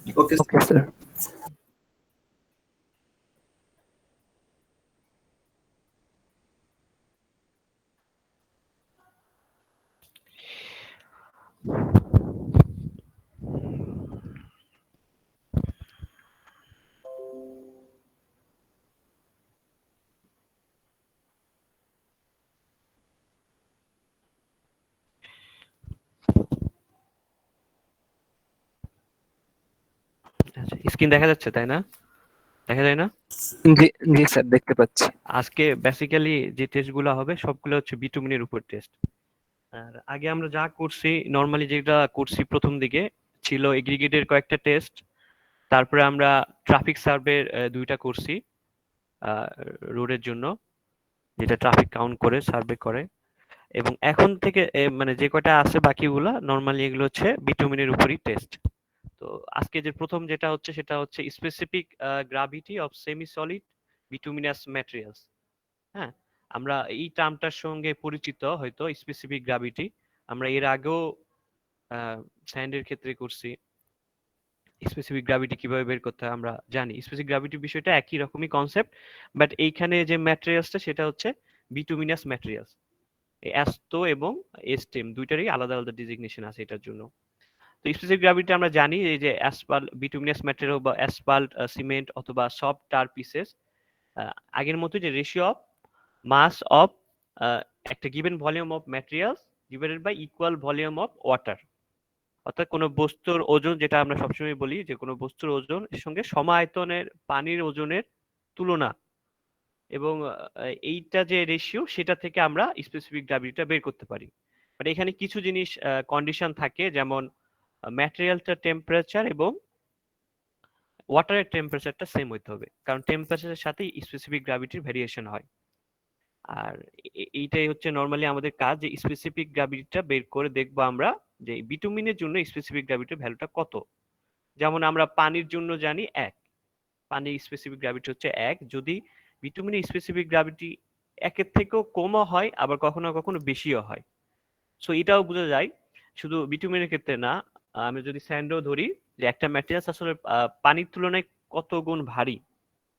Okay. Okay, sir. আচ্ছা, screen দেখা যাচ্ছে তাই না? দেখা যায় না? জি জি স্যার, দেখতে পাচ্ছি। আজকে বেসিক্যালি যে টেস্টগুলো হবে সবগুলো হচ্ছে বিটুমিনের উপর টেস্ট। আর আগে আমরা যা করছি নরমালি যেটা করছি প্রথম দিকে ছিল এগ্রিগেটের কয়েকটা টেস্ট, তারপরে আমরা ট্রাফিক সার্ভে দুইটা করছি রোডের জন্য, যেটা ট্রাফিক কাউন্ট করে সার্ভে করে। এবং এখন থেকে মানে যে কয়টা আছে বাকিগুলা নরমালি এগুলো হচ্ছে বিটুমিনের উপরই টেস্ট। তো আজকে যে প্রথম যেটা হচ্ছে সেটা হচ্ছে specific gravity of semi solid bituminous materials. হ্যাঁ, আমরা এই টার্মটার সঙ্গে পরিচিত হয়তো স্পেসিফিক গ্রাভিটি। আমরা এর আগেও স্যান্ডের ক্ষেত্রে করছি। স্পেসিফিক গ্র্যাভিটি কিভাবে বের করতে হয় আমরা জানি। স্পেসিফিক গ্র্যাভিটি বিষয়টা একই রকমই কনসেপ্ট, বাট এইখানে যে ম্যাটেরিয়ালসটা সেটা হচ্ছে বিটুমিনাস ম্যাটেরিয়ালস। অ্যাস্টো এবং এস্টেম দুইটারই আলাদা আলাদা ডিজিগনেশন আছে এটার জন্য। তো স্পেসিফিক গ্র্যাভিটি আমরা জানি এই যে অ্যাসফাল্ট বিটুমিনাস ম্যাটেরিয়াল বা অ্যাসফাল্ট সিমেন্ট অথবা সফট টার পিসেস আগের মতো যে রেশিও অফ মাস অফ একটা given volume of materials divided by equal volume of water. অর্থাৎ কোনো বস্তুর ওজন, যেটা আমরা সবসময় বলি যে কোনো বস্তুর ওজন এর সঙ্গে সমায়তনের পানির ওজনের তুলনা, এবং এইটা যে রেশিও সেটা থেকে আমরা স্পেসিফিক গ্র্যাভিটিটা বের করতে পারি। বাট এখানে কিছু জিনিস কন্ডিশন থাকে, যেমন ম্যাটেরিয়ালটা টেম্পারেচার এবং ওয়াটারের টেম্পারেচারটা সেম হইতে হবে, কারণ টেম্পারেচারের সাথে স্পেসিফিক গ্র্যাভিটির ভেরিয়েশন হয়। আর এইটাই হচ্ছে নর্মালি আমাদের কাজ, যে স্পেসিফিক গ্র্যাভিটিটা বের করে দেখবো আমরা যে বিটুমিনের জন্য স্পেসিফিক গ্র্যাভিটির ভ্যালুটা কত। যেমন আমরা পানির জন্য জানি 1, পানির স্পেসিফিক গ্র্যাভিটি হচ্ছে 1। যদি বিটুমিনের স্পেসিফিক গ্র্যাভিটি 1-এর থেকেও কমও হয়, আবার কখনো কখনো বেশিও হয়। সো এটাও বোঝা যায় শুধু বিটুমিনের ক্ষেত্রে না, আমি যদি স্যান্ডও ধরি, যে একটা ম্যাটেরিয়ালস আসলে পানির তুলনায় কত গুণ ভারী,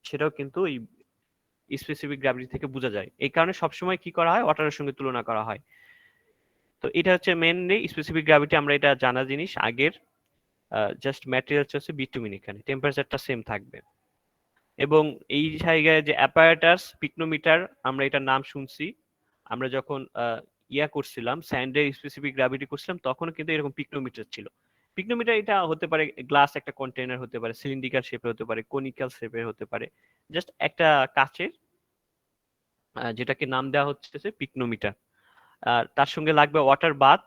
সেটাও কিন্তু এই স্পেসিফিক গ্র্যাভিটি থেকে বোঝা যায়। এই কারণে সবসময় কি করা হয়, ওয়াটারের সঙ্গে তুলনা করা হয়। তো এটা হচ্ছে মেনলি স্পেসিফিক গ্র্যাভিটি, আমরা এটা জানা জিনিস আগের। জাস্ট ম্যাটেরিয়ালস হচ্ছে বিটুমিন, এখানে টেম্পারেচারটা সেম থাকবে। এবং এই জায়গায় যে অ্যাপারেটাস পিকনোমিটার, আমরা এটার নাম শুনছি। আমরা যখন ইয়া করছিলাম স্যান্ডের স্পেসিফিক গ্র্যাভিটি করছিলাম তখন কিন্তু এরকম পিকনোমিটার ছিল। পিকনোমিটার এটা হতে পারে গ্লাস একটা কন্টেনার, হতে পারে সিলিন্ড্রিক্যাল শেপের, হতে পারে কনিক্যাল শেপের, হতে পারে জাস্ট একটা কাচের, যেটাকে নাম দেওয়া হচ্ছে পিকনোমিটার। আর তার সঙ্গে লাগবে ওয়াটার বাথ।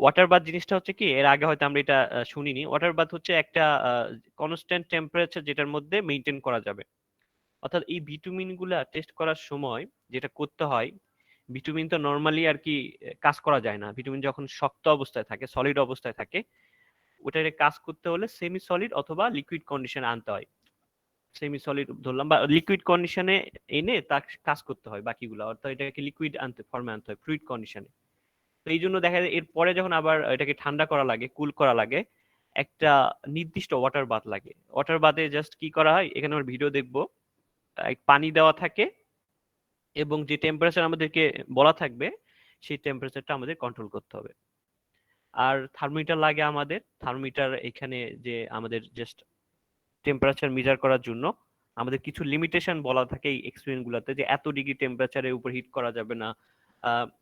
ওয়াটার বাথ জিনিসটা হচ্ছে কি, এর আগে হয়তো আমরা এটা শুনিনি। ওয়াটার বাথ হচ্ছে একটা কনস্ট্যান্ট টেম্পারেচার যেটার মধ্যে মেনটেন করা যাবে। অর্থাৎ এই ভিটামিন গুলা টেস্ট করার সময় যেটা করতে হয়, ভিটামিন তো নর্মালি আর কি কাজ করা যায় না। ভিটামিন যখন শক্ত অবস্থায় থাকে, সলিড অবস্থায় থাকে, ওটার কাজ করতে হলে সেমি সলিড অথবা লিকুইড কন্ডিশনে আনতে হয়। সেমি সলিড ধরলাম বা লিকুইড কন্ডিশনে এনে তার কাজ করতে হয় বাকিগুলো, অর্থাৎ এটাকে লিকুইড আনতে ফর্মে আনতে হয় ফ্লুইড কন্ডিশনে। তো এই জন্য দেখা যায় এরপরে যখন আবার এটাকে ঠান্ডা করা লাগে, কুল করা লাগে, একটা নির্দিষ্ট ওয়াটার বাথ লাগে। ওয়াটার বাথে জাস্ট কি করা হয়, এখানে আমার ভিডিও দেখবো, পানি দেওয়া থাকে এবং যে টেম্পারেচার আমাদেরকে বলা থাকবে সেই টেম্পারেচারটা আমাদের কন্ট্রোল করতে হবে। আর থার্মোমিটার লাগে আমাদের। থার্মোমিটার এখানে যে আমাদের জাস্ট টেম্পারেচার মেজার করার জন্য আমাদের কিছু লিমিটেশন বলা থাকে এই এক্সপেরিমেন্ট গুলাতে, যে এত ডিগ্রি টেম্পারেচারের উপর হিট করা যাবে না,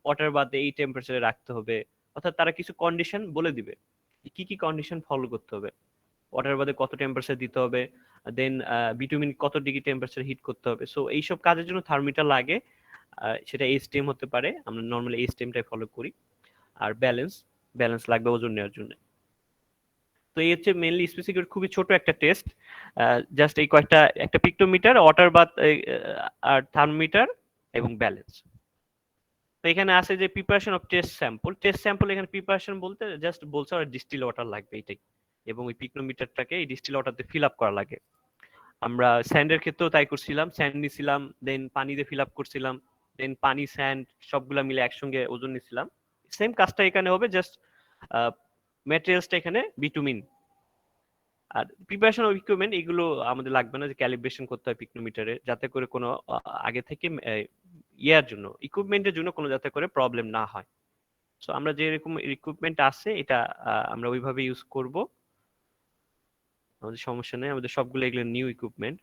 ওয়াটার বাদে এই টেম্পারেচারে রাখতে হবে। অর্থাৎ তারা কিছু কন্ডিশন বলে দিবে কি কি কন্ডিশন ফলো করতে হবে, ওয়াটার বাদে কত টেম্পারেচার দিতে হবে, দেন বিটুমিন কত ডিগ্রি টেম্পারেচার হিট করতে হবে। সো এইসব কাজের জন্য থার্মোমিটার লাগে। সেটা এইচটিএম হতে পারে, আমরা নর্মালি এইচটিএমটাই ফলো করি। আর ব্যালেন্স, ব্যালেন্স লাগবে ওজন নেওয়ার জন্য। তো এই হচ্ছে মেইনলি স্পেসিফিক, খুবই ছোট একটা টেস্ট। জাস্ট এই কয়েকটা, একটা পিক্টোমিটার, ওয়াটার বাথ, আর থার্মোমিটার এবং ব্যালেন্স। তো এখানে আছে যে preparation of test sample. Test sample এখানে প্রিপারেশন বলতে জাস্ট বলছে আর ডিস্টিল ওয়াটার লাগবে এইটাই, এবং ওই পিক্নোমিটারটাকে এই ডিস্টিল ওয়াটারতে ফিল আপ করা লাগে। আমরা স্যান্ডের ক্ষেত্রেও তাই করছিলাম, স্যান্ড নিছিলাম, দেন পানি দিয়ে ফিল আপ করছিলাম, দেন পানি স্যান্ড সবগুলা মিলে একসঙ্গে ওজন নিছিলাম। সেম কাজটা এখানে হবে, জাস্ট ম্যাটেরিয়ালসটা এখানে বিটুমিন। আর প্রিপারেশন অফ ইকুইপমেন্ট এগুলো আমাদের লাগবে না, যে ক্যালিব্রেশন করতে হয় পিকনোমিটারে, যাতে করে কোনো আগে থেকে ইয়ার জন্য ইকুইপমেন্টের জন্য কোনো যাতে করে প্রবলেম না হয়। সো আমরা যেরকম ইকুইপমেন্ট আছে এটা আমরা ওইভাবে ইউজ করব, আমাদের সমস্যা নেই, আমাদের সবগুলো এগুলো new equipment.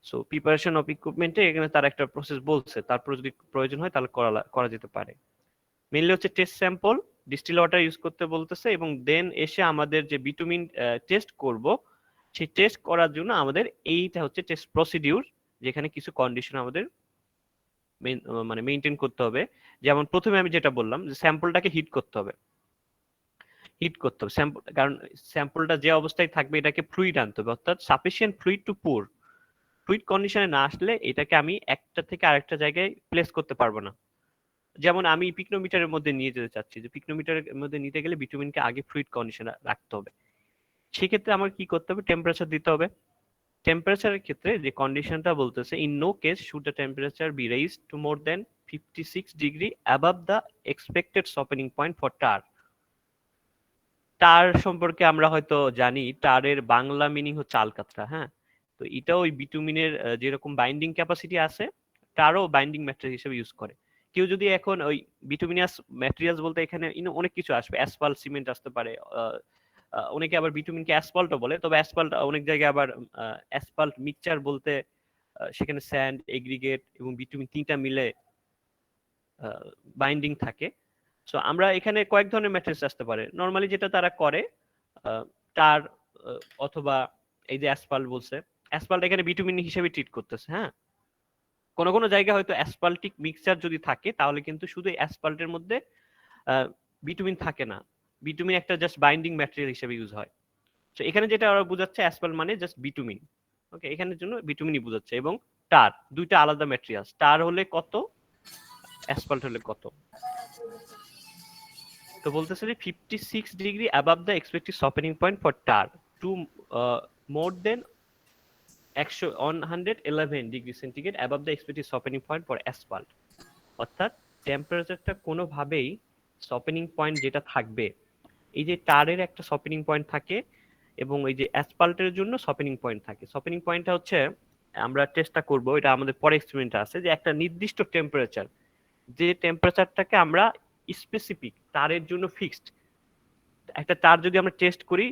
So preparation of ইকুইপমেন্টে এখানে তার একটা প্রসেস বলছে, তারপর যদি প্রয়োজন হয় তাহলে করা যেতে পারে। মেইনলি হচ্ছে test sample, distil water use করতে বলতেছে, এবং দেন এসে আমাদের যে বিটুমিন টেস্ট করব, সেই টেস্ট করার জন্য আমাদের এইটা হচ্ছে টেস্ট প্রসিডিউর, যেখানে কিছু কন্ডিশন আমাদের মানে মেইনটেইন করতে হবে। যেমন প্রথমে আমি যেটা বললাম যে স্যাম্পলটাকে হিট করতে হবে, স্যাম্পল, কারণ স্যাম্পলটা যে অবস্থায় থাকবে এটাকে ফ্লুইড আনতে হবে, অর্থাৎ সাফিসিয়েন্ট ফ্লুইড টু পোর। ফ্লুইড কন্ডিশনে না আসলে এটাকে আমি একটা থেকে আরেকটা জায়গায় প্লেস করতে পারবো না। যেমন আমি পিকনোমিটারের মধ্যে নিয়ে যেতে চাচ্ছি, যে পিকনোমিটারের মধ্যে নিতে গেলে বিটুমিনকে আগে ফ্লুইড কন্ডিশনে রাখতে হবে। সেক্ষেত্রে আমার কি করতে হবে, টেম্পারেচার দিতে হবে। টেম্পারেচারের ক্ষেত্রে যে কন্ডিশনটা বলতেছে, in no case should the temperature be raised to more than 56 degree above the expected softening point for tar. Tar সম্পর্কে আমরা হয়তো জানি, টারের বাংলা মিনিং হচ্ছে আলকাতরা। হ্যাঁ, তো এটা ওই বিটুমিনের যেরকম বাইন্ডিং ক্যাপাসিটি আছে, টারও বাইন্ডিং ম্যাটেরিয়াল হিসেবে ইউজ করে। কেউ যদি এখন ওই বিটুমিনাস ম্যাটেরিয়ালস বলতে এখানে অনেক কিছু আসবে, অ্যাসফাল্ট, সিমেন্ট আসতে পারে, অনেকে আবার বিটুমিনকে অ্যাসফাল্টও বলে, তবে অ্যাসফাল্ট অনেক জায়গায় আবার অ্যাসফাল্ট মিক্সচার বলতে সেখানে স্যান্ড, এগ্রিগেট এবং বিটুমিন তিনটা মিলে বাইন্ডিং থাকে। সো আমরা এখানে কয়েক ধরনের ম্যাট্রিক্স আসতে পারে। নরমালি যেটা তারা করে, টার অথবা এই যে অ্যাসফাল্ট বলছে, অ্যাসফাল্ট এখানে বিটুমিন হিসেবে ট্রিট করতেছে। হ্যাঁ, কোন কোন জায়গায় হয়তো অ্যাসফাল্টিক মিক্সচার যদি থাকে তাহলে কিন্তু শুধু অ্যাসফাল্টের মধ্যে বিটুমিন থাকে না, বিটুমিন একটা জাস্ট বাইন্ডিং ম্যাটেরিয়াল হিসেবে ইউজ হয়। তো এখানে যেটা ওরা বোঝাচ্ছে, অ্যাসফাল্ট মানে জাস্ট বিটুমিন। ওকে, এখানের জন্য বিটুমিনই বোঝাচ্ছে। এবং টার, দুইটা আলাদা ম্যাটেরিয়াল, টার হলে কত, অ্যাসফাল্ট হলে কত। তো বলতেছে যে 56 degree above the expected softening point for tar to more than 111 degree centigrade above the expected softening point for asphalt. অর্থাৎ টেম্পারেচারটা কোনোভাবেই সফেনিং পয়েন্ট যেটা থাকবে, এই যে টারের একটা সফেনিং পয়েন্ট থাকে এবং এই যে অ্যাসফাল্টের জন্য সফেনিং পয়েন্ট থাকে। সফেনিং পয়েন্টটা হচ্ছে, আমরা চেষ্টা করব, এটা আমাদের পরে এক্সপেরিমেন্টে আছে, যে একটা নির্দিষ্ট টেম্পারেচার, যে টেম্পারেচারটাকে আমরা স্পেসিফিক তারের জন্য ফিক্সড, একটা তার যদি আমরা টেস্ট করি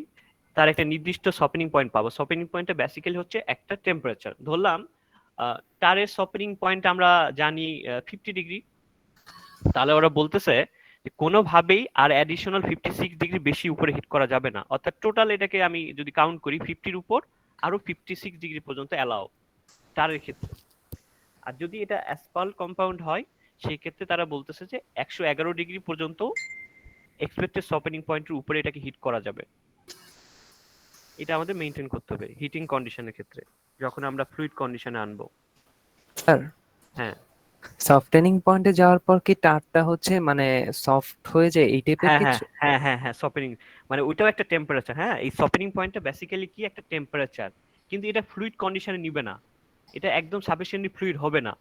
তার একটা নির্দিষ্ট সপেনিং পয়েন্ট পাবো। সপেনিং পয়েন্টটা বেসিক্যালি হচ্ছে একটা টেম্পারেচার। ধরলাম তারের সপেনিং পয়েন্ট আমরা জানি 50 ডিগ্রি, তাহলে ওরা বলতেছে যে কোনোভাবেই আর অ্যাডিশনাল 56 ডিগ্রি বেশি উপরে হিট করা যাবে না। অর্থাৎ টোটাল এটাকে আমি যদি কাউন্ট করি 50-র উপর আরো 56 ডিগ্রি পর্যন্ত অ্যালাও তারের ক্ষেত্রে। আর যদি এটা অ্যাসফাল্ট কম্পাউন্ড হয় সেই ক্ষেত্রে তারা বলতেছে যে 111 ডিগ্রি পর্যন্ত এক্সপেক্টেড সপেনিং পয়েন্টের উপরে এটাকে হিট করা যাবে। এটা আমাদের মেইনটেইন করতে হবে হিটিং কন্ডিশনের ক্ষেত্রে, যখন আমরা ফ্লুইড কন্ডিশনে আনবো। স্যার, হ্যাঁ সফটেনিং পয়েন্টে যাওয়ার পর কি টারটা হচ্ছে মানে সফট হয়ে যায় এই টাইপের হ্যাঁ হ্যাঁ কিছু? হ্যাঁ হ্যাঁ হ্যাঁ সপেনিং মানে ওইটাও একটা টেম্পারেচার। হ্যাঁ, এই সপেনিং পয়েন্টটা বেসিক্যালি কি একটা টেম্পারেচার, কিন্তু এটা ফ্লুইড কন্ডিশনে নিবে না, এটা একদম সাফিসিয়েন্টলি ফ্লুইড হবে না।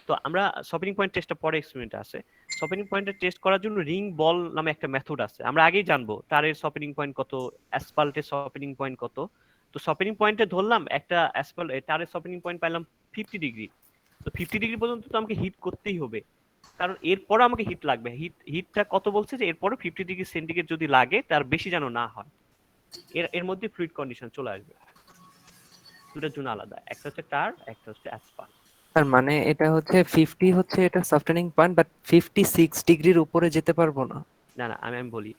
তো আমরা সপেনিং পয়েন্ট টেস্টটা পরে এক্সপেরিমেন্ট আছে। সপেনিং পয়েন্টের টেস্ট করার জন্য রিং বল নামে একটা মেথড আছে, আমরা আগেই জানবো তারের সপেনিং পয়েন্ট কত, অ্যাসফাল্টের সপেনিং পয়েন্ট কত। তো সপেনিং পয়েন্টে ধরলাম একটা অ্যাসফাল্ট তারের সপেনিং পয়েন্ট পাইলাম 50 ডিগ্রি। তো 50 ডিগ্রি পর্যন্ত তো আমাকে হিট করতেই হবে, কারণ এরপরও আমাকে হিট লাগবে। হিটটা কত বলছে, যে এরপরও 50 ডিগ্রি সেন্টিগ্রেড যদি লাগে তার বেশি যেন না হয়। এর মধ্যে ফ্লুইড কন্ডিশন চলে আসবে। দুটার জন্য আলাদা, একটা হচ্ছে টার, একটা হচ্ছে অ্যাসফাল্ট। তার মানে এটা হচ্ছে 50 হচ্ছে এটা সফটেনিং পয়েন্ট, বাট 56 ডিগ্রির উপরে যেতে পারবো না। না না, আমি বলি,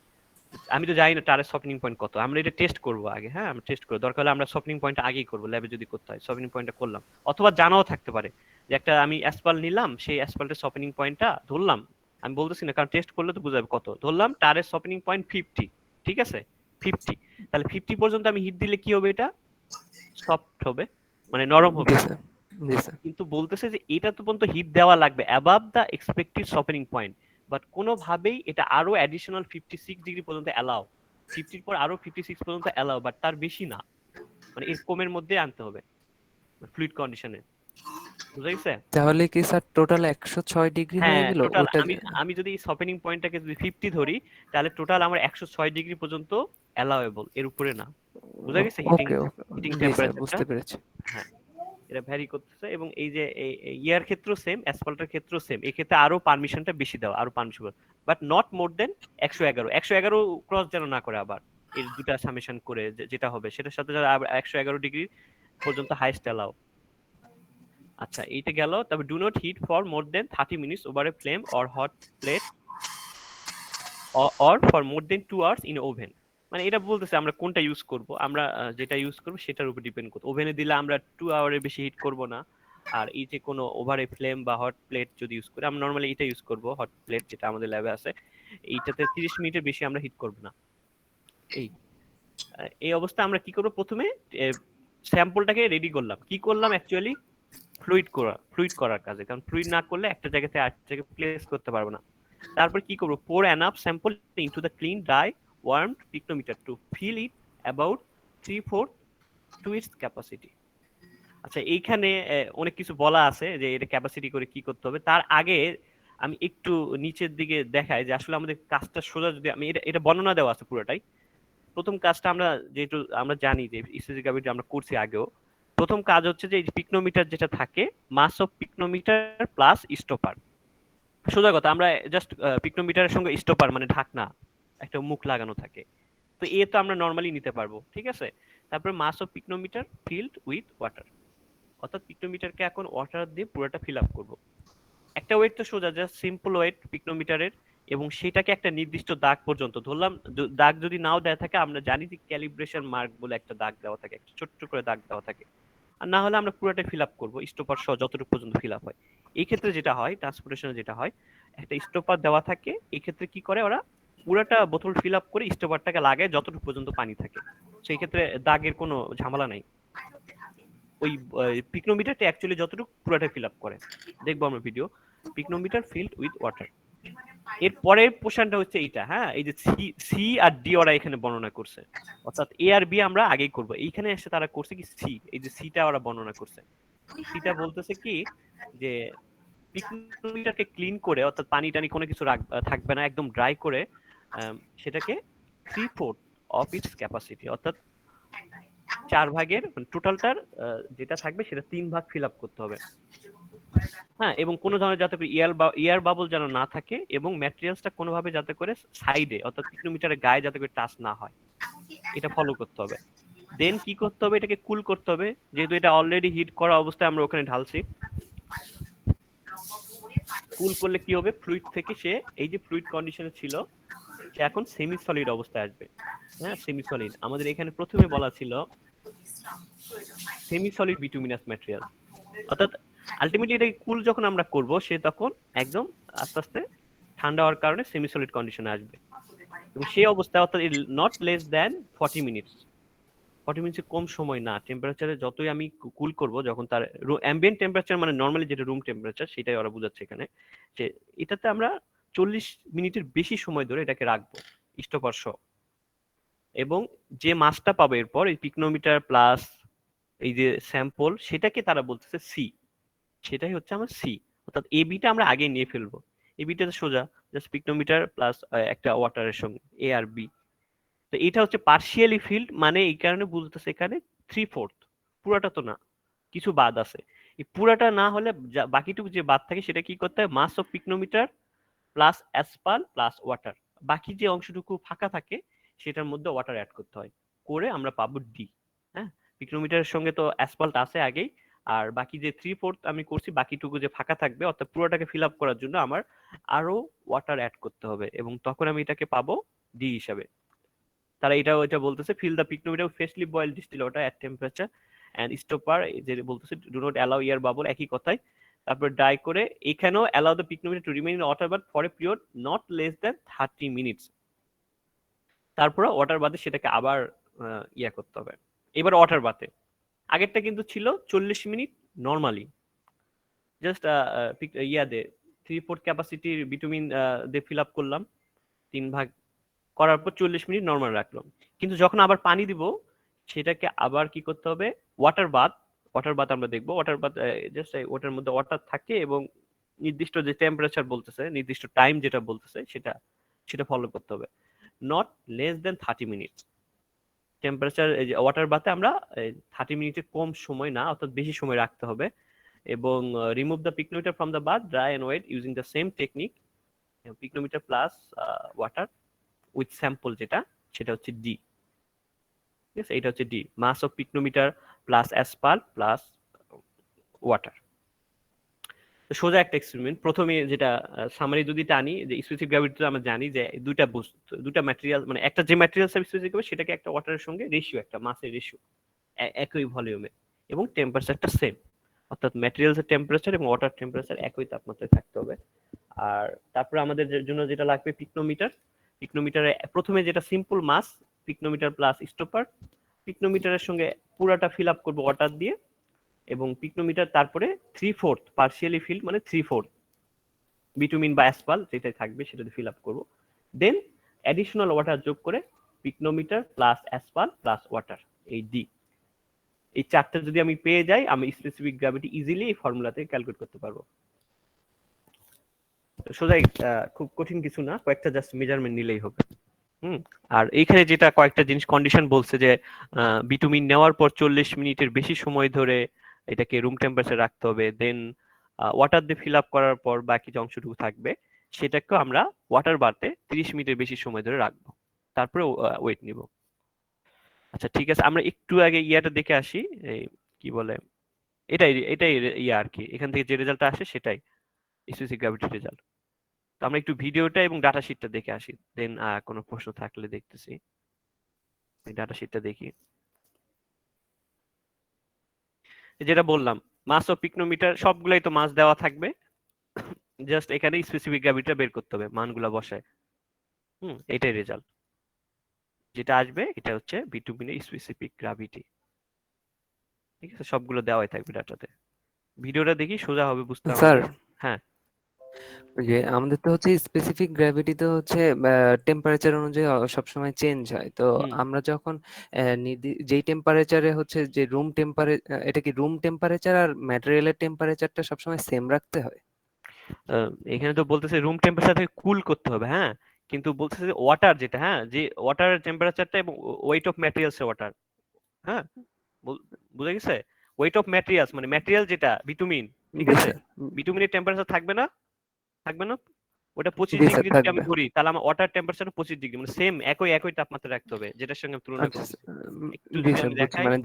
আমি তো জানি না টারের সফটেনিং পয়েন্ট কত, আমরা এটা টেস্ট করবো আগে। হ্যাঁ, আমরা টেস্ট করবো, দরকার হলে আমরা সফটেনিং পয়েন্টটা আগেই করবো, ল্যাবে যদি করতে হয় সফটেনিং পয়েন্টটা করলাম। অথবা জানাও থাকতে পারে যে একটা আমি অ্যাসফাল্ট নিলাম, সেই অ্যাসফাল্টের সফটেনিং পয়েন্টটা ধরলাম, আমি বলতেছি না কারণ টেস্ট করলে তো বোঝা যাবে কত, ধরলাম টারের সফটেনিং পয়েন্ট 50, ঠিক আছে 50, তাহলে 50 পর্যন্ত আমি হিট দিলে কি হবে, এটা সফট হবে, মানে নরম হবে। জি স্যার, জি স্যার। কিন্তু বলতেছে যে এটা তো পর্যন্ত হিট দেওয়া লাগবে above the expected softening point, but কোনোভাবেই এটা আরো অ্যাডিশনাল 56 ডিগ্রি পর্যন্ত অ্যালাউ, 50-র পর আরো 56 পর্যন্ত অ্যালাউ, বাট তার বেশি না, মানে এর কমের মধ্যে আনতে হবে ফ্লুইড কন্ডিশনে। বুঝা গেছে? তাহলে কি স্যার টোটাল 106 ডিগ্রি হয়ে হ্যাঁ, গেল টোটাল ওটা? আমি যদি সফেনিং পয়েন্টটাকে যদি 50 ধরি, তাহলে টোটাল আমার 106 ডিগ্রি পর্যন্ত অ্যালাউয়েবল, এর উপরে না। বুঝা গেছে? হিটিং ওকে ওকে, হিটিং জি স্যার টেম্পারেচারটা। বুঝতে পেরেছি। হ্যাঁ, এটা ভ্যারি করতেছে। এবং এই যে ইয়ার ক্ষেত্রেও সেম, অ্যাসফল্টের ক্ষেত্রেও সেম। এক্ষেত্রে আরো পারমিশনটা বেশি দেওয়া, আরো permission, but not more than 111। 111 cross যেন না করে আবার। এই দুটা সামেশন করে যেটা হবে সেটার সাথে যারা 111 ডিগ্রি পর্যন্ত হাইস্ট অ্যালাউ। আচ্ছা, এইটা গেল। তবে do not heat for more than 30 minutes over a flame or hot plate or for more than 2 hours in oven. মানে এটা বলতেছে আমরা কোনটা ইউজ করব, আমরা যেটা ইউজ করব সেটার উপর ডিপেন্ড করতে। ওভেনে দিলে আমরা 2 আওয়ারের বেশি হিট করব না। আর এই যে কোনো ওভার এ ফ্লেম বা হট প্লেট যদি ইউজ করি, আমরা নর্মালি এটা ইউজ করব, হট প্লেট যেটা আমাদের ল্যাবে আছে, এইটাতে 30 মিনিটের বেশি আমরা হিট করব না। এই এই অবস্থা আমরা কি করব, প্রথমে স্যাম্পলটাকে রেডি করলাম। কি করলাম অ্যাকচুয়ালি, ফ্লুইড করার কাজে, কারণ ফ্লুইড না করলে একটা জায়গা থেকে আরেকটা জায়গায় প্লেস করতে পারবো না। তারপর কি করবো, pour enough sample into the clean dry warmed pictometer to fill it about 3/4 to its capacity. আচ্ছা, এইখানে অনেক কিছু বলা আছে যে এটা ক্যাপাসিটি করে কি করতে হবে। তার আগে আমি একটু নিচের দিকে দেখাই যে আসলে আমাদের কাজটা সোজা, যদি আমি এটা এটা বর্ণনা দেওয়া আছে পুরোটাই। প্রথম কাজটা আমরা যেহেতু আমরা জানি যে ইসিজি গ্রাভিটি আমরা করছি আগেও, প্রথম কাজ হচ্ছে যে পিকনোমিটার যেটা থাকে, মাস অফ পিকনোমিটার প্লাস স্টপার। সোজা কথা, আমরা জাস্ট পিকনোমিটারের সঙ্গে স্টপার মানে ঢাকনা, একটা মুখ লাগানো থাকে, তো এ তো আমরা নর্মালি নিতে পারবো, ঠিক আছে। তারপরে মাস অফ পিকনোমিটার ফিল্ড উইথ ওয়াটার, অর্থাৎ পিকনোমিটারকে এখন ওয়াটার দিয়ে পুরোটা ফিল আপ করবো। একটা ওয়েট তো সোজা, জাস্ট সিম্পল ওয়েট পিকনোমিটারের, এবং সেটাকে একটা নির্দিষ্ট দাগ পর্যন্ত ধরলাম। দাগ যদি নাও দেওয়া থাকে, আমরা জানি যে ক্যালিব্রেশন মার্ক বলে একটা দাগ দেওয়া থাকে, একটা ছোট্ট করে দাগ দেওয়া থাকে। আর না হলে আমরা পুরোটা ফিল আপ করবো, স্টপার সহ যতটুকু পর্যন্ত ফিল আপ হয়। এই ক্ষেত্রে যেটা হয়, ট্রান্সপোর্টেশনে যেটা হয়, একটা স্টপার দেওয়া থাকে। এই ক্ষেত্রে কি করে ওরা, পুরোটা বোতল ফিল আপ করে স্টপারটাকে লাগায় যতটুকু পর্যন্ত পানি থাকে। সেই ক্ষেত্রে দাগের কোনো ঝামেলা নাই। ওই পিকনোমিটারটা অ্যাকচুয়ালি যতটুকু পুরোটা ফিল আপ করে, দেখবো আমরা ভিডিও, পিকনোমিটার ফিল্ড উইথ ওয়াটার। এর পরের পোর্শনটা হচ্ছে এইটা, হ্যাঁ, এই যে সি সি আর ডি ওরা এখানে বর্ণনা করছে, অর্থাৎ এ আর বি আমরা আগেই করব। এইখানে এসে তারা করছে কি সি, এই যে সিটা ওরা বর্ণনা করছে। সিটা বলতেছে কি, যে পিকনোমিটারকে ক্লিন করে, অর্থাৎ পানি টানি কোনো কিছু থাকবে না, একদম ড্রাই করে সেটাকে 3/4 অফ ইটস ক্যাপাসিটি, অর্থাৎ 4 ভাগের, টোটালটার যেটা থাকবে সেটা 3 ভাগ ফিল আপ করতে হবে। হ্যাঁ, এবং কোনো ধরনের যাতে করে ইয়ার বাবল যেন না থাকে, এবং ম্যাটেরিয়ালসটা কোনোভাবে যাতে করে সাইডে, অর্থাৎ পিকনোমিটারের গায়ে যাতে করে টাচ না হয়, এটা ফলো করতে হবে। দেন কি করতে হবে, এটাকে কুল করতে হবে। যেহেতু এটা অলরেডি হিট করা অবস্থায় আমরা ওখানে ঢালছি, কুল করলে কি হবে, ফ্লুইড থেকে সে এই যে ফ্লুইড কন্ডিশনে ছিল, সে এখন সেমি সলিড অবস্থায় আসবে। হ্যাঁ, সেমি সলিড, আমাদের এখানে প্রথমে বলা ছিল সেমি সলিড বিটুমিনাস ম্যাটেরিয়াল, অর্থাৎ আলটিমেটলি এটাকে কুল যখন আমরা করব, সে তখন একদম আস্তে আস্তে ঠান্ডা হওয়ার কারণে সেমি সলিড কন্ডিশনে আসবে। এবং সেই অবস্থায়, অর্থাৎ নট লেস দ্যান 40 মিনিটস, 40 মিনিটসের কম সময় না। টেম্পারেচারে যতই আমি কুল করব, যখন তার অ্যাম্বিয়েন্ট টেম্পারেচার মানে নর্মালি যেটা রুম টেম্পারেচার, সেটাই ওরা বোঝাচ্ছে এখানে, যে এটাতে আমরা 40 মিনিটের বেশি সময় ধরে এটাকে রাখবো স্টপার সহ। এবং যে মাছটা পাবো এরপর, এই পিকনোমিটার প্লাস এই যে স্যাম্পল, সেটাকে তারা বলতেছে সি, সেটাই হচ্ছে আমার সি। অর্থাৎ এ বিটা আমরা আগে নিয়ে ফেলবো। এ বিটা তো সোজা, জাস্ট পিকনোমিটার প্লাস একটা ওয়াটারের সঙ্গে, এ আর বি। তো এটা হচ্ছে পার্শিয়ালি ফিল্ড, মানে এই কারণে বুঝতেছে এখানে 3/4, পুরাটা তো না, কিছু বাদ আছে। এই পুরাটা না হলে বাকিটুকু যে বাদ থাকে, সেটা কি করতে হয়, মাস of pycnometer plus অ্যাসপাল plus water, বাকি যে অংশটুকু ফাঁকা থাকে সেটার মধ্যে ওয়াটার অ্যাড করতে হয়, করে আমরা পাবো ডি। হ্যাঁ, পিকনোমিটারের সঙ্গে তো অ্যাসপাল্ট আছে আগেই, আর বাকি যে 3/4 আমি করছি, বাকিটুকু যে ফাঁকা থাকবে, অর্থাৎ পুরোটাকে ফিল আপ করার জন্য আমার আরো ওয়াটার অ্যাড করতে হবে, এবং তখন আমি এটাকে পাবো ডি হিসাবে। তারা এটা বলতেছে, fill the pycnometer freshly boil distil water at temperature and stopper, যে বলতেছে do not allow air bubble, একই কথাই। তারপর ডাই করে, এখানেও allow the pycnometer to remain in water but for a period not less than 30 minutes. তারপরে water বাদে সেটাকে আবার ইয়া করতে হবে। এবার ওয়াটার বাদে আগেরটা কিন্তু ছিল 40 মিনিট নর্মালি, জাস্ট ইয়া দে 3/4 ক্যাপাসিটির বিটুমিন দিয়ে ফিল আপ করলাম, 3 ভাগ করার পর 40 মিনিট নর্মাল রাখলাম। কিন্তু যখন আবার পানি দিব, সেটাকে আবার কি করতে হবে, ওয়াটার বাথ। ওয়াটার বাথ আমরা দেখবো, ওয়াটার বাথ জাস্ট ওটার মধ্যে ওয়াটার থাকে, এবং নির্দিষ্ট যে টেম্পারেচার বলতেছে, নির্দিষ্ট টাইম যেটা বলতেছে, সেটা সেটা ফলো করতে হবে, not less than 30 minute. Temperature এই যে ওয়াটার বাথে আমরা 30 মিনিটের কম সময় না, অর্থাৎ বেশি সময় রাখতে হবে। এবং remove the pycnometer from the bath, dry and weigh using the same technique, pycnometer plus water with sample, যেটা সেটা হচ্ছে ডি। ঠিক আছে, এটা হচ্ছে D, mass of pycnometer plus asphalt plus water. সোজা একটা এক্সপেরিমেন্ট। প্রথমে যেটা সামারি যদি টানি, যে স্পেসিফিক গ্র্যাভিটিতে আমরা জানি যে দুটা ম্যাটেরিয়াল, মানে একটা যে ম্যাটেরিয়াল স্পেসিফিক হবে সেটাকে একটা ওয়াটারের সঙ্গে রেশিও, একটা মাসের রেশিও একই ভলিউমে, এবং টেম্পারেচারটা সেম, অর্থাৎ ম্যাটেরিয়ালসের টেম্পারেচার এবং ওয়াটার টেম্পারেচার একই তাপমাত্রায় থাকতে হবে। আর তারপরে আমাদের জন্য যেটা লাগবে পিকনোমিটার। পিকনোমিটারে প্রথমে যেটা সিম্পল মাস, পিকনোমিটার প্লাস স্টপার। পিকনোমিটারের সঙ্গে পুরাটা ফিল আপ করবো ওয়াটার দিয়ে, এবং পিকনোমিটার তারপরে 3/4 পার্শিয়ালি ফিল, মানে 3/4 বিটুমিন বা অ্যাসফাল্ট যেটাই থাকবে সেটাতে ফিল আপ করবো। দেন অ্যাডিশনাল ওয়াটার যোগ করে পিকনোমিটার প্লাস অ্যাসফাল্ট প্লাস ওয়াটার, এই ডি, এই চারটা যদি আমি পেয়ে যাই, আমি স্পেসিফিক গ্র্যাভিটি ইজিলি এই ফর্মুলাতে ক্যালকুলেট করতে পারবো। সোজা খুব কঠিন কিছু না, কয়েকটা জাস্ট মেজারমেন্ট নিলেই হবে। আর এইখানে যেটা কয়েকটা জিনিস কন্ডিশন বলছে যে বিটুমিন নেওয়ার পর 40 মিনিটের বেশি সময় ধরে এটাকে রুম টেম্পারেচার রাখতে হবে। দেন ওয়াটার দিয়ে ফিল আপ করার পর বাকি যে অংশটুকু থাকবে সেটাকে আমরা ওয়াটার বারতে 30 মিনিটের বেশি সময় ধরে রাখবো, তারপরে ওয়েট নিব। আচ্ছা ঠিক আছে, আমরা একটু আগে ইয়াটা দেখে আসি, এই কি বলে, এটাই এটাই ইয়া আর কি, এখান থেকে যে রেজাল্টটা আসে সেটাই স্পেসিফিক গ্র্যাভিটি রেজাল্ট। তো আমরা একটু ভিডিওটা এবং ডাটা শিটটা দেখে আসি, দেন কোনো প্রশ্ন থাকলে দেখতেছি। ডাটা শিটটা দেখি। যেটা বললাম, মাস অফ পিকনোমিটার সবগুলাই তো মাস দেওয়া থাকবে, জাস্ট এখানে স্পেসিফিক গ্র্যাভিটিটা বের করতে হবে মানগুলা বসায়। এটাই রেজাল্ট যেটা আসবে, এটা হচ্ছে বিটুমিনের স্পেসিফিক গ্র্যাভিটি। ঠিক আছে, সবগুলো দেওয়াই থাকবে ডাটাতে। ভিডিওটা দেখি সোজা হবে বুঝতে স্যার, আমাদের। হ্যাঁ, যে আমাদের তো হচ্ছে স্পেসিফিক গ্র্যাভিটি তো হচ্ছে টেম্পারেচার অনুযায়ী সবসময় চেঞ্জ হয়। তো হুম, আমরা যখন যেই টেম্পারেচারে হচ্ছে যে রুম টেম্পারেচার, এটা কি রুম টেম্পারেচার আর ম্যাটেরিয়ালের টেম্পারেচারটা সবসময় সেম রাখতে হয়? এখানে তো বলতেছে রুম টেম্পারেচার থেকে কুল করতে হবে, হ্যাঁ, কিন্তু বলতেছে যে ওয়াটার যেটা, হ্যাঁ, যে ওয়াটারের টেম্পারেচারটা এবং ওয়েট অফ ম্যাটেরিয়ালস এর ওয়াটার, হ্যাঁ, বুঝা গেছে? ওয়েট অফ ম্যাটেরিয়ালস মানে ম্যাটেরিয়াল যেটা বিটুমিন, ঠিক জি আছে, স্যার। বিটুমিনের টেম্পারেচার থাকবে না, থাকবে না, ওটা 25 জি স্যার, ডিগ্রি যদি আমি থাকবে। ধরি, তাহলে আমার ওয়াটার টেম্পারেচার 25 ডিগ্রি, মানে সেম একই একই তাপমাত্রা রাখতে হবে, যেটার সঙ্গে আমি তুলনা আচ্ছা করতেছি। একটু জি যদি স্যার, আমি বুঝছি, দেখাই, মানে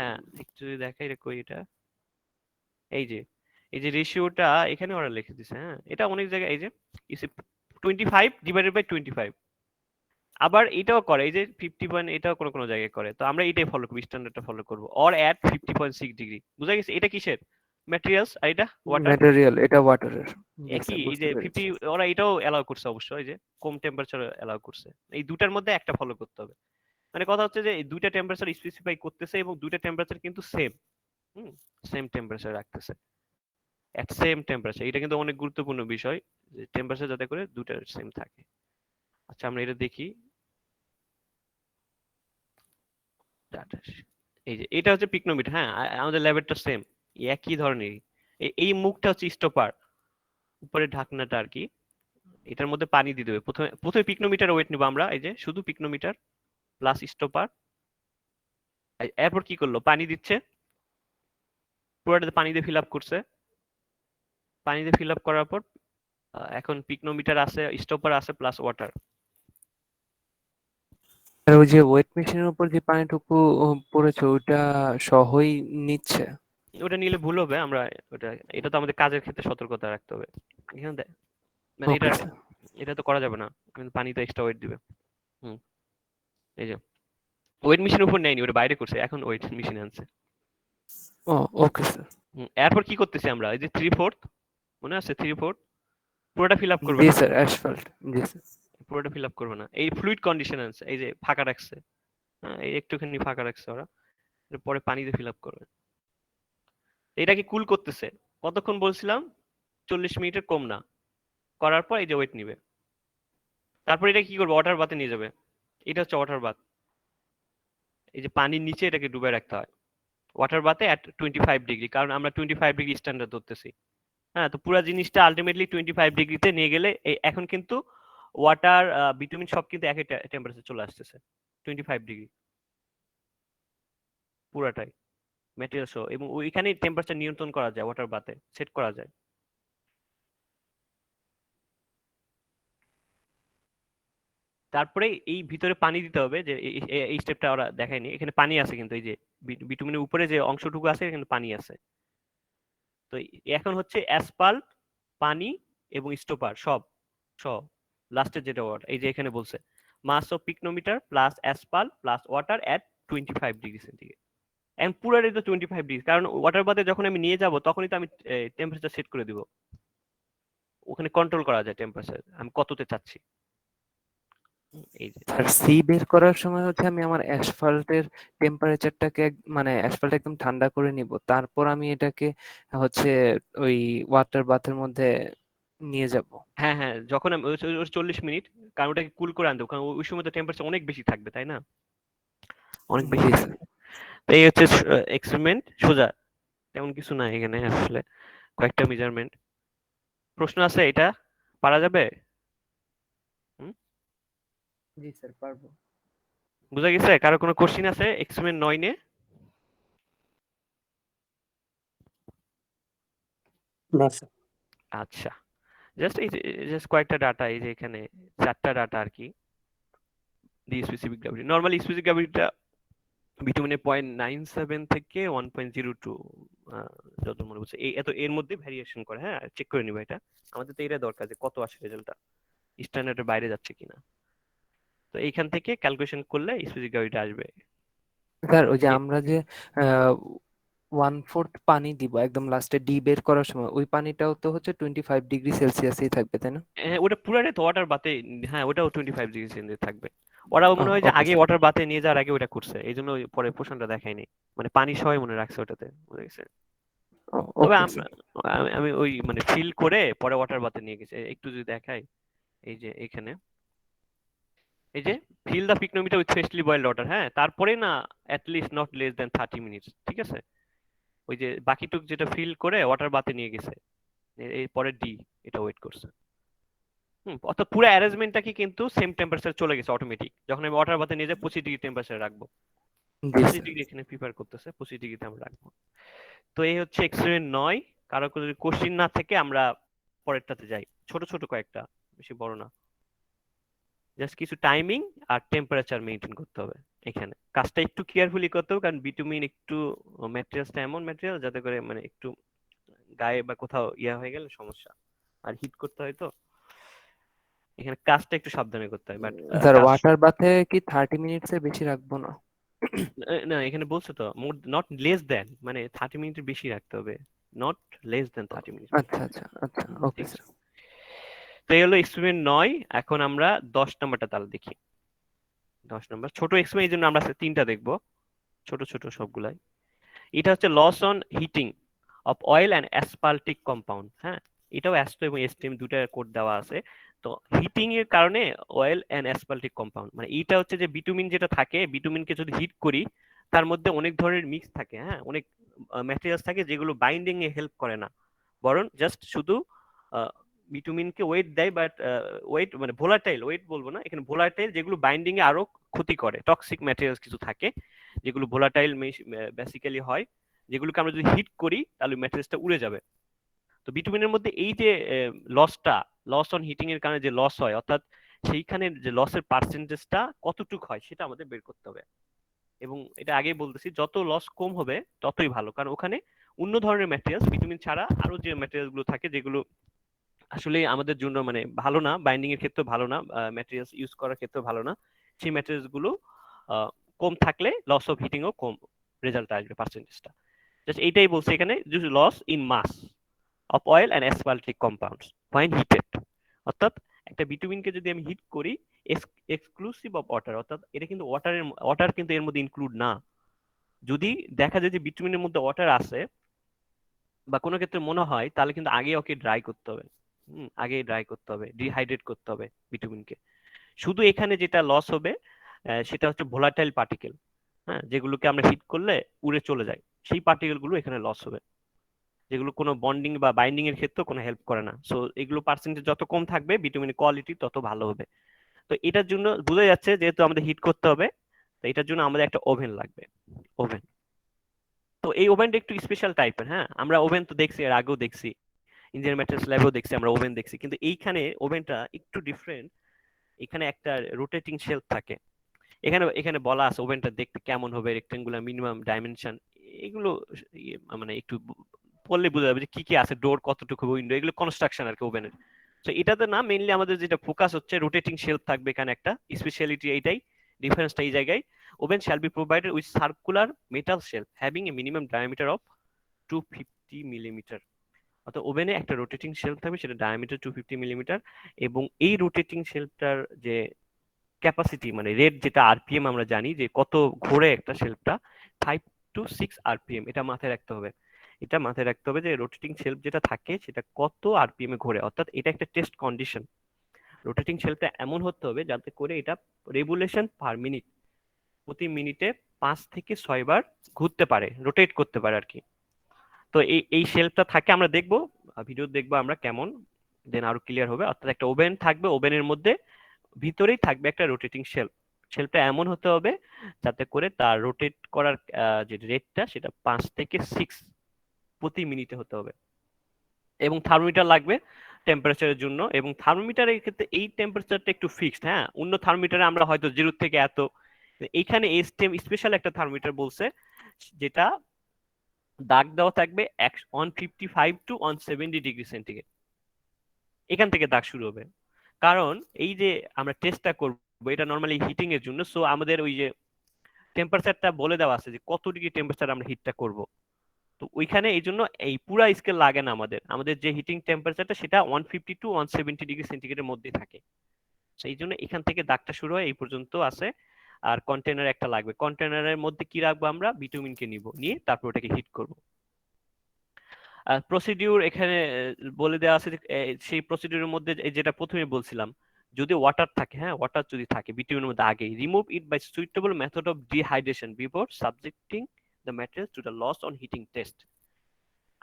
হ্যাঁ, একটু যদি দেখাই রে কই এটা, এই যে এই যে রেশিওটা এখানে ওরা লিখে দিছে, হ্যাঁ, এটা অনেক জায়গায় এই যে 25/25, আবার এটাও করে, এই যে 50 এটাও কোনো কোনো জায়গায় করে। তো আমরা এটাই ফলো করবো, স্ট্যান্ডার্ডটা ফলো করবো, অর এট 50.6 ডিগ্রি। বুঝা গেছে? এটা কিসের ম্যাটেরিয়ালস আর এটা ওয়াটার? ম্যাটেরিয়াল, এটা ওয়াটারের। জি একই, স্যার, এই বুঝতে যে পেরেছি। 50, ওরা এটাও এলাও করছে অবশ্য, এই যে কম টেম্পারেচার এলাও করছে। এই দুটার মধ্যে একটা ফলো করতে হবে। মানে কথা হচ্ছে যে এই দুইটা টেম্পারেচার স্পেসিফাই করতেছে এবং দুইটা টেম্পারেচার কিন্তু সেম, সেম টেম্পারেচার রাখতেছে, এট সেম টেম্পারেচার। এটা কিন্তু অনেক গুরুত্বপূর্ণ বিষয়, যে টেম্পারেচার যাতে করে দুইটা সেম থাকে। আচ্ছা আমরা এটা দেখি, এই যে এটা হচ্ছে পিকনোমিটার, হ্যাঁ, আমাদের ল্যাবেরটা সেম, একই ধরনেরই। এই মুখটা হচ্ছে স্টপার, উপরে ঢাকনাটা আর কি, এটার মধ্যে পানি দিয়ে দেবে। প্রথমে প্রথমে পিকনোমিটার ওয়েট নিব আমরা, এই যে শুধু পিকনোমিটার প্লাস স্টপার। এরপর কি করলো, পানি দিচ্ছে, পুরোটাতে পানি দিয়ে ফিল আপ করছে। পানি দিয়ে ফিল আপ করার পর এখন পিকনোমিটার আছে, স্টপার আছে, প্লাস ওয়াটার। আর ওই যে ওয়েট মেশিনের উপর যে পানিটুকু পড়েছে ওইটা সহই নিচ্ছে? ওটা নিলে ভুল হবে, আমরা ওটা, এটা তো আমাদের কাজের ক্ষেত্রে সতর্কতা রাখতে হবে। এখানে মানে এটা ওকে স্যার। এটা তো করা যাবে না, কিন্তু পানি তো এক্সট্রা ওয়েট দিবে। হুম, এই যে ওয়েট মেশিনের উপর নেয়নি, ওটা বাইরে করছে, এখন ওয়েট মেশিনে আনছে। ও, ওকে স্যার। এরপর কি করতেছি আমরা, এই যে 3/4, মনে আছে 3/4, পুরোটা ফিল আপ করবে জি না, স্যার, অ্যাসফল্ট। জি স্যার। পুরোটা ফিল আপ করবে না, এই ফ্লুইড কন্ডিশন আছে, এই যে ফাঁকা রাখছে, হ্যাঁ, এই একটুখানি ফাঁকা রাখছে ওরা, পরে পানি দিয়ে ফিল আপ করবে। এটাকে কুল করতেছে, কতক্ষণ বলছিলাম, 40 মিনিটের কম না, করার পর এই যে ওয়েট নিবে, তারপর এটা কি করবে, ওয়াটার বাথে নিয়ে যাবে। এটা হচ্ছে ওয়াটার বাথ, এই যে পানির নিচে এটাকে ডুবে রাখতে হয় ওয়াটার বাথে এট 25 ডিগ্রি, কারণ আমরা 25 ডিগ্রি স্ট্যান্ডার্ড ধরতেছি। হ্যাঁ, তো পুরো জিনিসটা আলটিমেটলি 25 ডিগ্রিতে নিয়ে গেলে এখন কিন্তু ওয়াটার, বিটুমিন সব কিন্তু একই টেম্পারেচার চলে আসতেছে, 25 ডিগ্রি। পুরাটাই ম্যাটেরিয়াল সহ, এবং ওইখানেই টেম্পারেচার নিয়ন্ত্রণ করা যায়, ওয়াটার বাথে সেট করা যায়। তারপরে এই ভিতরে পানি দিতে হবে, যে এই স্টেপটা ওরা দেখায়নি, এখানে পানি আছে কিন্তু, এই যে বিটুমিনের উপরে যে অংশটুকু আছে এখানে পানি আছে। তো এখন হচ্ছে অ্যাসফাল্ট, পানি এবং স্টোপার সব সব লাস্টের যেটা ওয়াটার, এই যে এখানে বলছে mass of pycnometer plus asphalt plus water at 25°C। এখন পুরাটাই তো 25°, কারণ ওয়াটার বাথে যখন আমি নিয়ে যাব তখনই তো আমি টেম্পারেচার সেট করে দিব, ওখানে কন্ট্রোল করা যায় টেম্পারেচার আমি কততে চাচ্ছি। এই যে আর সি বের করার সময় হচ্ছে আমি আমার অ্যাসফাল্টের টেম্পারেচারটাকে মানে অ্যাসফাল্ট একদম ঠান্ডা করে নিব, তারপর আমি এটাকে হচ্ছে ওই ওয়াটার বাথের মধ্যে নিয়ে যাব। হ্যাঁ হ্যাঁ, যখন আমি 40 মিনিট, কারণ ওটাকে কুল করে আনতে হবে, কারণ ওই সময় তো টেম্পারেচার অনেক বেশি থাকবে, তাই না, অনেক বেশি জি স্যার। থাকবে। তো এই হচ্ছে এক্সপেরিমেন্ট, সোজা তেমন কিছু না এখানে আসলে, কয়েকটা মেজারমেন্ট। প্রশ্ন আছে, এটা পারা যাবে? হুম, জি স্যার, পারবো। বুঝা গেছে? কারো কোনো কোশ্চিন আছে এক্সপেরিমেন্ট 9 নিয়ে? না স্যার। আচ্ছা, জাস্ট এই যে জাস্ট কয়েকটা ডাটা, এই যে এখানে 4টা ডাটা আর কি। দি স্পেসিফিক গ্র্যাভিটি, নরমালি স্পেসিফিক গ্র্যাভিটিটা ভিটামিনের 0.97 থেকে 1.02, যত মনে পড়ছে এই এত এর মধ্যে ভ্যারিয়েশন করে। হ্যাঁ, চেক করে নিবা এটা, আমাদের তো এটা দরকার যে কত আসে রেজাল্টটা, স্ট্যান্ডার্ডের বাইরে যাচ্ছে কিনা। তো এইখান থেকে ক্যালকুলেশন করলে স্পেসিফিক গ্র্যাভিটি আসবে। স্যার ওই যে এ- আমরা যে 1/4 পানি দিব একদম লাস্টে ডি বের করার সময়, ওই পানিটাও তো হচ্ছে 25°C থাকবে, তাই না? হ্যাঁ, ওটা পুরাটাই তো ওয়াটার বাথে, হ্যাঁ ওটাও 25 ডিগ্রি সেন্টিগ্রেড থাকবে। ওরা মনে হয় যে ওকে আগে স্যার। ওয়াটার বাথে নিয়ে যাওয়ার আগে ওটা করছে, এই জন্য পরে পোষণটা দেখায়নি, মানে পানি সবাই মনে রাখছে ওটাতে, বুঝেছে? তবে ওকে আমরা, স্যার। আমি ওই মানে ফিল করে পরে ওয়াটার বাথে নিয়ে গেছি, একটু যদি দেখাই, এই যে এখানে, এই যে fill the pycnometer with freshly boiled water, হ্যাঁ, তারপরে না at least not less than 30 minutes, ঠিক আছে? ওই যে বাকিটুক যেটা ফিল করে ওয়াটার বাথে নিয়ে গেছে, এই পরে ডি এটা ওয়েট করছে। অর্থাৎ পুরো অ্যারেঞ্জমেন্টটা কি কিন্তু সেম টেম্পারেচার চলে গেছে অটোমেটিক, যখন আমি ওয়াটার বাথে নিয়ে যাই 25° টেম্পারেচার রাখবো, জি 25° স্যার। এখানে প্রিপেয়ার করতেছে, 25°তে আমরা রাখবো। তো এই হচ্ছে এক্সপেরিমেন্ট 9। কারো যদি কোশ্চিন না থেকে আমরা পরেরটাতে যাই, ছোট ছোট কয়েকটা, বেশি বড় না। জাস্ট কিছু টাইমিং আর টেম্পারেচার মেনটেন করতে হবে, এখানে কাজটা একটু কেয়ারফুলি করতে হবে, কারণ বিটুমিন একটু ম্যাটেরিয়ালসটা এমন ম্যাটেরিয়াল যাতে করে মানে একটু গায়ে বা কোথাও ইয়া হয়ে গেলে সমস্যা, আর হিট করতে হয় তো, এখানে কাজটা একটু সাবধানে করতে হয়, বাট স্যার কাজ, ওয়াটার বাথে কি 30 মিনিটসের বেশি রাখবো না? না এখানে বলছে তো মোর নট লেস দেন, মানে 30 মিনিটের বেশি রাখতে হবে, নট লেস দেন 30 মিনিট। আচ্ছা আচ্ছা আচ্ছা, ওকে ঠিক আছে, স্যার। তো এই হলো এক্সপেরিমেন্ট 9। এখন আমরা 10 নম্বরটা তাহলে দেখি। 10 নম্বর ছোট এক্সপেরিমেন্ট, এই জন্য আমরা আজকে 3টা দেখবো, ছোট ছোট সবগুলাই। এটা হচ্ছে loss on heating of oil and asphaltic compound. হ্যাঁ, এটাও অ্যাস্টো এবং এস্টিম দুইটা কোড দেওয়া আছে। তো হিটিং এর কারণে অয়েল অ্যান্ড অ্যাসপাল্টিক কম্পাউন্ড, মানে এইটা হচ্ছে যে বিটুমিন যেটা থাকে, বিটুমিনকে যদি হিট করি তার মধ্যে অনেক ধরনের মিক্স থাকে, হ্যাঁ, অনেক ম্যাটেরিয়ালস থাকে যেগুলো বাইন্ডিং এ হেল্প করে না, বরং জাস্ট শুধু বিটুমিনকে ওয়েট দেয়, বাট ওয়েট মানে ভোলাটাইল, ওয়েট বলবো না এখানে, ভোলাটাইল যেগুলো বাইন্ডিং এ আরো ক্ষতি করে, টক্সিক ম্যাটেরিয়ালস কিছু থাকে যেগুলো ভোলাটাইল বেসিক্যালি হয়, যেগুলোকে আমরা যদি হিট করি তাহলে ম্যাটেরিয়ালসটা উড়ে যাবে। তো বিটুমিনের মধ্যে এই যে লসটা, লস অন হিটিং এর কারণে যে লস হয়, অর্থাৎ সেইখানে যে লসের পার্সেন্টেজটা কতটুকু হয় সেটা আমাদের বের করতে হবে। এবং এটা আগেই বলতেছি, যত লস কম হবে ততই ভালো, কারণ ওখানে অন্য ধরনের ম্যাটেরিয়ালস, বিটুমিন ছাড়া আরো যে ম্যাটেরিয়ালস গুলো থাকে যেগুলো আসলে আমাদের জন্য মানে ভালো না, বাইন্ডিং এর ক্ষেত্রে ভালো না, ম্যাটেরিয়ালস ইউজ করার ক্ষেত্রে ভালো না, সেই ম্যাটেরিয়ালস গুলো আহ, কম থাকলে লস অফ হিটিং ও কম রেজাল্ট আসবে পার্সেন্টেজটা। জাস্ট এইটাই বলছে এখানে, loss in mass of oil and asphaltic compounds when heated, অর্থাৎ একটা বিটুমিনকে যদি আমি হিট করি এক্সক্লুসিভ অফ ওয়াটার, অর্থাৎ এটা কিন্তু ওয়াটার কিন্তু এর মধ্যে ইনক্লুড না, যদি দেখা যায় যে বিটুমিনের মধ্যে ওয়াটার আছে বা কোনো ক্ষেত্রে মনে হয়, তাহলে কিন্তু আগে ওকে ড্রাই করতে হবে, আগে ড্রাই করতে হবে, ডিহাইড্রেট করতে হবে বিটুমিনকে। শুধু এখানে যেটা লস হবে সেটা হচ্ছে ভোলাটাইল পার্টিকেল, হ্যাঁ, যেগুলোকে আমরা হিট করলে উড়ে চলে যায়, সেই পার্টিকেল গুলো এখানে লস হবে, যেগুলো কোনো বন্ডিং বা বাইন্ডিং এর ক্ষেত্রে কোনো হেল্প করে না। সো এগুলো পার্সেন্টেজ যত কম থাকবে ভিটামিনের কোয়ালিটি তত ভালো হবে। তো এটার জন্য বোঝা যাচ্ছে যেহেতু আমাদের হিট করতে হবে, তো এটার জন্য আমাদের একটা ওভেন লাগবে, ওভেন। তো এই ওভেনটা একটু স্পেশাল টাইপের। হ্যাঁ, আমরা ওভেন তো দেখছি, এর আগেও দেখছি, ইঞ্জিনিয়ার ম্যাটেরিয়ালস ল্যাবেও দেখছি আমরা ওভেন দেখছি, কিন্তু এইখানে ওভেনটা একটু ডিফারেন্ট। এখানে একটা রোটেটিং শেলফ থাকে। এখানে এখানে বলা আছে ওভেনটা দেখতে কেমন হবে, রেক্টেঙ্গুলার, মিনিমাম ডাইমেনশন, এগুলো মানে একটু পড়লে বোঝা যাবে যে কি কি আছে, ডোর কতটুকু, উইন্ডো, এগুলো কনস্ট্রাকশন আর কি ওভেনের। তো এটাতে না, মেইনলি আমাদের যেটা ফোকাস হচ্ছে রোটেটিং শেলফ থাকবে এখানে, একটা স্পেশালিটি এইটাই, ডিফারেন্সটা এই জায়গায়। Oven shall be provided with circular metal shelf having a minimum diameter of 250 millimetre. অর্থাৎ ওভেনে একটা রোটেটিং শেলফ থাকবে, সেটা ডায়ামিটার 250 মিলিমিটার, এবং এই রোটেটিং শেলফটার যে ক্যাপাসিটি, মানে রেট, যেটা আরপিএম আমরা জানি যে কত ঘোরে একটা শেলফটা, 5 to 6 আরপিএম, এটা মাথায় রাখতে হবে। এটা মাথায় রাখতে হবে যে রোটেটিং শেলফ যেটা থাকে সেটা কত আরপিএম এ ঘোরে, অর্থাৎ এটা একটা টেস্ট কন্ডিশন। রোটেটিং শেলফটা এমন হতে হবে যাতে করে এটা রেভুলেশন পার মিনিট, প্রতি মিনিটে 5 থেকে 6 বার ঘুরতে পারে, রোটেট করতে পারে আর কি। তো এই এই শেলফটা থাকে, আমরা দেখবো, ভিডিও দেখবো আমরা কেমন, দেন আরো ক্লিয়ার হবে। অর্থাৎ একটা ওভেন থাকবে, ওভেনের মধ্যে ভিতরেই থাকবে একটা রোটেটিং শেলফ। শেলফটা এমন হতে হবে যাতে করে তার রোটেট করার যে রেটটা, সেটা 5 থেকে 6 প্রতি মিনিটে হতে হবে। এবং থার্মোমিটার লাগবে টেম্পারেচারের জন্য, এবং থার্মোমিটারের ক্ষেত্রে এই টেম্পারেচারটা একটু ফিক্সড। হ্যাঁ, অন্য থার্মোমিটারে আমরা হয়তো 0 থেকে এত, এইখানে এসটিএম স্পেশাল একটা থার্মোমিটার বলছে, যেটা দাগ দেওয়া থাকবে 155 to 170 ডিগ্রি সেন্টিগ্রেড। এখান থেকে দাগ শুরু হবে, কারণ এই যে আমরা টেস্টটা করবো, এটা নর্মালি হিটিং এর জন্য। সো আমাদের ওই যে টেম্পারেচারটা বলে দেওয়া আছে যে কত ডিগ্রি টেম্পারেচার আমরা হিটটা করব। তো ওইখানে এই জন্য এই পুরা স্কেল লাগে না, আমাদের আমাদের যে হিটিং টেম্পারেচারটা সেটা 150 to 170 ডিগ্রি সেন্টিগ্রেডের মধ্যে থাকে। সেই জন্য এখান থেকে দাগটা শুরু হয়, এই পর্যন্ত আছে। আর কন্টেনার একটা লাগবে, কন্টেনারের মধ্যে কি রাখবো, আমরা বিটুমিনকে নিয়ে তারপর ওটাকে হিট করব। প্রসিডিউর এখানে বলে দেওয়া আছে যে, সেই প্রসিডিউরের মধ্যে যেটা প্রথমে বলছিলাম, যদি ওয়াটার থাকে, হ্যাঁ, ওয়াটার যদি থাকে বিটুমিনের মধ্যে, আগেই remove it by suitable method of dehydration before subjecting the material to the loss on heating test.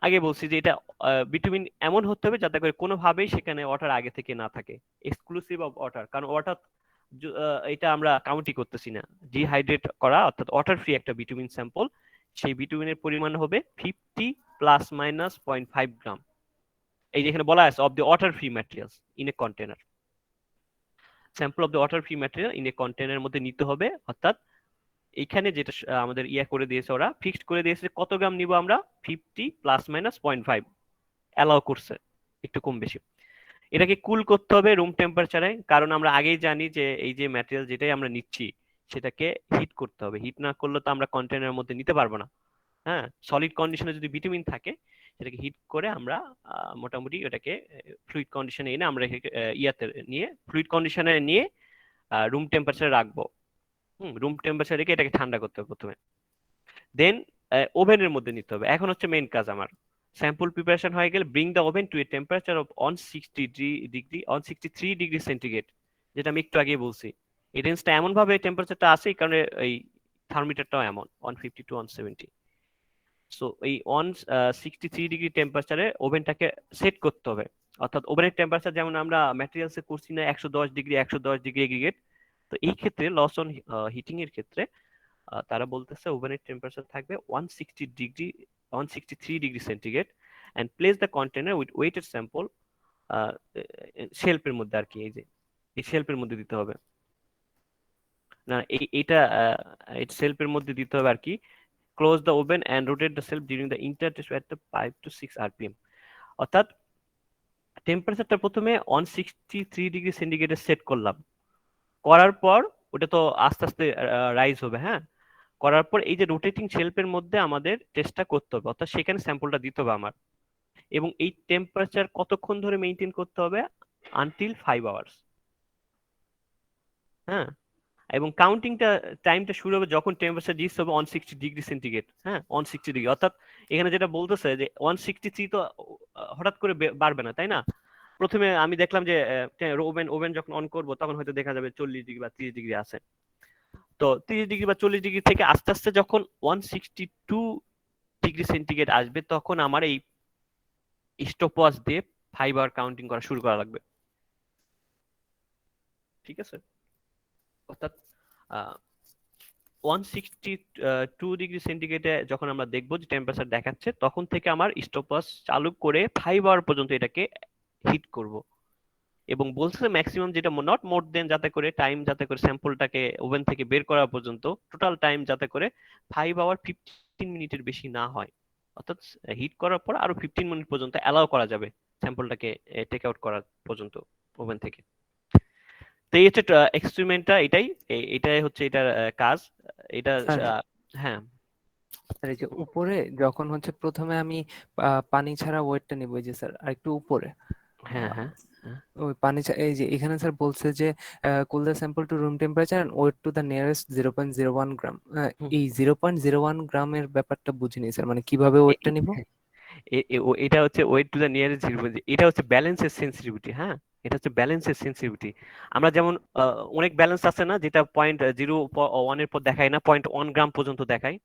আগে বলছি যে এটা বিটুমিন এমন হতে হবে যাতে করে কোনোভাবেই সেখানে ওয়াটার আগে থেকে না থাকে, এক্সক্লুসিভ অফ ওয়াটার, কারণ ওয়াটার এটা আমরা কাউন্টই করতেছি না। ডিহাইড্রেট করা অর্থাৎ ওয়াটার ফ্রি একটা বিটুমিন স্যাম্পল, সেই বিটুমিনের পরিমাণ হবে 50 ± 0.5 গ্রাম। এই যে এখানে বলা আছে of the water free materials in a container, sample of the water free material in a কন্টেনারের মধ্যে নিতে হবে। অর্থাৎ এইখানে যেটা আমাদের করে দিয়েছে, ওরা ফিক্সড করে দিয়েছে কত গ্রাম নিব আমরা, 50 ± 0.5, অ্যালাউ করছে একটু কম বেশি। এটাকে কুল করতে হবে রুম টেম্পারেচারে, কারণ আমরা আগেই জানি যে এই যে ম্যাটেরিয়াল যেটাই আমরা নিচ্ছি সেটাকে হিট করতে হবে, হিট না করলে তো আমরা কন্টেনারের মধ্যে নিতে পারবো না। হ্যাঁ, সলিড কন্ডিশনে যদি ভিটামিন থাকে সেটাকে হিট করে আমরা মোটামুটি ওটাকে ফ্লুইড কন্ডিশনে এনে আমরা ইয়াতে নিয়ে, ফ্লুইড কন্ডিশনে নিয়ে রুম টেম্পারেচারে রাখবো। রুম টেম্পারেচার রেখে এটাকে ঠান্ডা করতে হবে প্রথমে, দেন ওভেনের মধ্যে নিতে হবে। এখন হচ্ছে মেইন কাজ আমার, স্যাম্পল প্রিপারেশন হয়ে গেলে bring the oven to a temperature of 163 degree centigrade, যেটা আমি একটু আগে বলছি। এই রেঞ্জটা এমন ভাবে টেম্পারেচারটা আছে এই কারণে এই থার্মোমিটারটাও এমন 150 to 170। সো এই 163 ডিগ্রি টেম্পারেচারে ওভেনটাকে সেট করতে হবে। অর্থাৎ ওভেনের টেম্পারেচার যেমন আমরা ম্যাটেরিয়ালসে করছি না 110 ডিগ্রি 110 ডিগ্রি এগ্রিগেট, তো এই ক্ষেত্রে লস অন হিটিং এর ক্ষেত্রে তারা বলতেছে ওভেনের টেম্পারেচার থাকবে 163 degree centigrade, and place the container with weighted sample শেলফের মধ্যে আর কি, এই যে এই শেলফের মধ্যে দিতে হবে, না এইটা শেলফের মধ্যে দিতে হবে আর কি। Close the oven and rotate the shelf during the entire test at the 5 to 6 RPM. অর্থাৎ টেম্পারেচারটা প্রথমে 163 ডিগ্রি সেন্টিগ্রেডে সেট করলাম, করার পর ওটা তো আস্তে আস্তে রাইজ হবে। হ্যাঁ, করার পর এই যে রোটেটিং শেলফের মধ্যে আমাদের টেস্টটা করতে হবে, অর্থাৎ সেখানে স্যাম্পলটা দিতে হবে আমার, এবং এই টেম্পারেচার কতক্ষণ ধরে মেনটেন করতে হবে, আনটিল 5 আওয়ার্স। হ্যাঁ, এবং কাউন্টিংটা টাইমটা শুরু হবে যখন টেম্পারেচার রিচ হবে 160 ডিগ্রি সেন্টিগ্রেড। হ্যাঁ, 160 ডিগ্রি, অর্থাৎ এখানে যেটা বলতেছে যে 163 তো হঠাৎ করে বাড়বে না, তাই না? প্রথমে আমি দেখলাম যে ওভেন ওভেন যখন অন করবো তখন হয়তো দেখা যাবে 40 ডিগ্রি বা 30 ডিগ্রি আছে। তো 30 ডিগ্রি বা 40 ডিগ্রি থেকে আস্তে আস্তে যখন 162 ডিগ্রি সেন্টিগ্রেড আসবে তখন আমার এই স্টপওয়াচ দিয়ে 5 আওয়ার কাউন্টিং করা শুরু করা লাগবে। ঠিক আছে, অর্থাৎ 162 ডিগ্রি সেন্টিগ্রেডে যখন আমরা দেখবো যে টেম্পারেচার দেখাচ্ছে, তখন থেকে আমার স্টপওয়াচ চালু করে 5 আওয়ার পর্যন্ত এটাকে হিট করব। এবং বলছে ম্যাক্সিমাম যেটা নট মোর দেন, যাতে করে টাইম, যাতে করে স্যাম্পলটাকে ওভেন থেকে বের করা পর্যন্ত টোটাল টাইম যাতে করে 5 আওয়ার 15 মিনিটের বেশি না হয়। অর্থাৎ হিট করার পর আরো 15 মিনিট পর্যন্ত অ্যালাউ করা যাবে স্যাম্পলটাকে টেক আউট করার পর্যন্ত ওভেন থেকে। তো এই হচ্ছে এক্সপেরিমেন্টটা, এটাই হচ্ছে এটার কাজ। এটা স্যার হ্যাঁ স্যার এই যে উপরে যখন হচ্ছে প্রথমে আমি পানি ছাড়া ওয়েটটা নিব, এই যে স্যার আরেকটু উপরে হ্যাঁ আহ, হ্যাঁ হ্যাঁ। ওই পানি এই যে এখানে স্যার বলছে যে cool the sample to room temperature and weight to the nearest 0.01 gram. Hmm. এই 0.01 গ্রামের ব্যাপারটা বুঝিনি স্যার, মানে কিভাবে ওয়েটটা নিব? এটা হচ্ছে weight to the nearest zero, এটা হচ্ছে ব্যালেন্সের সেন্সিটিভিটি। হ্যাঁ, এটা হচ্ছে ব্যালেন্সের সেন্সিটিভিটি। আমরা যেমন অনেক ব্যালেন্স আছে না, যেটা 0.01-এর পর দেখায় না, 0.1 গ্রাম পর্যন্ত দেখায়,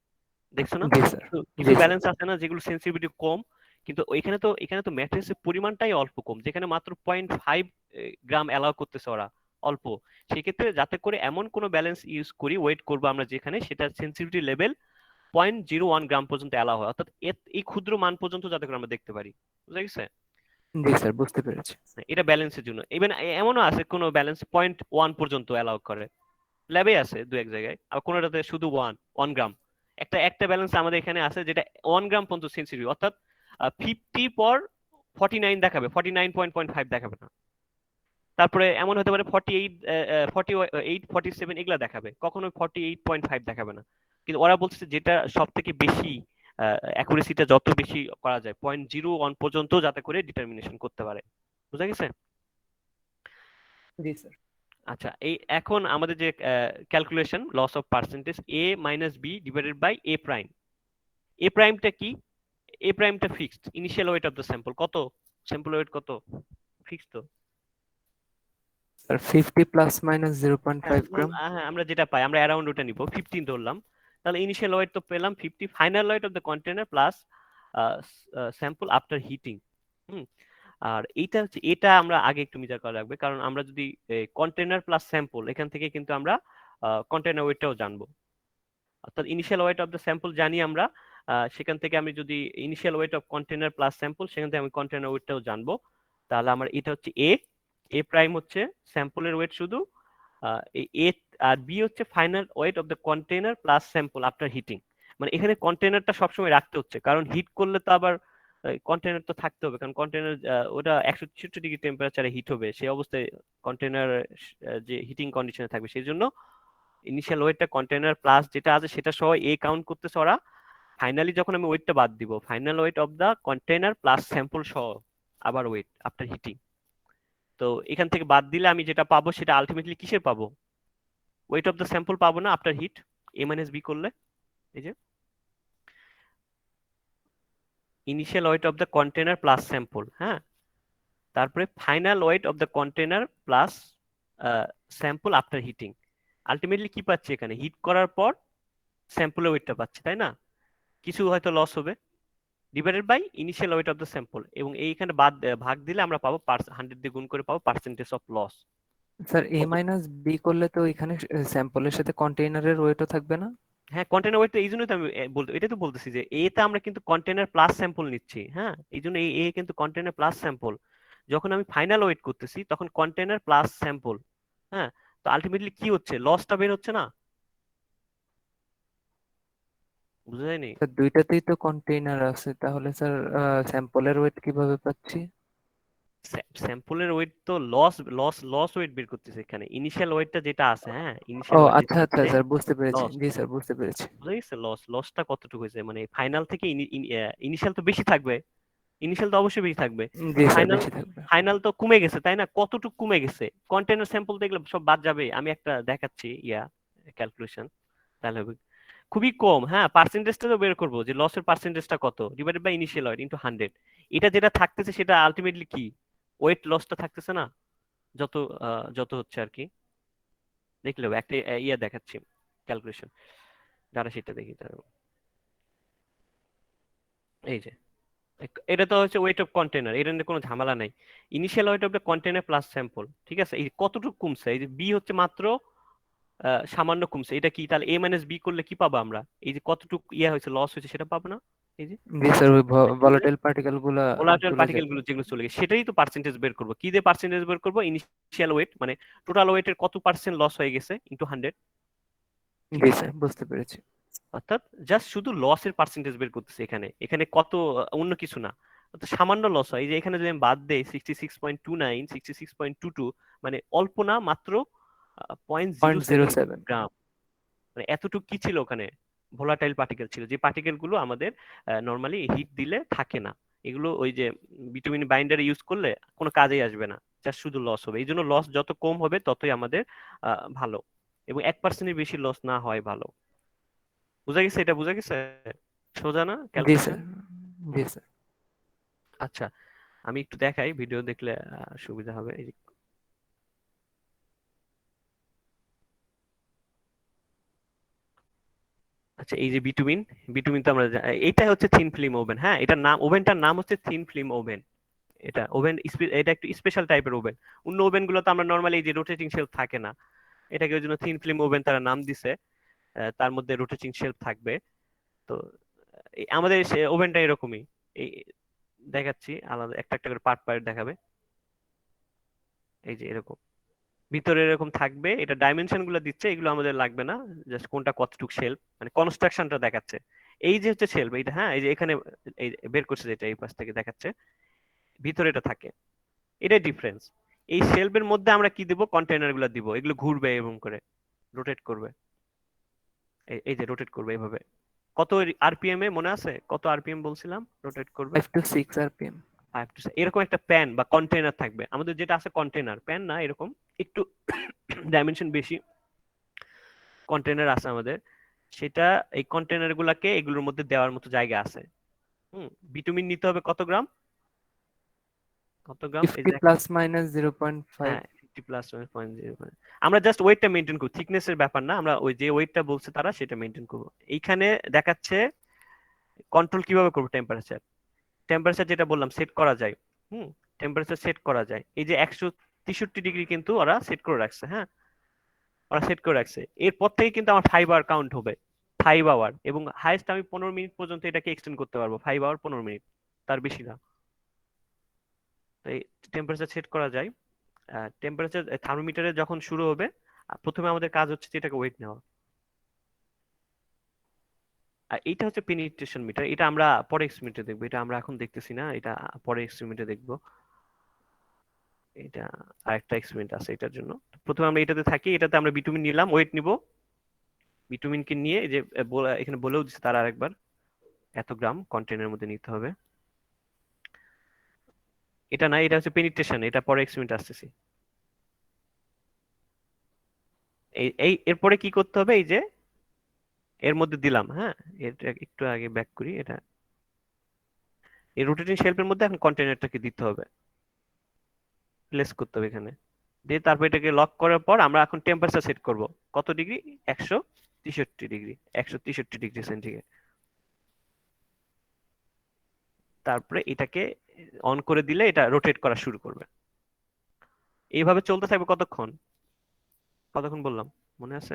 দেখছো না? জি স্যার। কিছু জি স্যার। ব্যালেন্স আছে না যেগুলো সেন্সিটিভিটি কম, কিন্তু এখানে তো ম্যাট্রিক্সের পরিমাণটাই অল্প কম, যেখানে মাত্র 0.5 গ্রাম অ্যালাউ করতেছে ওরা, অল্প। সেক্ষেত্রে যাতে করে এমন কোনো ব্যালেন্স ইউজ করি, ওয়েট করবো আমরা যেখানে, সেটা সেন্সিটিভিটি লেভেল 0.01 গ্রাম পর্যন্ত অ্যালাউ হয়, অর্থাৎ এই ক্ষুদ্র মান পর্যন্ত যাতে করে আমরা দেখতে পারি। বুঝা গেছে? জি স্যার, বুঝতে পেরেছি। এটা ব্যালেন্সের জন্য। ইভেন এমনও আছে কোনো ব্যালেন্স 0.1 পর্যন্ত অ্যালাউ করে, ল্যাবে আছে দু এক জায়গায়, আর কোনোটাতে শুধু 1 গ্রাম। একটা একটা ব্যালেন্স আমাদের এখানে আছে যেটা 1 গ্রাম পর্যন্ত সেন্সিটিভ, অর্থাৎ 50 পর 49 দেখাবে, 49.5 দেখাবে না। তারপরে এমন হতে পারে 48 47 এগুলা দেখাবে, কখনো 48.5 দেখাবে না। কিন্তু ওরা বলছে যেটা সব থেকে বেশি অ্যাকুরেসিটা যত বেশি করা যায়, 0.01 পর্যন্ত যাতে করে ডিটারমিনেশন করতে পারে। বুঝা গেছে? জি স্যার। আচ্ছা, এখন আমাদের যে calculation loss of percentage, A minus B divided by A prime. A প্রাইমটা কি? এ প্রাইমটা fixed, initial weight of the sample কত, স্যাম্পল ওয়েট কত, ফিক্সড তো। Sir 50 plus minus zero point হ্যাঁ ফাইভ গ্রাম হ্যাঁ, আমরা যেটা পাই আমরা অ্যারাউন্ড ওটা নিব, 15 ধরলাম। তাহলে ইনিশিয়াল ওয়েট তো পেলাম 50, final weight of the container plus sample after heating. হুম। আর এটা আমরা আগে একটু মেজার করা লাগবে, কারণ আমরা যদি কন্টেনার প্লাস স্যাম্পল, এখান থেকে কিন্তু আমরা কন্টেনার ওয়েটটাও জানবো। অর্থাৎ initial weight of the sample জানি আমরা, সেখান থেকে আমি যদি initial weight of container plus sample, সেখান থেকে আমি কন্টেনার ওয়েটটাও জানবো। তাহলে আমার এটা হচ্ছে এ, এ প্রাইম হচ্ছে স্যাম্পলের ওয়েট শুধু, এ, আর বি হচ্ছে final weight of the container plus sample after heating. মানে এখানে কন্টেনারটা সবসময় রাখতে হচ্ছে, কারণ হিট করলে তো আবার কন্টেনার তো থাকতে হবে, কারণ কন্টেনার ওটা 163 ডিগ্রি টেম্পারেচারে হিট হবে, সেই অবস্থায় কন্টেনার যে হিটিং কন্ডিশনে থাকবে, সেই জন্য ইনিশিয়াল ওয়েটটা কন্টেনার প্লাস যেটা আছে সেটা সহ এ কাউন্ট করতেছে ওরা। ফাইনালি যখন আমি ওয়েটটা বাদ দিব, final weight of the container plus sample সহ আবার ওয়েট আফটার হিটিং, তো এখান থেকে বাদ দিলে আমি যেটা পাবো সেটা আলটিমেটলি কিসের পাবো, ওয়েট অফ দ্য স্যাম্পল পাবো না after heat, A minus B করলে। এই যে initial weight of the container plus sample, হ্যাঁ, তারপরে final weight of the container plus sample after heating. Ultimately কি পাচ্ছি এখানে, হিট করার পর স্যাম্পলের ওয়েটটা পাচ্ছি, তাই না? কিছু হয়তো লস হবে, divided by initial weight of the sample, এবং এইখানে ভাগ দিলে আমরা পাবো 100 দিয়ে গুণ করে পাবো percentage of loss. Sir A কত? মাইনাস বি করলে তো এখানে স্যাম্পলের সাথে কন্টেইনারের ওয়েটও থাকবে না? হ্যাঁ, কন্টেনার ওয়েট, এই জন্যই তো আমি এটাই তো বলতেছি যে এতে আমরা কিন্তু কন্টেনার প্লাস স্যাম্পল নিচ্ছি। হ্যাঁ, এই জন্য এ কিন্তু কন্টেনার প্লাস স্যাম্পল। যখন আমি ফাইনাল ওয়েট করতেছি তখন কন্টেনার প্লাস স্যাম্পল। হ্যাঁ, তো আলটিমেটলি কি হচ্ছে, লসটা বের হচ্ছে না? বুঝা যায়নি? স্যার দুইটাতেই তো কন্টেইনার আছে, তাহলে স্যার স্যাম্পলের ওয়েট কিভাবে পাচ্ছি? স্যাম্পলের ওয়েট তো লস ওয়েট বের করতেছে এখানে, ইনিশিয়াল ওয়েটটা যেটা আছে, হ্যাঁ, ও ইনিশিয়াল ওয়েট যেটা আচ্ছা আচ্ছা আছে, স্যার, বুঝতে পেরেছি। লস, জি স্যার, বুঝতে পেরেছি। বুঝা গেছে? লসটা কতটুকু হয়েছে, মানে ফাইনাল থেকে ইনিশিয়াল তো বেশি থাকবে, ইনিশিয়াল তো অবশ্যই বেশি থাকবে, জি স্যার, ফাইনাল, বেশি থাকবে। ফাইনাল তো কমে গেছে, তাই না? কতটুকু কমে গেছে, কন্টেনার স্যাম্পল দেখলে সব বাদ যাবে, আমি একটা দেখাচ্ছি ক্যালকুলেশন, তাহলে হবে খুবই কম। হ্যাঁ, পার্সেন্টেজটা তো বের করবো যে লসের পার্সেন্টেজটা কত, divided by initial weight into 100। এটা যেটা থাকতেছে সেটা আলটিমেটলি কি, ওয়েট লসটা থাকতেছে না, যত যত হচ্ছে আর কি। দেখলে একটা দেখাচ্ছি ক্যালকুলেশন, যারা সেটা দেখি এই যে এটা তো হচ্ছে ওয়েট অফ কন্টেনার, এর মধ্যে কোনো ঝামেলা নাই। Initial weight of the container plus sample, ঠিক আছে, এই কতটুকু কমছে, এই যে বি হচ্ছে মাত্র সামান্য কমছে, এটা কি তাহলে এ মাইনাস বি করলে কি পাবো আমরা? এই যে কতটুকু ইয়ে হয়েছে, লস হয়েছে, সেটা পাবো না? এই যে জি স্যার, ওই ভলাটাইল পার্টিকেল গুলা ভোলাটাইল চলে পার্টিকেল যাবে। গুলো যেগুলো চলে গেছে, সেটাই তো পার্সেন্টেজ বের করবো। কি দিয়ে পার্সেন্টেজ বের করবো? ইনিশিয়াল ওয়েট, মানে টোটাল ওয়েটের কত পার্সেন্ট লস হয়ে গেছে ইন্টু 100। ঠিক জি আছে? স্যার, বুঝতে পেরেছি। অর্থাৎ জাস্ট শুধু লসের পার্সেন্টেজ বের করতেছে এখানে, এখানে কত, অন্য কিছু না। অর্থাৎ সামান্য লস হয়, এই যে এখানে যদি আমি বাদ দেই 66.29, 66.22, মানে অল্প না, মাত্র 0.07 0.07। গ্রাম। মানে এতটুকু কি ছিল ওখানে? ভোলাটাইল পার্টিকেল ছিল, যে পার্টিকেল গুলো আমাদের নর্মালি হিট দিলে থাকে না। এগুলো ওই যে ভিটামিন বাইন্ডার ইউজ করলে কোনো কাজেই আসবে না, জাস্ট শুধু লস হবে। এই জন্য লস যত কম হবে ততই আমাদের ভালো, এবং 1%-এর বেশি লস না হয় ভালো। বুঝা গেছে? এটা বুঝা গেছে? সোজা না জি স্যার। ক্যালকুলেশন? জি স্যার। আচ্ছা, আমি একটু দেখাই, ভিডিও দেখলে সুবিধা হবে। এই যে, আচ্ছা, এই যে বিটুমিন, বিটুমিন তো আমরা এইটা হচ্ছে থিন ফিল্ম ওভেন। হ্যাঁ, এটার নাম, ওভেনটার নাম হচ্ছে থিন ফিল্ম ওভেন। এটা ওভেন, এটা একটু স্পেশাল টাইপের ওভেন। অন্য ওভেন গুলো তো আমরা নর্মালি এই যে রোটেটিং শেলফ থাকে না, এটাকে ওই জন্য থিন ফিল্ম ওভেন তারা নাম দিছে। তার মধ্যে রোটেটিং শেলফ থাকবে। তো আমাদের ওভেনটা এরকমই। এই দেখাচ্ছি, আলাদা একটা একটা করে পার্ট পার্ট দেখাবে। এই যে এরকম ভিতরে এরকম থাকবে, এটা ডাইমেনশন গুলো দিচ্ছে, এগুলো আমাদের লাগবে না। জাস্ট কোনটা কতটুক শেলফ, মানে কনস্ট্রাকশনটা দেখাচ্ছে। এই যে হচ্ছে শেলফ, এইটা, হ্যাঁ, এই যে এখানে এই বের করছে যেটা, এই পাশ থেকে দেখাচ্ছে, ভিতরে এটা থাকে। এটাই ডিফারেন্স। এই শেলফের মধ্যে আমরা কি দিব? কন্টেনার গুলো দিব, এগুলো ঘুরবে এবং করে রোটেট করবে। এই যে রোটেট করবে এভাবে। কত আরপিএম এ মনে আছে? কত আরপিএম বলছিলাম রোটেট করবে? 5 to 6 RPM। 5 to 6। এরকম একটা প্যান বা কন্টেনার থাকবে আমাদের, যেটা আছে কন্টেনার, প্যান না, এরকম একটু ডাইমেনশন বেশি কন্টেনার আছে আমাদের। সেটা, এই কন্টেনার গুলাকে এগুলোর মধ্যে দেওয়ার মতো জায়গা আছে। বিটুমিন নিতে হবে কত গ্রাম? কত গ্রাম? এই 50 যে প্লাস মাইনাস 0.5। হ্যাঁ, 50+1.0। আমরা জাস্ট ওয়েটটা মেনটেন করব, থিকনেসের ব্যাপার না। আমরা ওই যে ওয়েটটা বলছে তারা, সেটা মেনটেন করব। এইখানে দেখাচ্ছে কন্ট্রোল কিভাবে করবো। টেম্পারেচার, টেম্পারেচার যেটা বললাম সেট করা যায়। হুম, টেম্পারেচার সেট করা যায়। এই যে 163 ডিগ্রি কিন্তু ওরা সেট করে রাখছে। হ্যাঁ, ওরা সেট করে রাখছে। এরপর থেকে কিন্তু আমার 5 আওয়ার কাউন্ট হবে, 5 আওয়ার, এবং হাইস্ট আমি 15 মিনিট পর্যন্ত এটাকে এক্সটেন্ড করতে পারবো। 5 আওয়ার 15 মিনিট, তার বেশি না। তো এই টেম্পারেচার সেট করা যায়। টেম্পারেচার থার্মোমিটারে যখন শুরু হবে, প্রথমে আমাদের কাজ হচ্ছে যে এটাকে ওয়েট নেওয়া। আর এইটা হচ্ছে পেনিট্রেশন মিটার, এটা আমরা পরে এক্সপেরিমেন্টে দেখবো, এটা আমরা এখন দেখতেছি না, এটা পরে এক্সপেরিমেন্টে দেখবো। এটা আরেকটা এক্সপেরিমেন্ট আছে এটার জন্য। প্রথমে আমরা এটাতে থাকি, এটাতে আমরা বিটুমিন নিলাম, ওয়েট নিব। বিটুমিনকে নিয়ে এই যে এখানে বলেও দিচ্ছে তারা আরেকবার, এত গ্রাম কন্টেনারের মধ্যে নিতে হবে। এটা না, এটা হচ্ছে পেনিট্রেশন, এটা পরে এক্সপেরিমেন্ট আসতেছি। এই এই এরপরে কি করতে হবে? এই যে এর মধ্যে দিলাম, হ্যাঁ, এটা একটু আগে ব্যাক করি। এটা এই রোটেটিং শেলফের মধ্যে এখন কন্টেনারটাকে দিতে হবে, প্লেস করতে হবে এখানে। দিয়ে তারপর এটাকে লক করার পর আমরা এখন টেম্পারেচার সেট করব। কত ডিগ্রি? 163 degree, 163 degree centigrade. তারপরে এটাকে অন করে দিলে এটা রোটেট করা শুরু করবে। এইভাবে চলতে থাকবে কতক্ষণ? কতক্ষণ বললাম মনে আছে?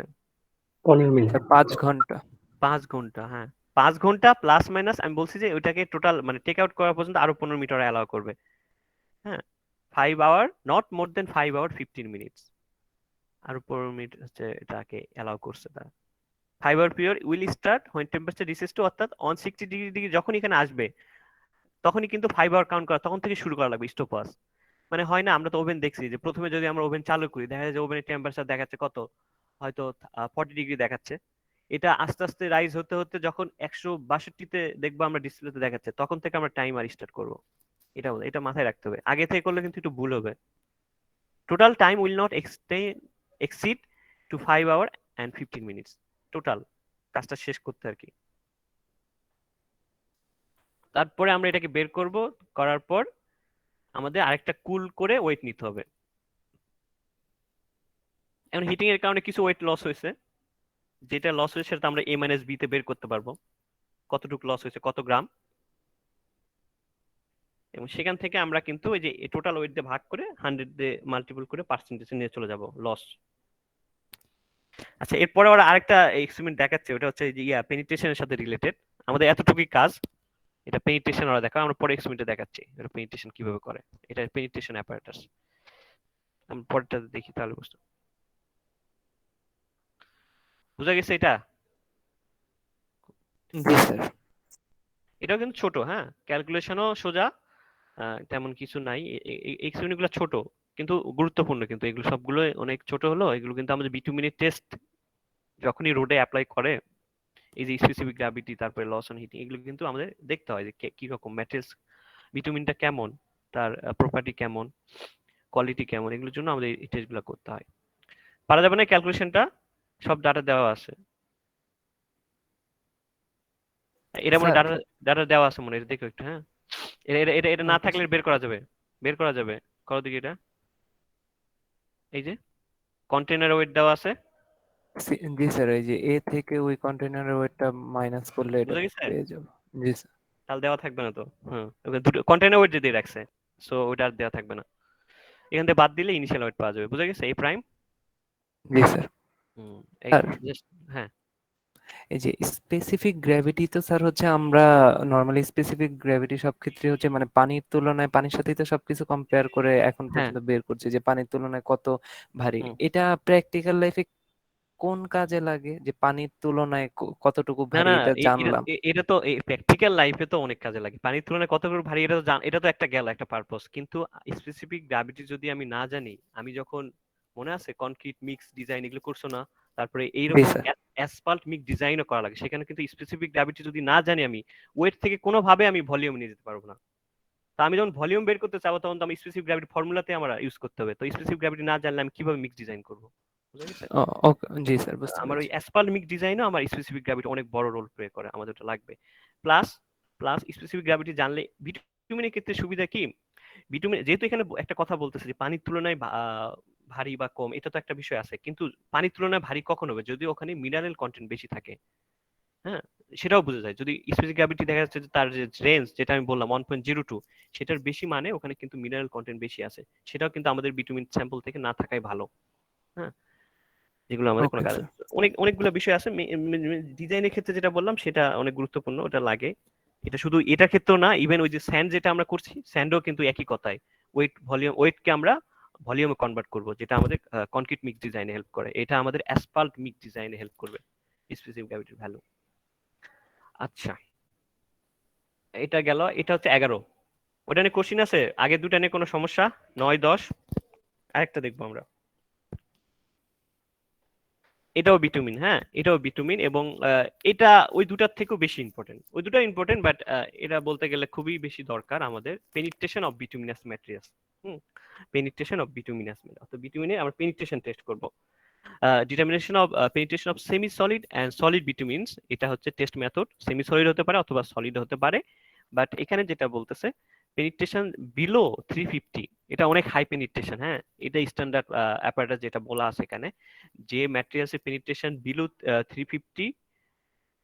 15 মিনিট। 5 ঘন্টা। 5 ঘন্টা, হ্যাঁ। 5 ঘন্টা প্লাস মাইনাস, আমি বলছি যে ওইটাকে টোটাল মানে টেক আউট করা পর্যন্ত আরো 15 মিনিট অ্যালাউ করবে। হ্যাঁ, 5 hour, not more than 5 hour 15 minutes. আরো 15 মিনিট হচ্ছে এটাকে অ্যালাউ করছে তারা। 5 hour period will start when temperature reaches to, অর্থাৎ 160 ডিগ্রি যখন এখানে আসবে তখনই কিন্তু 5 আওয়ার কাউন্ট করা, তখন থেকে শুরু করা লাগবে স্টপ ওয়াচ। মানে হয় না, আমরা তো ওভেন দেখছি যে প্রথমে যদি আমরা ওভেন চালু করি, দেখা যায় যে ওভেনের টেম্পারেচার দেখাচ্ছে কত, হয়তো 40 ডিগ্রি দেখাচ্ছে। এটা আস্তে আস্তে রাইজ হতে হতে যখন 162-তে দেখবো আমরা ডিসপ্লেতে দেখাচ্ছে, তখন থেকে আমরা টাইমার স্টার্ট করবো। এটা মাথায় রাখতে হবে, আগে থেকে করলে কিন্তু একটু ভুল হবে। Total time will not exceed to 5 hour and 15 minutes. Total কাজটা শেষ করতে আর কি। তারপরে আমরা এটাকে বের করব, করার পর আমাদের আরেকটা কুল করে ওয়েট নিতে হবে। এখন হিটিং এর কারণে কিছু ওয়েট লস হয়েছে, যেটা লস হয়েছে সেটা আমরা এ মাইনাস বি তে বের করতে পারবো, কতটুকু লস হয়েছে, কত গ্রাম। এবং সেখান থেকে আমরা কিন্তু ওই যে টোটাল ওয়েট দিয়ে ভাগ করে 100 দিয়ে মাল্টিপল করে পার্সেন্টেজ নিয়ে চলে যাব লস। আচ্ছা, এরপরে ওরা আরেকটা এক্সপেরিমেন্ট দেখাচ্ছে, ওটা হচ্ছে যে পেনিট্রেশনের সাথে রিলেটেড। আমাদের এতটুকুই কাজ, এটা পেনিট্রেশন ওরা দেখা, আমরা পরে এক্সপেরিমেন্টে দেখাচ্ছি এটা পেনিট্রেশন কিভাবে করে। এটা পেনিট্রেশন অ্যাপারেটাস, আমরা পরেরটা দেখি তাহলে বুঝতে বুঝা গেছে এটা। জি স্যার। এটাও কিন্তু ছোট, হ্যাঁ, ক্যালকুলেশনও সোজা, তেমন কিছু নাই। এক্সপেরিমেন্ট গুলো ছোট কিন্তু গুরুত্বপূর্ণ, কিন্তু এগুলো সবগুলো অনেক ছোট হলো, এগুলো কিন্তু আমাদের বিটুমিনের টেস্ট যখনই রোডে অ্যাপ্লাই করে, এই যে স্পেসিফিক গ্র্যাভিটি, তারপরে লস অন হিটিং, এগুলো কিন্তু আমাদের দেখতে হয় যে কি রকম ম্যাটেরিয়ালস, বিটুমিনটা কেমন, তার প্রপার্টি কেমন, কোয়ালিটি কেমন, এগুলোর জন্য আমাদের এই টেস্টগুলো করতে হয়। পারা যাবে না ক্যালকুলেশনটা, সব ডাটা দেওয়া আছে। এটা মনে স্যার ডাটা ডাটা দেওয়া আছে মনে হয়, এটা দেখো একটু, হ্যাঁ। এটা এটা এটা এটা না ওকে থাকলে বের করা যাবে, বের করা যাবে। করো দিকে এটা, এই যে কন্টেনার ওয়েট দেওয়া আছে, জি স্যার, এই যে এ থেকে ওই কন্টেনারের ওয়েটটা মাইনাস করলে এটা বুঝা গেছে? পেয়ে যাবো। জি স্যার। তাহলে দেওয়া থাকবে না তো, হ্যাঁ, ওকে দুটো কন্টেনার ওয়েট দিয়ে রাখছে, সো ওটা আর দেওয়া থাকবে না। এখান থেকে বাদ দিলে ইনিশিয়াল ওয়েট পাওয়া যাবে, বুঝা গেছে, এই প্রাইম। জি স্যার। হুম, এই স্যার, জাস্ট, হ্যাঁ এই যে স্পেসিফিক গ্র্যাভিটি তো স্যার হচ্ছে আমরা নর্মালি স্পেসিফিক গ্র্যাভিটি সব ক্ষেত্রে হচ্ছে মানে পানির তুলনায়, পানির সাথেই তো সবকিছু কম্পেয়ার করে এখন হ্যাঁ। পর্যন্ত বের করছে যে পানির তুলনায় কত ভারী। হুম। এটা প্র্যাকটিক্যাল লাইফে কোন কাজে লাগে যে পানির তুলনায় কতটুকু না ভারী না, এটা এটা জানলাম? এটা তো প্র্যাকটিক্যাল লাইফে তো অনেক কাজে লাগে, পানির তুলনায় কতটুকু ভারী এটা তো এটা তো একটা গেল একটা পারপস, কিন্তু স্পেসিফিক গ্র্যাভিটি যদি আমি না জানি, আমি যখন, মনে আছে কনক্রিট মিক্স ডিজাইন এগুলো করছো না, তারপরে জি এইরকম স্যার। অ্যাসফাল্ট মিক্স ডিজাইনও করা লাগে, সেখানে কিন্তু স্পেসিফিক গ্র্যাভিটি যদি না জানি আমি, ওয়েট থেকে কোনোভাবে আমি ভলিউম নিয়ে যেতে পারবো না। তা আমি যখন ভলিউম বের করতে চাবো, তখন তো আমি স্পেসিফিক গ্র্যাভিটি ফর্মুলাতে আমার ইউজ করতে হবে, তো স্পেসিফিক গ্র্যাভিটি না জানলে আমি কিভাবে মিক্স ডিজাইন করবো, বুঝা গেছে? ওকে, জি স্যার, বুঝতে আমার ওই পেরেছি। অ্যাসপাল মিক ডিজাইনও আমার স্পেসিফিক গ্র্যাভিটি অনেক বড় রোল প্লে করে, আমাদের ওটা লাগবে। প্লাস প্লাস স্পেসিফিক গ্র্যাভিটি জানলে বিটুমিনের ক্ষেত্রে সুবিধা কি, বিটুমিন যেহেতু এখানে একটা কথা বলতেছে যে পানির তুলনায় ভারী বা কম, এটা তো একটা বিষয় আছে, কিন্তু পানির তুলনায় ভারী কখন হবে, যদি ওখানে মিনারেল কন্টেন্ট বেশি থাকে, হ্যাঁ, সেটাও বোঝা যায়। যদি স্পেসিফিক গ্র্যাভিটি দেখা যাচ্ছে যে তার যে রেঞ্জ যেটা আমি বললাম 1.02, সেটার বেশি মানে ওখানে কিন্তু মিনারেল কন্টেন্ট বেশি আছে, সেটাও কিন্তু আমাদের বিটুমিন স্যাম্পল থেকে না থাকাই ভালো, হ্যাঁ, যেগুলো আমাদের কোনো ওকে কাজ, স্যার। অনেকগুলো বিষয় আছে। ডিজাইনের ক্ষেত্রে যেটা বললাম সেটা অনেক গুরুত্বপূর্ণ, ওটা লাগে। এটা শুধু এটার ক্ষেত্রেও না, ইভেন ওই যে স্যান্ড যেটা আমরা করছি, স্যান্ডও কিন্তু একই কথাই, ওয়েটকে আমরা ভলিউমে কনভার্ট করব, যেটা আমাদের কনক্রিট মিক্স ডিজাইনে হেল্প করে, এটা আমাদের অ্যাসফাল্ট মিক্স ডিজাইনে হেল্প করবে স্পেসিফিক গ্র্যাভিটির ভ্যালু। আচ্ছা, এটা গেল, এটা হচ্ছে 11। ওটা নিয়ে কোশ্চিন আছে, আগে দুটা নিয়ে কোনো সমস্যা? 9, 10, আরেকটা দেখবো আমরা। এটাও বিটুমিন, হ্যাঁ, এটাও বিটুমিন, এবং এটা ওই দুটার থেকেও বেশি ইম্পর্টেন্ট, ওই দুটো ইম্পর্টেন্ট, বাট এটা বলতে গেলে খুবই বেশি দরকার আমাদের, পেনিট্রেশন অফ বিটুমিনাস ম্যাটেরিয়ালস। হুম, পেনিট্রেশন অফ বিটুমিনাস ম্যাটেরিয়াল, অর্থাৎ বিটুমিনে আমরা পেনিট্রেশন টেস্ট করব। Determination of penetration of semi solid and solid bitumens, এটা হচ্ছে টেস্ট মেথড, সেমি সলিড হতে পারে অথবা সলিড হতে পারে, বাট এখানে যেটা বলতেছে পেনিট্রেশন বিলো 350, এটা অনেক হাই পেনিট্রেশন, হ্যাঁ, এটা স্ট্যান্ডার্ড অ্যাপারেটাস যেটা বলা আছে এখানে, যে ম্যাটেরিয়ালস এর পেনিট্রেশন বিলো 350,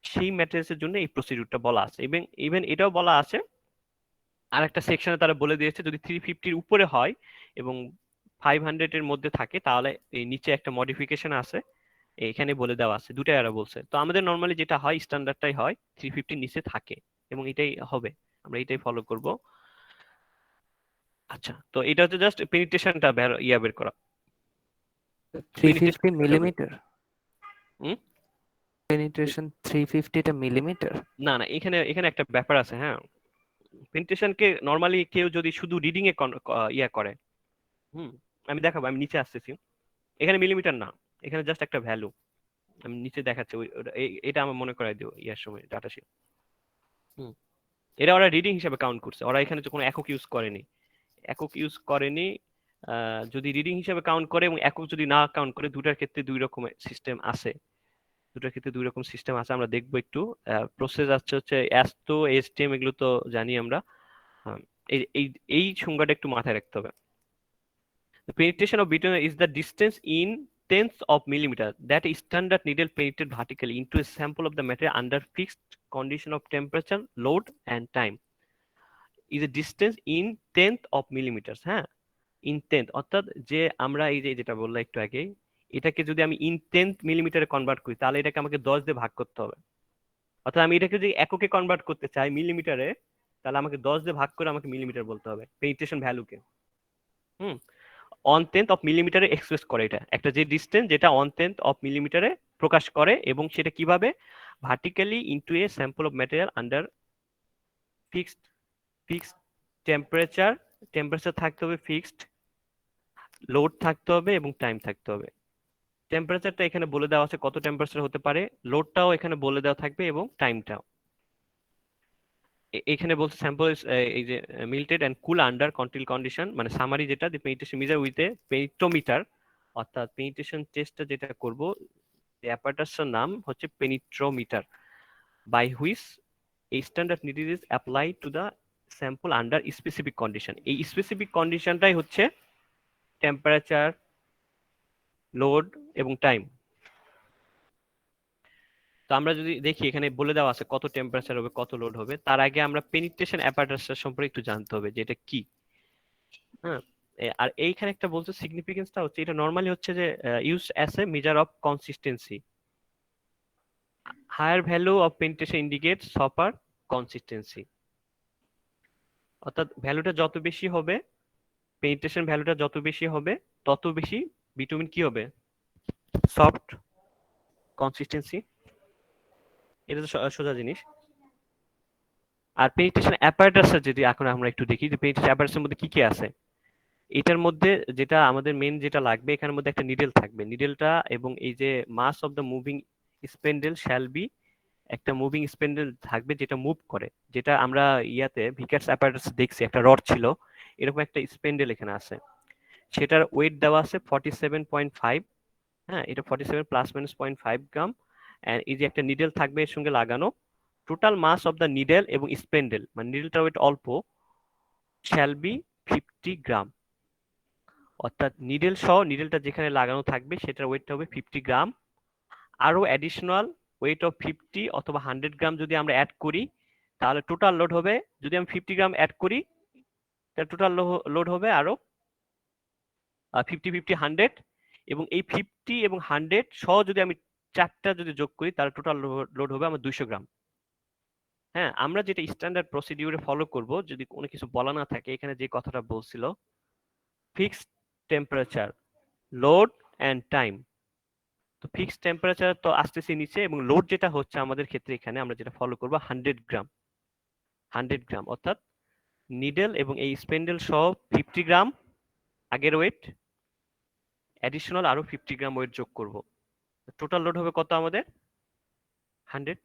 সেই ম্যাটেরিয়ালস এর জন্য এই প্রসিডিউরটা বলা আছে, এবং ইভেন এটাও বলা আছে আর একটা সেকশনে, তারা বলে দিয়েছে যদি 350-র উপরে হয় এবং 500 এর মধ্যে থাকে, তাহলে এই নিচে একটা মডিফিকেশন আছে, এখানে বলে দেওয়া আছে, দুটাই এরা বলছে। তো আমাদের নর্মালি যেটা হয় স্ট্যান্ডার্ডটাই হয় 350 নিচে থাকে, এবং এটাই হবে, আমরা এটাই ফলো করব। আচ্ছা, তো এটা হচ্ছে জাস্ট পেনিট্রেশনটা বের করা, থ্রি পেনিট্রেশন ফিফটি বের করা। মিলিমিটার হুম? পেনিট্রেশন 350টা মিলিমিটার? না না, এখানে এখানে একটা ব্যাপার আছে, হ্যাঁ, পেনিট্রেশনকে নর্মালি কেউ যদি শুধু রিডিং এ করে, হুম, আমি দেখাবো, আমি নিচে আসতেছি, এখানে মিলিমিটার না, এখানে জাস্ট একটা ভ্যালু আমি নিচে দেখাচ্ছি, এটা আমার মনে করাই দিও ইয়ার সময় ডাটা শিট। হুম, এটা ওরা রিডিং হিসেবে কাউন্ট করছে, ওরা এখানে তো কোনো একক ইউজ করেনি, একক ইউজ করেনি। যদি রিডিং হিসেবে কাউন্ট করে এবং একক যদি না কাউন্ট করে, দুটার ক্ষেত্রে দুই রকমের সিস্টেম আছে, দুটার ক্ষেত্রে দুই রকম সিস্টেম আছে, আমরা দেখবো একটু। প্রসেস আছে হচ্ছে অ্যাস্টো, এসটিএম, এগুলো তো জানি আমরা। হ্যাঁ, এই এই এই সংজ্ঞাটা একটু মাথায় রাখতে হবে। The penetration of bitumen is the distance in tenths of millimeter that a standard needle penetrated vertically into a sample of the material under fixed condition of temperature, load, and time. Is a distance in tenth of millimeters, হ্যাঁ, in tenth, অর্থাৎ যে আমরা এই যে যেটা বললাম একটু আগে, এটাকে যদি আমি ইন 10th মিলিমিটারে কনভার্ট করি তাহলে এটাকে আমাকে 10 দিয়ে ভাগ করতে হবে। অর্থাৎ আমি এটাকে যদি এককে কনভার্ট করতে চাই মিলিমিটারে, তাহলে আমাকে 10 দিয়ে ভাগ করে আমাকে মিলিমিটার বলতে হবে পেনিট্রেশন ভ্যালুকে। হুম, 1/10 অফ মিলিমিটারে এক্সপ্রেস করে, এটা একটা যে ডিস্টেন্স যেটা 1/10 অফ মিলিমিটারে প্রকাশ করে, এবং সেটা কিভাবে, vertically into a sample of material under fixed fixed temperature, temperature থাকতে হবে ফিক্সড, লোড থাকতে হবে এবং টাইম থাকতে হবে। টেম্পারেচারটা এখানে বলে দেওয়া আছে কত টেম্পারেচার হতে পারে, লোডটাও এখানে বলে দেওয়া থাকবে এবং টাইমটাও। এখানে বলছে স্যাম্পল এই যে melted and cool under control condition, মানে সামারি যেটা penetration measure with a penetrometer, অর্থাৎ পেনিট্রেশন টেস্টটা যেটা করব, অ্যাপারেটাসের নাম হচ্ছে পেনিট্রোমিটার, বাই হুইচ এই standard needle is applied to the sample under specific condition. এই স্পেসিফিক কন্ডিশনটাই হচ্ছে টেম্পারেচার, লোড এবং টাইম। তো আমরা যদি দেখি এখানে বলে দেওয়া আছে কত টেম্পারেচার হবে, কত লোড হবে, তার আগে আমরা পেনিট্রেশন অ্যাপারেটাস সম্পর্কে একটু জানতে হবে যে এটা কি। হ্যাঁ, আর এইখানে একটা বলছে সিগনিফিকেন্সটা হচ্ছে এটা নরমালি হচ্ছে যে use as a measure of consistency, higher value of penetration indicates softer consistency. অর্থাৎ ভ্যালুটা যত বেশি হবে, পেনিট্রেশন ভ্যালুটা যত বেশি হবে, তত বেশি ভিটামিন কি হবে, সফট কনসিস্টেন্সি। এটা তো সোজা জিনিস। আর পেনিট্রেশন অ্যাপারেটাসের যদি এখন আমরা একটু দেখি যে পেনিট্রেশন অ্যাপারেটাসের মধ্যে কি কি আছে। এটার মধ্যে যেটা আমাদের মেন যেটা লাগবে, এখানের মধ্যে একটা নিডেল থাকবে, নিডেলটা এবং এই যে mass of the moving spindle shall be, একটা মুভিং স্পেন্ডেল থাকবে যেটা মুভ করে, যেটা আমরা ইয়াতে ভিকার্স অ্যাপারেটাস দেখছি একটা রড ছিল, এরকম একটা স্পেন্ডেল এখানে আছে, সেটার ওয়েট দেওয়া আছে 47.5। হ্যাঁ, এটা 47 প্লাস মাইনাস 0.5 গ্রাম। এন্ড এই যে একটা নিডেল থাকবে এর সঙ্গে লাগানো, total mass of the needle এবং স্পেন্ডেল, মানে নিডেলটার ওয়েট অল্প, শ্যাল বি 50 গ্রাম। অর্থাৎ নিডেল সহ নিডেলটা যেখানে লাগানো থাকবে সেটার ওয়েটটা হবে 50 গ্রাম। আরো অ্যাডিশনাল ওয়েট অফ 50 অথবা 100 গ্রাম যদি আমরা অ্যাড করি, তাহলে টোটাল লোড হবে, যদি আমি 50 গ্রাম অ্যাড করি তাহলে টোটাল লোড হবে আরো 50-50-100, এবং এই 50 এবং 100 সহ যদি আমি চারটা যদি যোগ করি তাহলে টোটাল লোড হবে আমার 200 গ্রাম। হ্যাঁ, আমরা যেটা স্ট্যান্ডার্ড প্রসিডিউরে ফলো করব, যদি কোনো কিছু বলা না থাকে, এখানে যে কথাটা বলছিল fixed temperature, load and time. তো ফিক্সড টেম্পারেচার তো আসতেছে নিচে, এবং লোড যেটা হচ্ছে আমাদের ক্ষেত্রে এখানে আমরা যেটা ফলো করবো 100 গ্রাম, 100 গ্রাম, অর্থাৎ নিডেল এবং এই স্পেন্ডেল সহ 50 গ্রাম আগের ওয়েট, অ্যাডিশনাল আরো 50 গ্রাম ওয়েট যোগ করব, টোটাল লোড হবে কত আমাদের 100,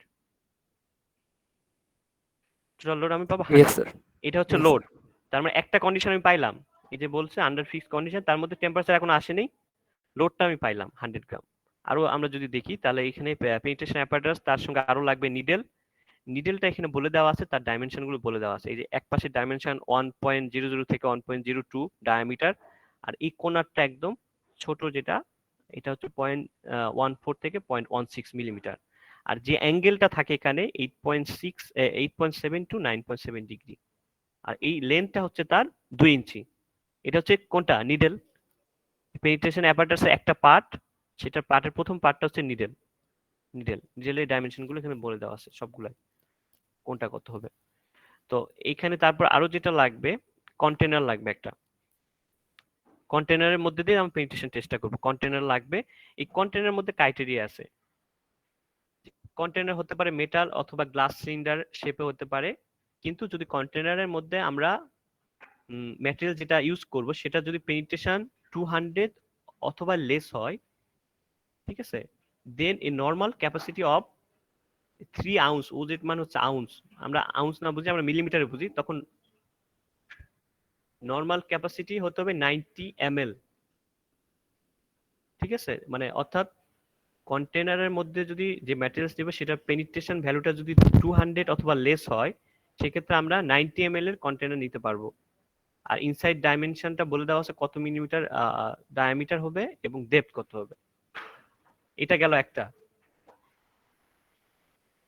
টোটাল লোড আমি পাবো ইয়েস 100। স্যার। এটা হচ্ছে ইয়েস লোড। স্যার। তার মানে একটা কন্ডিশন আমি পাইলাম, এই যে বলছে আন্ডার ফিক্সড কন্ডিশন, তার মধ্যে টেম্পারেচার এখন আসেনি, লোডটা আমি পাইলাম 100 গ্রাম। আরো আমরা যদি দেখি তাহলে এখানে পেনিট্রেশন অ্যাপারেটাস, তার সঙ্গে আরো লাগবে নিডেল। নিডেলটা এখানে বলে দেওয়া আছে, তার ডাইমেনশন গুলো বলে দেওয়া আছে, এই যে এক পাশের ডাইমেনশন 1.00 থেকে 1.02 ডায়ামিটার, আর এই কোণারটা একদম ছোট যেটা, এটা হচ্ছে 0.14 থেকে 0.16 মিলিমিটার। আর যে অ্যাঙ্গেলটা থাকে এখানে 8.7 টু 9.7 ডিগ্রি। আর এই লেন্থটা হচ্ছে তার 2 ইঞ্চি। এটা হচ্ছে কোনটা, নিডেল, পেনিট্রেশন অ্যাপারেটাসের একটা পার্ট, সেটার পার্টের প্রথম পার্টটা হচ্ছে নিডেল। নিডেলের ডাইমেনশন গুলো এখানে বলে দেওয়া আছে সবগুলো, কোনটা কত হবে। তো এইখানে তারপর আরো যেটা লাগবে, কন্টেনার লাগবে একটা, কন্টেনারের মধ্যে দিয়ে আমরা পেনিট্রেশন টেস্টটা করব, কন্টেনার লাগবে। এই কন্টেনারের মধ্যে ক্রাইটেরিয়া আছে, কন্টেনার হতে পারে মেটাল অথবা গ্লাস সিলিন্ডার শেপে হতে পারে, কিন্তু যদি কন্টেনারের মধ্যে আমরা ম্যাটেরিয়াল যেটা ইউজ করব সেটা যদি পেনিট্রেশন 200 অথবা লেস হয়, ঠিক আছে, then a normal capacity of 3 ounce, OZ মানে হচ্ছে আউন্স, আমরা আউন্স না বুঝি আমরা মিলিমিটারে বুঝি, তখন নর্মাল ক্যাপাসিটি হতে হবে 90 ml। ঠিক আছে, মানে অর্থাৎ কন্টেনারের মধ্যে যদি যে ম্যাটেরিয়ালস দেবে সেটা পেনিট্রেশন ভ্যালুটা যদি 200 অথবা লেস হয়, সেক্ষেত্রে আমরা 90 ml এর কন্টেনার নিতে পারবো। আর ইনসাইড ডাইমেনশনটা বলে দেওয়া আছে কত মিলিমিটার ডায়ামিটার হবে এবং ডেপথ কত হবে। এটা গেল একটা।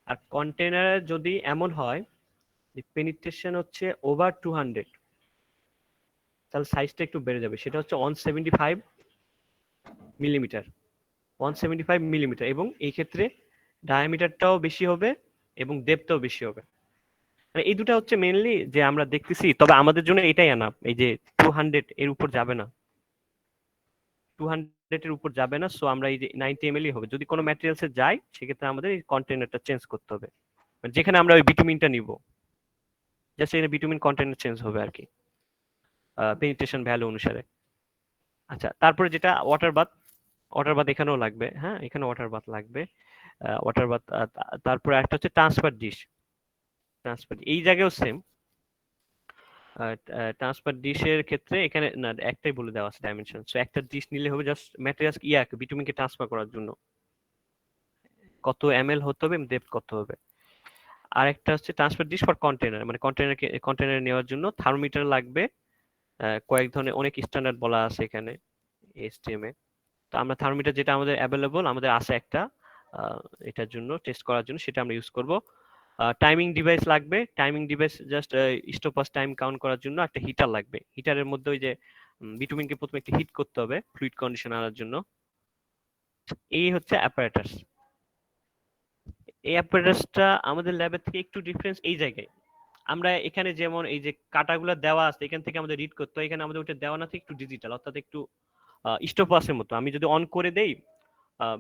আর কন্টেনারে যদি এমন হয় যে পেনিট্রেশন হচ্ছে ওভার 200, তাহলে সাইজটা একটু বেড়ে যাবে, সেটা হচ্ছে 175 মিলিমিটার। 175 মিলিমিটার, এবং এই ক্ষেত্রে ডায়ামিটারটাও বেশি হবে এবং ডেপথটাও বেশি হবে। মানে এই দুটা হচ্ছে মেইনলি যে আমরা দেখতেছি, তবে আমাদের জন্য এটাই আনা, এই যে 200 এর উপর যাবে না, 200 এর উপর যাবে না। সো আমরা এই যে 90 ml হবে। যদি কোনো ম্যাটেরিয়ালসে যায় সেক্ষেত্রে আমাদের এই কন্টেনারটা চেঞ্জ করতে হবে, মানে যেখানে আমরা ওই বিটুমিনটা নিব, জাস্ট এখানে বিটুমিন কন্টেনার চেঞ্জ হবে আর কি, পেনিট্রেশন ভ্যালু অনুসারে। আচ্ছা, তারপরে যেটা ওয়াটার বাথ, ওয়াটার বাথ এখানেও লাগবে, হ্যাঁ এখানে ওয়াটার বাথ লাগবে, ওয়াটার বাথ। তারপরে একটা হচ্ছে ট্রান্সফার ডিশ, ট্রান্সফার এই জায়গায়ও সেম। ট্রান্সফার ডিশের ক্ষেত্রে এখানে না, একটাই বলে দেওয়া আছে ডাইমেনশন। সো একটা ডিশ নিলে হবে জাস্ট ম্যাটেরিয়ালস বিটুমিনকে ট্রান্সফার করার জন্য কত এমএল হতে হবে এবং ডেপথ কত হবে। আর একটা হচ্ছে ট্রান্সফার ডিশ ফর কন্টেনার, মানে কন্টেনার নেওয়ার জন্য থার্মোমিটার লাগবে। কয়েক ধরনের অনেক স্ট্যান্ডার্ড বলা আছে এখানে এসটিএম এ। তো আমরা থার্মোমিটার যেটা আমাদের অ্যাভেলেবল আমাদের আছে একটা, এটার জন্য টেস্ট করার জন্য সেটা আমরা ইউজ করব। টাইমিং ডিভাইস লাগবে, timing device just stopwatch time count করার জন্য। একটা হিটার লাগবে, হিটারের মধ্যে ওই যে বিটুমিনকে প্রথমে একটু হিট করতে হবে ফ্লুইড কন্ডিশন আনার জন্য। এই হচ্ছে অ্যাপারেটাস। এই অ্যাপারেটাসটা আমাদের ল্যাবের থেকে একটু ডিফারেন্স এই জায়গায়, আমরা এখানে যেমন এই যে কাটাগুলো দেওয়া আছে এখান থেকে আমাদের রিড করতে হয়, এখানে আমাদের ওটা দেওয়া না থেকে একটু ডিজিটাল, অর্থাৎ একটু স্টপাসের মতো। আমি যদি অন করে দেই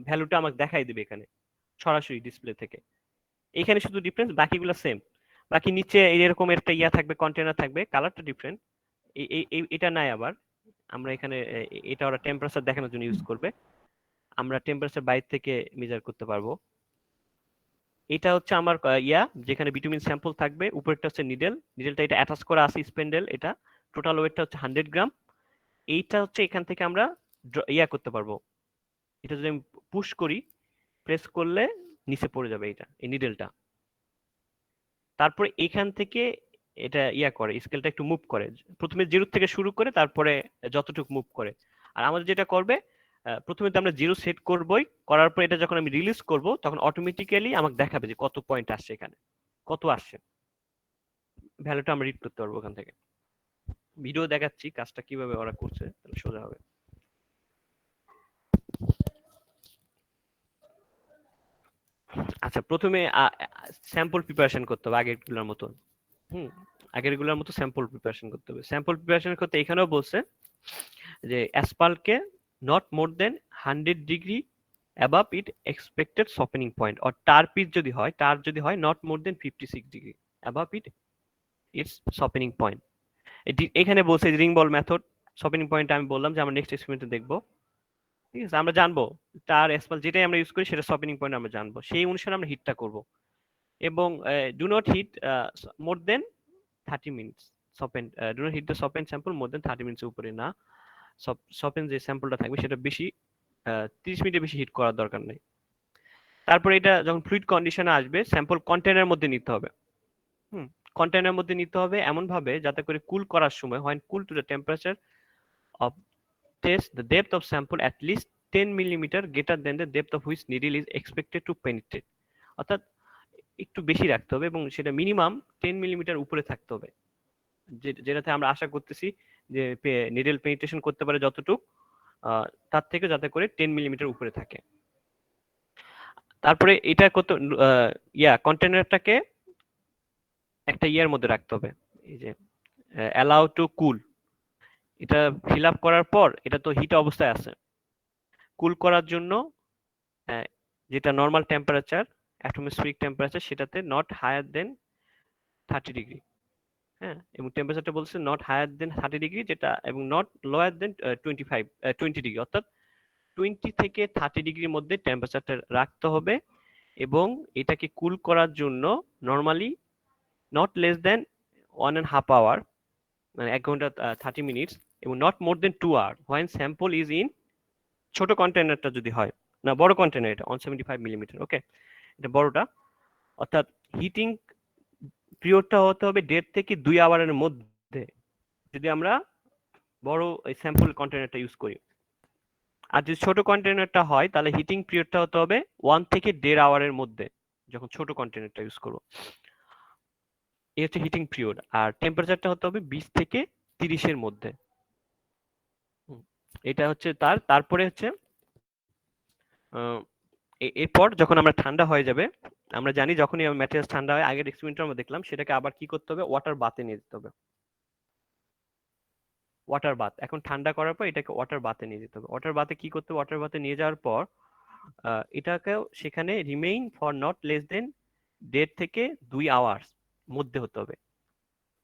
ভ্যালুটা আমাকে দেখাই দেবে এখানে সরাসরি ডিসপ্লে থেকে। এখানে শুধু ডিফারেন্স, বাকিগুলো সেম। বাকি নিচে এরকম একটা ইয়া থাকবে, কন্টেনার থাকবে, কালারটা ডিফারেন্ট। এটা নাই আবার, আমরা এখানে এটা ওরা টেম্পারেচার দেখানোর জন্য ইউজ করবে, আমরা টেম্পারেচার বাইরে থেকে মেজার করতে পারবো। এটা হচ্ছে আমার যেখানে বিটুমিন স্যাম্পল থাকবে, উপরেরটা হচ্ছে নিডেল, নিডেলটা এটা অ্যাটাচ করা আছে স্পেন্ডেল, এটা টোটাল ওয়েটটা হচ্ছে 100 গ্রাম। এইটা হচ্ছে এখান থেকে আমরা করতে পারবো, এটা যদি আমি পুশ করি, প্রেস করলে নিচে পড়ে যাবে এটা, এই নিডেলটা। তারপরে এখান থেকে এটা করে, স্কেলটা একটু মুভ করে, প্রথমে জিরো থেকে শুরু করে তারপরে যতটুকু মুভ করে। আর আমাদের যেটা করবে, প্রথমে তো আমরা জিরো সেট করবই, করার পর এটা যখন আমি রিলিজ করব তখন অটোমেটিক্যালি আমাকে দেখাবে যে কত পয়েন্ট আসছে, এখানে কত আসছে, ভ্যালুটা আমরা রিড করতে পারবো ওখান থেকে। ভিডিও দেখাচ্ছি কাজটা কিভাবে ওরা করছে, তাহলে সোজা হবে। আচ্ছা, প্রথমে স্যাম্পল প্রিপারেশন করতে হবে আগেরগুলোর মতন। আগেরগুলোর মতো স্যাম্পল প্রিপারেশন করতে হবে। স্যাম্পল প্রিপারেশন করতে এখানেও বলছে যে অ্যাসপাল্টকে not more than 100 degree above it expected softening point, or tar pitch যদি হয়, টার যদি হয় not more than 56 degree above it its softening point. এখানে বলছে ring ball method, softening point আমি বললাম যে আমরা নেক্সট এক্সপেরিমেন্টে দেখবো, ঠিক আছে? আমরা জানবো টার অ্যাসপাল্ট যেটাই আমরা ইউজ করি সেটা সপেনিং পয়েন্ট আমরা জানবো, সেই অনুসারে আমরা হিটটা করব। এবং do not heat more than 30 minutes soften, do not heat the soften sample more than 30 minutes উপরে না। সপেন যে স্যাম্পলটা থাকবে সেটা বেশি 30 মিনিটের বেশি হিট করার দরকার নেই। তারপরে এটা যখন ফ্লুইড কন্ডিশনে আসবে, স্যাম্পল কন্টেনারের মধ্যে নিতে হবে। কন্টেনারের মধ্যে নিতে হবে এমন ভাবে যাতে করে কুল করার সময়, when cool to the temperature of test the depth of sample at least 10 millimeter greater than the depth of which needle is expected to penetrate, অর্থাৎ একটু বেশি রাখতে হবে এবং সেটা মিনিমাম 10 মিলিমিটার উপরে থাকতে হবে, যেটাতে আমরা আশা করতেছি যে নিডল পেনিট্রেশন করতে পারে যতটুকু, তার থেকে যাতে করে 10 মিলিমিটার উপরে থাকে। তারপরে এটা কত কন্টেনারটাকে একটা ইয়ার মধ্যে রাখতে হবে, এই যে অ্যালাউ টু কুল। এটা ফিল আপ করার পর এটা তো হিট অবস্থায় আছে, কুল করার জন্য যেটা নর্মাল টেম্পারেচার, অ্যাটমসফিয়ারিক টেম্পারেচার, সেটাতে নট হায়ার দেন 30 ডিগ্রি। হ্যাঁ, এবং টেম্পারেচারটা বলছে নট হায়ার দেন 30 ডিগ্রি, যেটা এবং নট লোয়ার দেন 20 ডিগ্রি, অর্থাৎ 20 থেকে 30 ডিগ্রির মধ্যে টেম্পারেচারটা রাখতে হবে। এবং এটাকে কুল করার জন্য normally not less than 1.5 hour, মানে 1 ঘন্টা 30 মিনিটস, এবং not more than 2 hour when sample is in, ছোট কন্টেনারটা যদি হয়, না বড় কন্টেনার, এটা 175 মিলিমিটার, ওকে, এটা বড়টা, অর্থাৎ হিটিং পিরিয়ডটা হতে হবে 1.5 থেকে 2 আওয়ারের মধ্যে যদি আমরা বড় স্যাম্পল কন্টেনারটা ইউজ করি। আর যদি ছোট কন্টেনারটা হয় তাহলে হিটিং পিরিয়ডটা হতে হবে 1 থেকে 1.5 আওয়ারের মধ্যে যখন ছোট কন্টেনারটা ইউজ করব। এই হচ্ছে হিটিং পিরিয়ড। আর টেম্পারেচারটা হতে হবে 20 থেকে 30 এর মধ্যে। এটা হচ্ছে তারপরে হচ্ছে আহ, এরপর যখন আমরা ঠান্ডা হয়ে যাবে, আমরা জানি যখনই ম্যাটেরিয়ালস ঠান্ডা হয়, আগের এক্সপেরিমেন্টে আমরা দেখলাম, সেটাকে আবার কি করতে হবে, ওয়াটার বাথে নিয়ে যেতে হবে। ওয়াটার বাথ এখন ঠান্ডা করার পর এটাকে ওয়াটার বাথে নিয়ে যেতে হবে। ওয়াটার বাথে কি করতে হবে, ওয়াটার বাথে নিয়ে যাওয়ার পর এটাকেও সেখানে remain for not less than 1.5 থেকে 2 আওয়ার্স মধ্যে হতে হবে।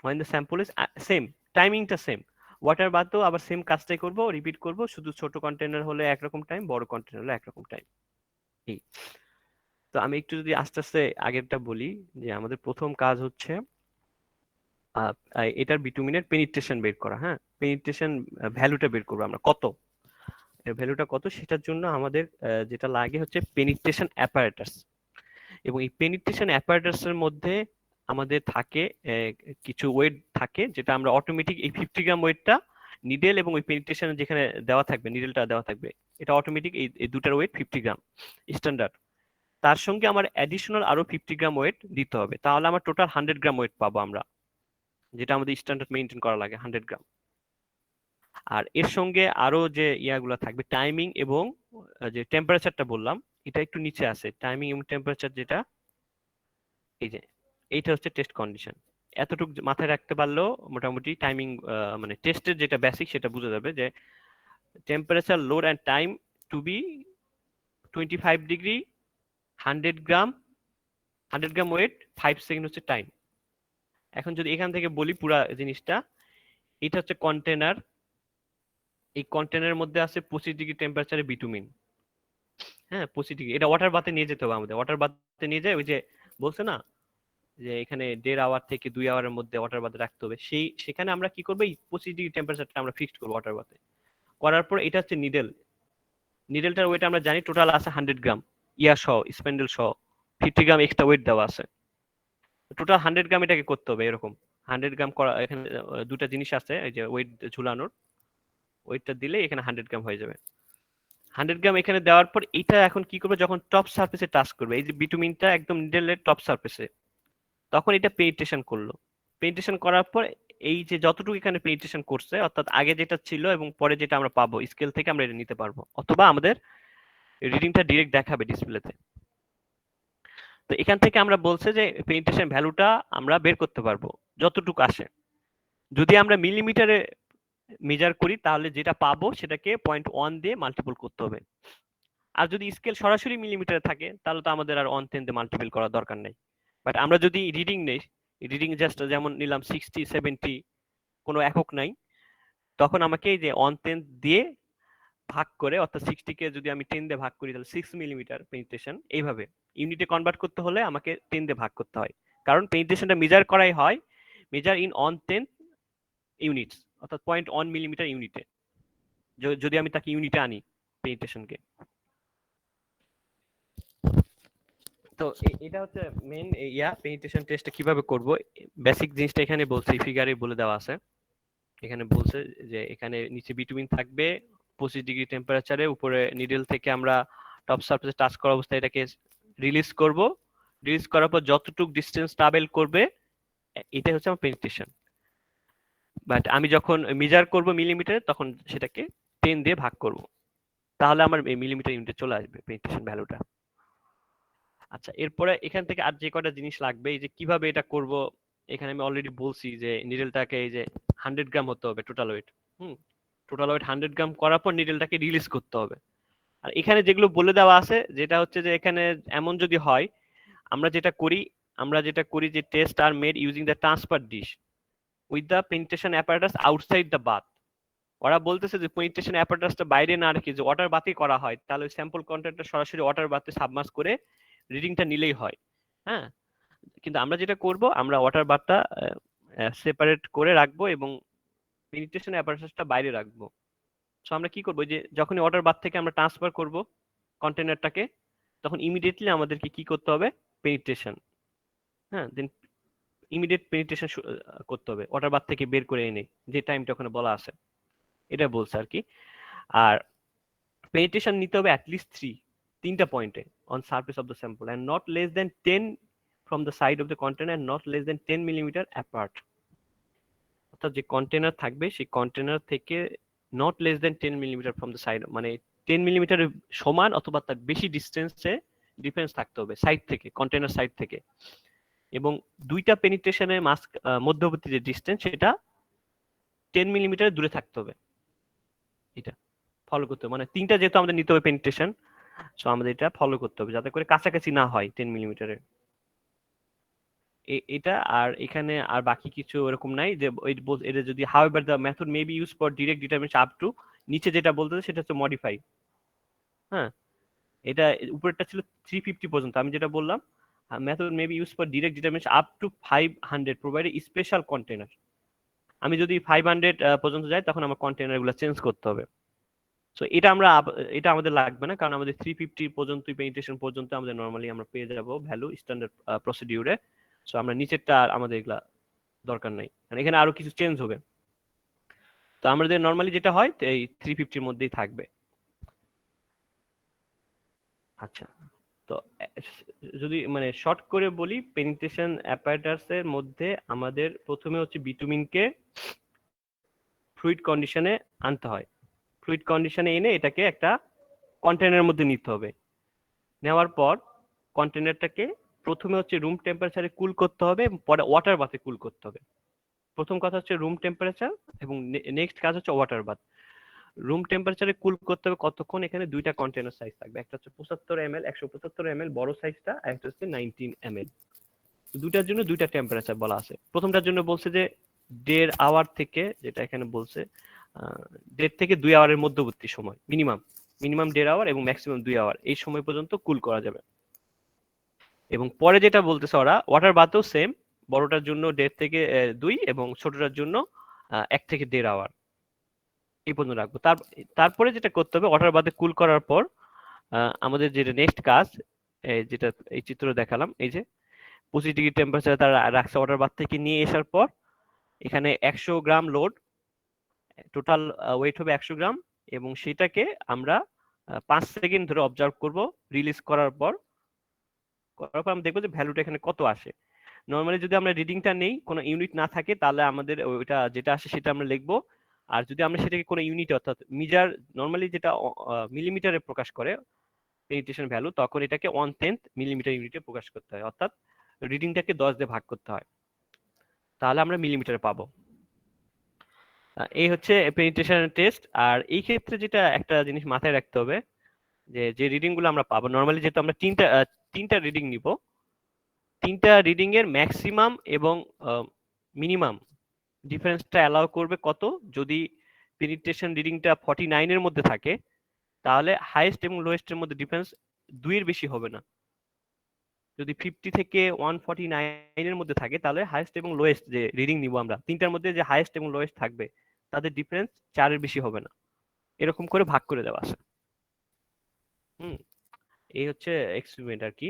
when the sample is same, টাইমিংটা সেম। ওয়াটার বাথও আবার সেম কাজটাই করব, রিপিট করব, শুধু ছোট কন্টেনার হলে একরকম টাইম, বড় কন্টেনার হলে একরকম টাইম। এই তো আমি একটু যদি আস্তে আস্তে আগেরটা বলি, যে আমাদের প্রথম কাজ হচ্ছে এটার বিটুমিনের পেনিট্রেশন বের করা। হ্যাঁ, পেনিট্রেশন ভ্যালুটা বের করবো আমরা, কত এর ভ্যালুটা কত, সেটার জন্য আমাদের যেটা লাগে হচ্ছে পেনিট্রেশন অ্যাপারেটাস। এবং এই পেনিট্রেশন অ্যাপারেটাসের মধ্যে আমাদের থাকে কিছু ওয়েট থাকে, যেটা আমরা অটোমেটিক এই 50 গ্রাম ওয়েটটা নিডেল এবং ওই পেনিট্রেশন যেখানে দেওয়া থাকবে, নিডেলটা দেওয়া থাকবে, এটা অটোমেটিক এই দুটার ওয়েট 50 গ্রাম স্ট্যান্ডার্ড। তার সঙ্গে আমার অ্যাডিশনাল আরো 50 গ্রাম ওয়েট দিতে হবে, তাহলে আমার টোটাল 100 গ্রাম ওয়েট পাবো আমরা, যেটা আমাদের স্ট্যান্ডার্ড মেনটেন করা লাগে 100 গ্রাম। আর এর সঙ্গে আরো যে ইয়াগুলো থাকবে, টাইমিং এবং যে টেম্পারেচারটা বললাম, এটা একটু নিচে আছে, টাইমিং এবং টেম্পারেচার যেটা, এই যে এইটা হচ্ছে টেস্ট কন্ডিশন। এতটুকু মাথায় রাখতে পারলেও মোটামুটি টাইমিং, মানে টেস্টের যেটা বেসিক সেটা বুঝে যাবে, যে temperature, load and time to be 25 degree, 100 gram, 100 gram weight, 5 second হচ্ছে টাইম। এখন যদি এখান থেকে বলি পুরা জিনিসটা, এটা হচ্ছে কন্টেনার, এই কন্টেনারের মধ্যে আছে 25 ডিগ্রি টেম্পারেচারে বিটুমিন। হ্যাঁ, 25 ডিগ্রি, এটা ওয়াটার বাথে নিয়ে যেতে হবে আমাদের। ওয়াটার বাথে নিয়ে যায়, ওই যে বলছে না যে এখানে 1.5 আওয়ার থেকে 2 আওয়ারের মধ্যে ওয়াটার বাথে রাখতে হবে, সেখানে আমরা কি করবো, এই 25 ডিগ্রি টেম্পারেচারটা আমরা ফিক্সড করবো ওয়াটার বাথে। করার পর এটা হচ্ছে নিডেল, নিডেলটার ওয়েট আমরা জানি টোটাল আছে 100 গ্রাম, ইয়া সহ, স্পেন্ডেল সহ 50 গ্রাম এক্সট্রা ওয়েট দেওয়া আছে। টোটাল 100 গ্রাম এটাকে করতে হবে এরকম। 100 গ্রাম করা, এখানে দুটা জিনিস আছে, এই যে ওয়েট ঝুলানোর, ওয়েটটা দিলে এখানে 100 গ্রাম হয়ে যাবে। 100 গ্রাম এখানে দেওয়ার পর এটা এখন কি করবে, যখন টপ সারফেসে টাচ করবে, এই যে বিটুমিনটা একদম নিডেলের টপ সারফেসে, তখন এটা পেনিট্রেশন করলো। পেনিট্রেশন করার পর এই যে যতটুকু এখানে পেনিট্রেশন করছে, অর্থাৎ আগে যেটা ছিল এবং পরে যেটা আমরা পাবো স্কেল থেকে, আমরা এটা নিতে পারবো, অথবা আমাদের রিডিংটা ডিরেক্ট দেখাবে ডিসপ্লেতে। তো এখান থেকে আমরা বলছে যে পেনিট্রেশন ভ্যালুটা আমরা বের করতে পারবো যতটুকু আসে। যদি আমরা মিলিমিটারে মেজার করি, তাহলে যেটা পাবো সেটাকে 0.1 দিয়ে মাল্টিপল করতে হবে। আর যদি স্কেল সরাসরি মিলিমিটারে থাকে, তাহলে তো আমাদের আর 1/10 দিয়ে মাল্টিপল করার দরকার নেই। বাট আমরা যদি রিডিং নেই, রিডিং জাস্ট যেমন নিলাম 60, 70, কোনো একক নাই, তখন আমাকে এই যে 1/10 দিয়ে ভাগ করে, অর্থাৎ 60 কে যদি আমি 10 দিয়ে ভাগ করি, তাহলে 6 মিলিমিটার পেনিট্রেশন। এইভাবে ইউনিটে কনভার্ট করতে হলে আমাকে 10 দিয়ে ভাগ করতে হয়, কারণ পেনিট্রেশনটা মেজার করাই হয় মেজার ইন 1/10 ইউনিটস, অর্থাৎ 0.1 মিলিমিটার ইউনিটে, যদি আমি তাকে ইউনিটে আনি পেনিট্রেশনকে। তো এটা হচ্ছে মেইন পেনিট্রেশন টেস্টটা কিভাবে করব, বেসিক জিনিসটা এখানে বলছি, ফিগারে বলে দেওয়া আছে। এখানে বলছে যে এখানে নিচে বিটুমিন থাকবে 25 ডিগ্রি টেম্পারেচারে, উপরে নিডল থেকে আমরা টপ সারফেসে টাচ করা অবস্থায় এটাকে রিলিজ করব। রিলিজ করার পর যতটুকু ডিস্টেন্স ট্রাভেল করবে, এটাই হচ্ছে আমার পেনিট্রেশন। বাট আমি যখন মেজার করব মিলিমিটারে, তখন সেটাকে 10 দিয়ে ভাগ করব, তাহলে আমার মিলিমিটার ইউনিটে চলে আসবে পেনিট্রেশন ভ্যালুটা। আচ্ছা, এরপরে এখান থেকে আর যে কয়টা জিনিস লাগবে, এই যে কিভাবে এটা করব, এখানে আমি অলরেডি বলছি যে নিডেলটাকে এই যে 100 গ্রাম হতে হবে টোটাল ওয়েট। টোটাল ওয়েট 100 গ্রাম করার পর নিডেলটাকে রিলিজ করতে হবে। আর এখানে যেগুলো বলে দেওয়া আছে, যেটা হচ্ছে যে এখানে এমন যদি হয়, আমরা যেটা করি যে test are made using the transfer dish with the penetration apparatus outside the bath. ওরা বলতেছে যে পেনিট্রেশন অ্যাপারেটাসটা বাইরে না রেখে যে ওয়াটার বাথই করা হয়, তাহলে স্যাম্পল কন্টেন্টটা সরাসরি ওয়াটার বাথে সাবমার্জ করে রিডিংটা নিলেই হয়। হ্যাঁ, কিন্তু আমরা যেটা করব, আমরা ওয়াটার বাথটা সেপারেট করে রাখবো এবং পেনিট্রেশন অ্যাপারেটাসটা বাইরে রাখবো। সো আমরা কি করবো, যে যখনই ওয়াটার বাথ থেকে আমরা ট্রান্সফার করব কন্টেনারটাকে, তখন ইমিডিয়েটলি আমাদেরকে কি করতে হবে, পেনিট্রেশন, হ্যাঁ, দেন ইমিডিয়েট পেনিট্রেশন করতে হবে ওয়াটার বাথ থেকে বের করে এনে, যে টাইমটা ওখানে বলা আছে, এটা বলছে আর কি। আর পেনিট্রেশন নিতে হবে অ্যাটলিস্ট তিনটা পয়েন্টে on surface of the sample, and not less then 10 from the side of the container, and not less then 10 millimetre apart. অর্থাৎ যে কন্টেনার থাকবে, সেই কন্টেনার থেকে not less then 10 millimetre from the side, মানে 10 মিলিমিটারের সমান অথবা তার বেশি ডিস্টেন্সে ডিফারেন্স থাকতে হবে সাইড থেকে, কন্টেনার সাইড থেকে, এবং দুইটা পেনিট্রেশনের মধ্যবর্তী যে ডিস্টেন্স সেটা 10 মিলিমিটার দূরে থাকতে হবে। এটা ফলো করতে হবে, মানে তিনটা যেহেতু আমাদের নিতে হবে পেনিট্রেশন, সো আমাদের এটা ফলো করতে হবে যাতে করে কাছাকাছি না হয় 10 মিলিমিটারের। এটা আর এখানে আর বাকি কিছু এরকম নাই যে এটা যদি however the method may be use for direct determination up to, নিচে যেটা বলতেছে সেটা হচ্ছে মডিফাই। হ্যাঁ, এটা উপরেরটা ছিল 350 পর্যন্ত, আমি যেটা বললাম method may be use for direct determination up to 500 provide special container. আমি যদি 500 পর্যন্ত যাই তখন আমার কন্টেনার গুলো চেঞ্জ করতে হবে। সো এটা এটা আমাদের লাগবে না, কারণ আমাদের 350 পর্যন্ত পেনিট্রেশন পর্যন্ত আমাদের নরমালি আমরা পেয়ে যাব ভ্যালু স্ট্যান্ডার্ড প্রসিডিউরে। সো আমরা নিচেরটা আমাদের এগুলা দরকার নাই, কারণ এখানে আরো কিছু চেঞ্জ হবে। তো আমাদের নরমালি যেটা হয় এই 350 মধ্যেই থাকবে। আচ্ছা, তো যদি মানে শর্ট করে বলি, পেনিট্রেশন অ্যাপারেটাস এর মধ্যে আমাদের প্রথমে হচ্ছে বিটুমিনকে ফ্লুইড কন্ডিশনে আনতে হয়। ফ্লুইড কন্ডিশনে এনে এটাকে একটা কন্টেনারের মধ্যে নিতে হবে। নেওয়ার পর কন্টেনারটাকে প্রথমে হচ্ছে রুম টেম্পারেচারে কুল করতে হবে, পরে ওয়াটার বাথে কুল করতে হবে। প্রথম কথা হচ্ছে রুম টেম্পারেচার, এবং নেক্সট কাজ হচ্ছে ওয়াটার বাথ। রুম টেম্পারেচারে কুল করতে হবে কতক্ষণ, এখানে দুইটা কন্টেনার সাইজ থাকবে, একটা হচ্ছে 75 ml 175 ml বড় সাইজটা, আর একটা হচ্ছে 19 ml। দুইটার জন্য দুইটা টেম্পারেচার বলা আছে। প্রথমটার জন্য বলছে যে 1.5 আওয়ার থেকে, যেটা এখানে বলছে 1.5 থেকে 2 আওয়ারের মধ্যবর্তী সময়, মিনিমাম 1.5 আওয়ার এবং ম্যাক্সিমাম 2 আওয়ার, এই সময় পর্যন্ত কুল করা যাবে। এবং পরে যেটা বলতেছে ওরা, ওয়াটার বাথও সেম, বড়টার জন্য 1.5 থেকে 2 এবং ছোটটার জন্য 1 থেকে 1.5 আওয়ার এই পর্যন্ত রাখবো। তারপরে যেটা করতে হবে, ওয়াটার বাথে কুল করার পর আমাদের যেটা নেক্সট কাজ, যেটা এই চিত্র দেখালাম, এই যে 25 ডিগ্রি টেম্পারেচার তারা রাখছে ওয়াটার বাথ থেকে নিয়ে আসার পর, এখানে 100 গ্রাম লোড, টোটাল ওয়েট হবে 100 গ্রাম, এবং সেটাকে আমরা 5 সেকেন্ড ধরে অবজার্ভ করব। রিলিজ করার পর আমরা দেখবো যে ভ্যালুটা এখানে কত আসে। নর্মালি যদি আমরা রিডিংটা নেই, কোনো ইউনিট না থাকে, তাহলে আমাদের ওইটা যেটা আসে সেটা আমরা লিখবো। আর যদি আমরা সেটাকে কোনো ইউনিট অর্থাৎ মিটার, নর্মালি যেটা মিলিমিটারে প্রকাশ করে পেনিট্রেশন ভ্যালু, তখন এটাকে 1/10 মিলিমিটার ইউনিটে প্রকাশ করতে হয়, অর্থাৎ রিডিংটাকে 10 দিয়ে ভাগ করতে হয়, তাহলে আমরা মিলিমিটারে পাবো। এই হচ্ছে পেনিট্রেশন টেস্ট। আর এই ক্ষেত্রে যেটা একটা জিনিস মাথায় রাখতে হবে, যে রিডিং গুলো আমরা পাবো, নর্মালি যেহেতু আমরা তিনটা রিডিং নিব, তিনটা রিডিং এর ম্যাক্সিমাম এবং মিনিমাম ডিফারেন্সটা অ্যালাউ করবে কত, যদি পেনিট্রেশন রিডিংটা 49 এর মধ্যে থাকে, তাহলে হাইয়েস্ট এবং লোয়েস্ট এর মধ্যে ডিফারেন্স 2 এর বেশি হবে না। যদি 50 থেকে 149 এর মধ্যে থাকে, তাহলে হাইয়েস্ট এবং লোয়েস্ট যে রিডিং নিব আমরা, তিনটার মধ্যে যে হাইয়েস্ট এবং লোয়েস্ট থাকবে তাদের ডিফারেন্স 4 এর বেশি হবে না, এরকম করে ভাগ করে দেওয়া আছে। এই হচ্ছে এক্সপেরিমেন্ট আর কি।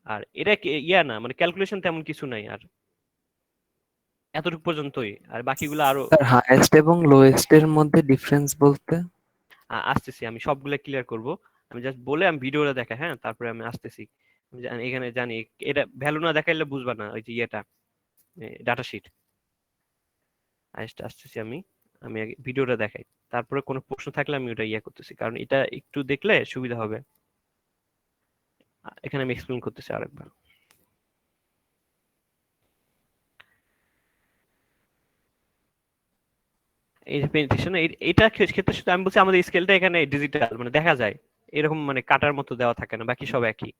আর এটা ইয়া না, মানে ক্যালকুলেশন তেমন কিছু নাই, আর এতটুকু পর্যন্তই, আর বাকিগুলো আরো স্যার হাইয়েস্ট এবং লোয়েস্ট এর মধ্যে ডিফারেন্স বলতে? আসতেছি, আমি সবগুলো ক্লিয়ার করব। আমি জাস্ট বলে আমি ভিডিওটা দেখা, হ্যাঁ, তারপরে আমি আসতেছি। এখানে জানি এটা ভ্যালু না দেখাইলে বুঝবা না, ওই যে ইয়েটা ডাটা শিট। আসতেছি আমি, আমি আগে ভিডিওটা দেখাই, তারপরে কোনো প্রশ্ন থাকলে আমি ওটা ইয়ে করতেছি, কারণ এটা একটু দেখলে সুবিধা হবে। এখানে আমি এক্সপ্লেন করতেছি আরেকবার। এই যে পেনিট্রেশন, এটা ক্ষেত্রে শুধু আমি বলছি আমাদের স্কেলটা এখানে ডিজিটাল, মানে দেখা যায় এরকম, মানে কাটার মতো দেওয়া থাকে না, বাকি সব একই।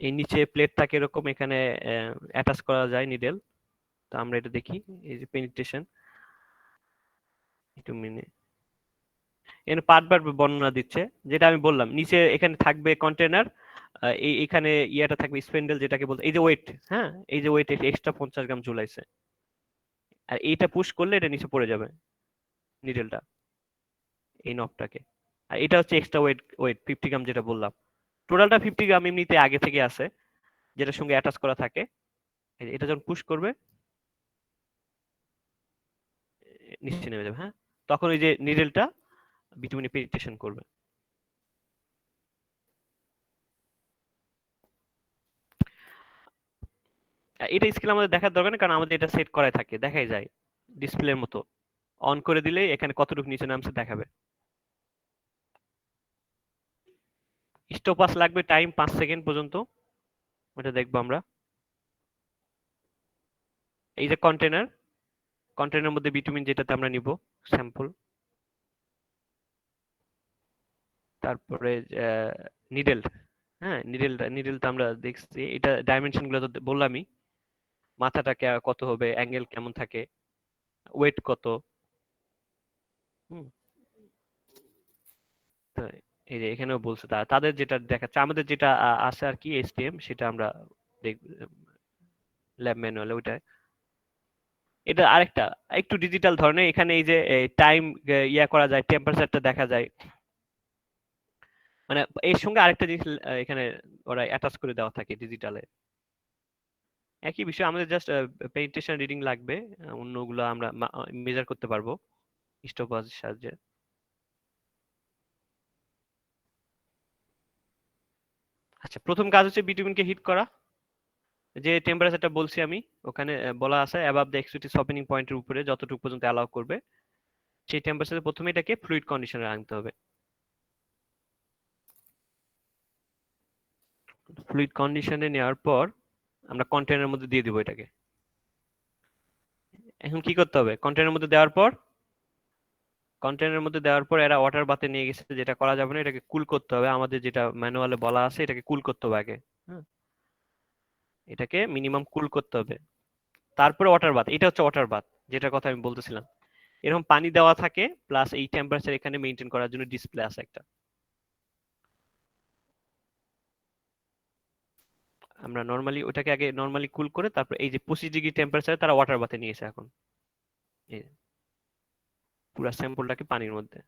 এই নিচে প্লেট থাকে এরকম, এখানে অ্যাটাচ করা যায় নিডেল। তো আমরা এটা দেখি, এই যে পেনিট্রেশন, একটু মিনে এখানে পার্ট বর্ণনা দিচ্ছে, যেটা আমি বললাম, নিচে এখানে থাকবে কন্টেনার, এখানে ইয়াটা থাকবে স্পেন্ডেল, যেটাকে বলতে এই যে ওয়েট, হ্যাঁ, এই যে ওয়েট এক্সট্রা 50 গ্রাম ঝুলাইছে, আর এইটা পুশ করলে এটা নিচে পড়ে যাবে নিডেলটা, এই নবটাকে। আর এটা হচ্ছে এক্সট্রা ওয়েট 50 গ্রাম, যেটা বললাম। টোটালটা 50 গ্রাম এমনিতে আগে থেকে আছে, যেটার সঙ্গে অ্যাটাচ করা থাকে। এটা যখন পুশ করবে নিচে নেমে যাবে, হ্যাঁ, তখন ওই যে নিডেলটা বিটুমিনে পেনিট্রেশন করবে। এটা স্কেল আমাদের দেখার দরকার নেই, কারণ আমাদের এটা সেট করাই থাকে, দেখাই যায় ডিসপ্লের মতো। অন করে দিলে এখানে কতটুকু নিচে নামছে দেখাবে। স্টপাস লাগবে টাইম 5 সেকেন্ড পর্যন্ত, ওটা দেখবো আমরা। এই যে কন্টেনারের মধ্যে বিটুমিন যেটাতে আমরা নিব স্যাম্পল, তারপরে নিডেল, হ্যাঁ নিডেলটা আমরা দেখছি, এটা ডাইমেনশন গুলো তো বললামই, মাথাটা কত হবে, অ্যাঙ্গেল কেমন থাকে, ওয়েট কত। হুম, তো এই যে এখানেও বলছে তাদের যেটা দেখাচ্ছে, আমাদের যেটা আছে আর কি এসটিএম, সেটা আমরা ল্যাব ম্যানুয়ালে ওইটা। এটা আরেকটা একটু ডিজিটাল ধরনের, এখানে এই যে টাইম ইয়া করা যায়, টেম্পারেচারটা দেখা যায়, মানে এর সঙ্গে আরেকটা জিনিস এখানে ওরা অ্যাটাচ করে দেওয়া থাকে ডিজিটালে। একই বিষয়, আমাদের জাস্ট পেনিট্রেশন রিডিং লাগবে, অন্যগুলো আমরা মেজার করতে পারবো স্টপওয়াচের সাহায্যে। আচ্ছা, প্রথম কাজ হচ্ছে বিটুমিনকে হিট করা। যে টেম্পারেচারটা বলছি আমি, ওখানে বলা আছে অ্যাবাভ দ্য এক্সট্রিটিস ওপেনিং পয়েন্টের উপরে যতটুকু পর্যন্ত অ্যালাউ করবে, সেই টেম্পারেচারে প্রথমে এটাকে ফ্লুইড কন্ডিশনে আনতে হবে। ফ্লুইড কন্ডিশনে নেওয়ার পর আমরা কন্টেনারের মধ্যে দিয়ে দিব এটাকে। এখন কি করতে হবে, কন্টেনারের মধ্যে দেওয়ার পর এরা ওয়াটার বাথে নিয়ে গেছে, যেটা করা যাবে না, এটাকে কুল করতে হবে, আমাদের যেটা ম্যানুয়ালে বলা আছে এটাকে কুল করতে হবে আগে। হ্যাঁ, এটাকে মিনিমাম কুল করতে হবে, তারপরে ওয়াটার বাথ। এটা হচ্ছে ওয়াটার বাথ, যেটার কথা আমি বলতেছিলাম। এরকম পানি দেওয়া থাকে, প্লাস এই টেম্পারেচার এখানে মেনটেন করার জন্য ডিসপ্লে আছে একটা। আমরা নরমালি ওটাকে আগে নরমালি কুল করে, তারপর এই যে 25 ডিগ্রি টেম্পারেচারে তারা ওয়াটার বাথে নিয়েছে এখন, এই পুরো স্যাম্পলটাকে পানির মধ্যে।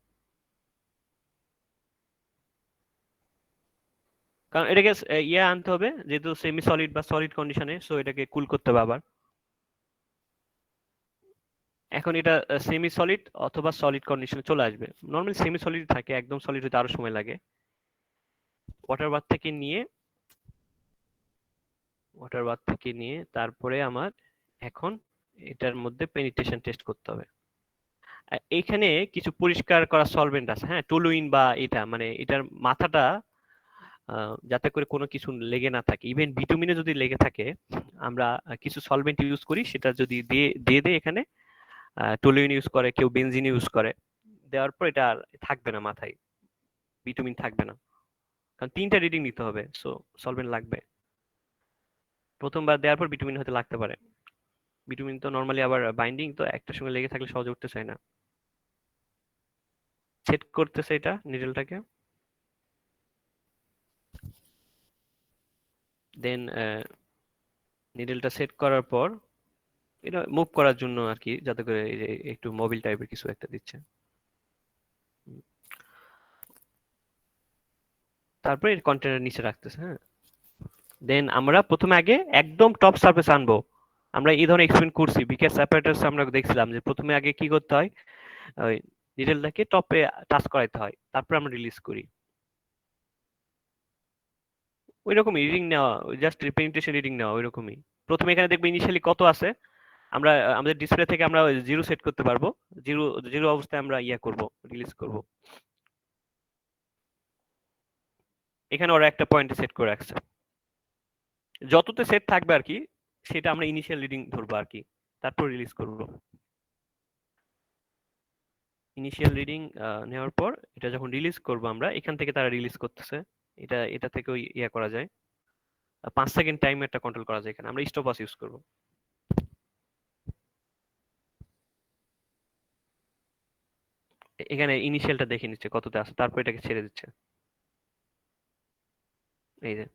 কারণ এটাকে ইয়ে আনতে হবে, যেহেতু সেমি সলিড বা সলিড কন্ডিশনে, সো এটাকে কুল করতে হবে আবার। এখন এটা সেমি সলিড অথবা সলিড কন্ডিশনে চলে আসবে। নরমালি সেমি সলিড থাকে, একদম সলিড হতে আরো সময় লাগে। ওয়াটার বাথ থেকে নিয়ে তারপরে আমার এখন এটার মধ্যে পেনিট্রেশন টেস্ট করতে হবে। এইখানে কিছু পরিষ্কার করা সলভেন্ট আছে, হ্যাঁ, টলুইন বা এটা, মানে এটার মাথাটা যাতে করে কোনো কিছু লেগে না থাকে, ইভেন বিটুমিনে যদি লেগে থাকে, আমরা কিছু সলভেন্ট ইউজ করি, সেটা যদি দিয়ে দেয় এখানে, টলুইন ইউজ করে, কেউ বেনজিন ইউজ করে, দেওয়ার পর এটা আর থাকবে না মাথায়, বিটুমিন থাকবে না, কারণ 3টা রিডিং নিতে হবে, সো সলভেন্ট লাগবে। প্রথমবার দেওয়ার পর বিটুমিন হতে লাগতে পারে, বিটুমিন তো নরমালি আবার বাইন্ডিং, তো একটার সঙ্গে লেগে থাকলে সহজে উঠতে চায় না। সেট করতেছে এটা নিডলটাকে, দেন নিডলটা সেট করার পর এটা মুভ করার জন্য আর কি, যাতে করে এই যে একটু মোবিল টাইপের কিছু একটা দিচ্ছে। তারপরে কন্টেনার নিচে রাখতেছে, হ্যাঁ। দেন আমরা প্রথমে আগে একদম টপ সারফেস আনবো। আমরা এই ধরনের এক্সপেরিমেন্ট করছি, বিকেএস অ্যাপারেটাস আমরা দেখছিলাম যে প্রথমে আগে কি করতে হয়, ওই নিডলটাকে টপে টাচ করাইতে হয়, তারপর আমরা রিলিজ করি। ওই রকমই রিডিং নেওয়া, জাস্ট পেনিট্রেশন রিডিং নেওয়া ওই রকমই। প্রথমে এখানে দেখবে ইনিশিয়ালি কত আছে, আমরা আমাদের ডিসপ্লে থেকে আমরা জিরো সেট করতে পারবো, জিরো জিরো অবস্থায় আমরা ইয়া করব, রিলিজ করব। এখানে ওরা একটা পয়েন্টে সেট করে রাখছে, যততে সেট থাকবে আর কি, সেটা আমরা ইনিশিয়াল রিডিং ধরবো আর কি, তারপর রিলিজ করব। ইনিশিয়াল রিডিং নেওয়ার পর এটা যখন রিলিজ করব আমরা, এখান থেকে তারা রিলিজ করতেছে, এটা থেকেও ইয়া করা যায়, 5 সেকেন্ড টাইম একটা কন্ট্রোল করা যায়, এখানে আমরা স্টপওয়াচ ইউজ করব। এখানে ইনিশিয়ালটা দেখে নিচ্ছে কততে আছে, তারপর এটাকে ছেড়ে দিচ্ছে, এই যে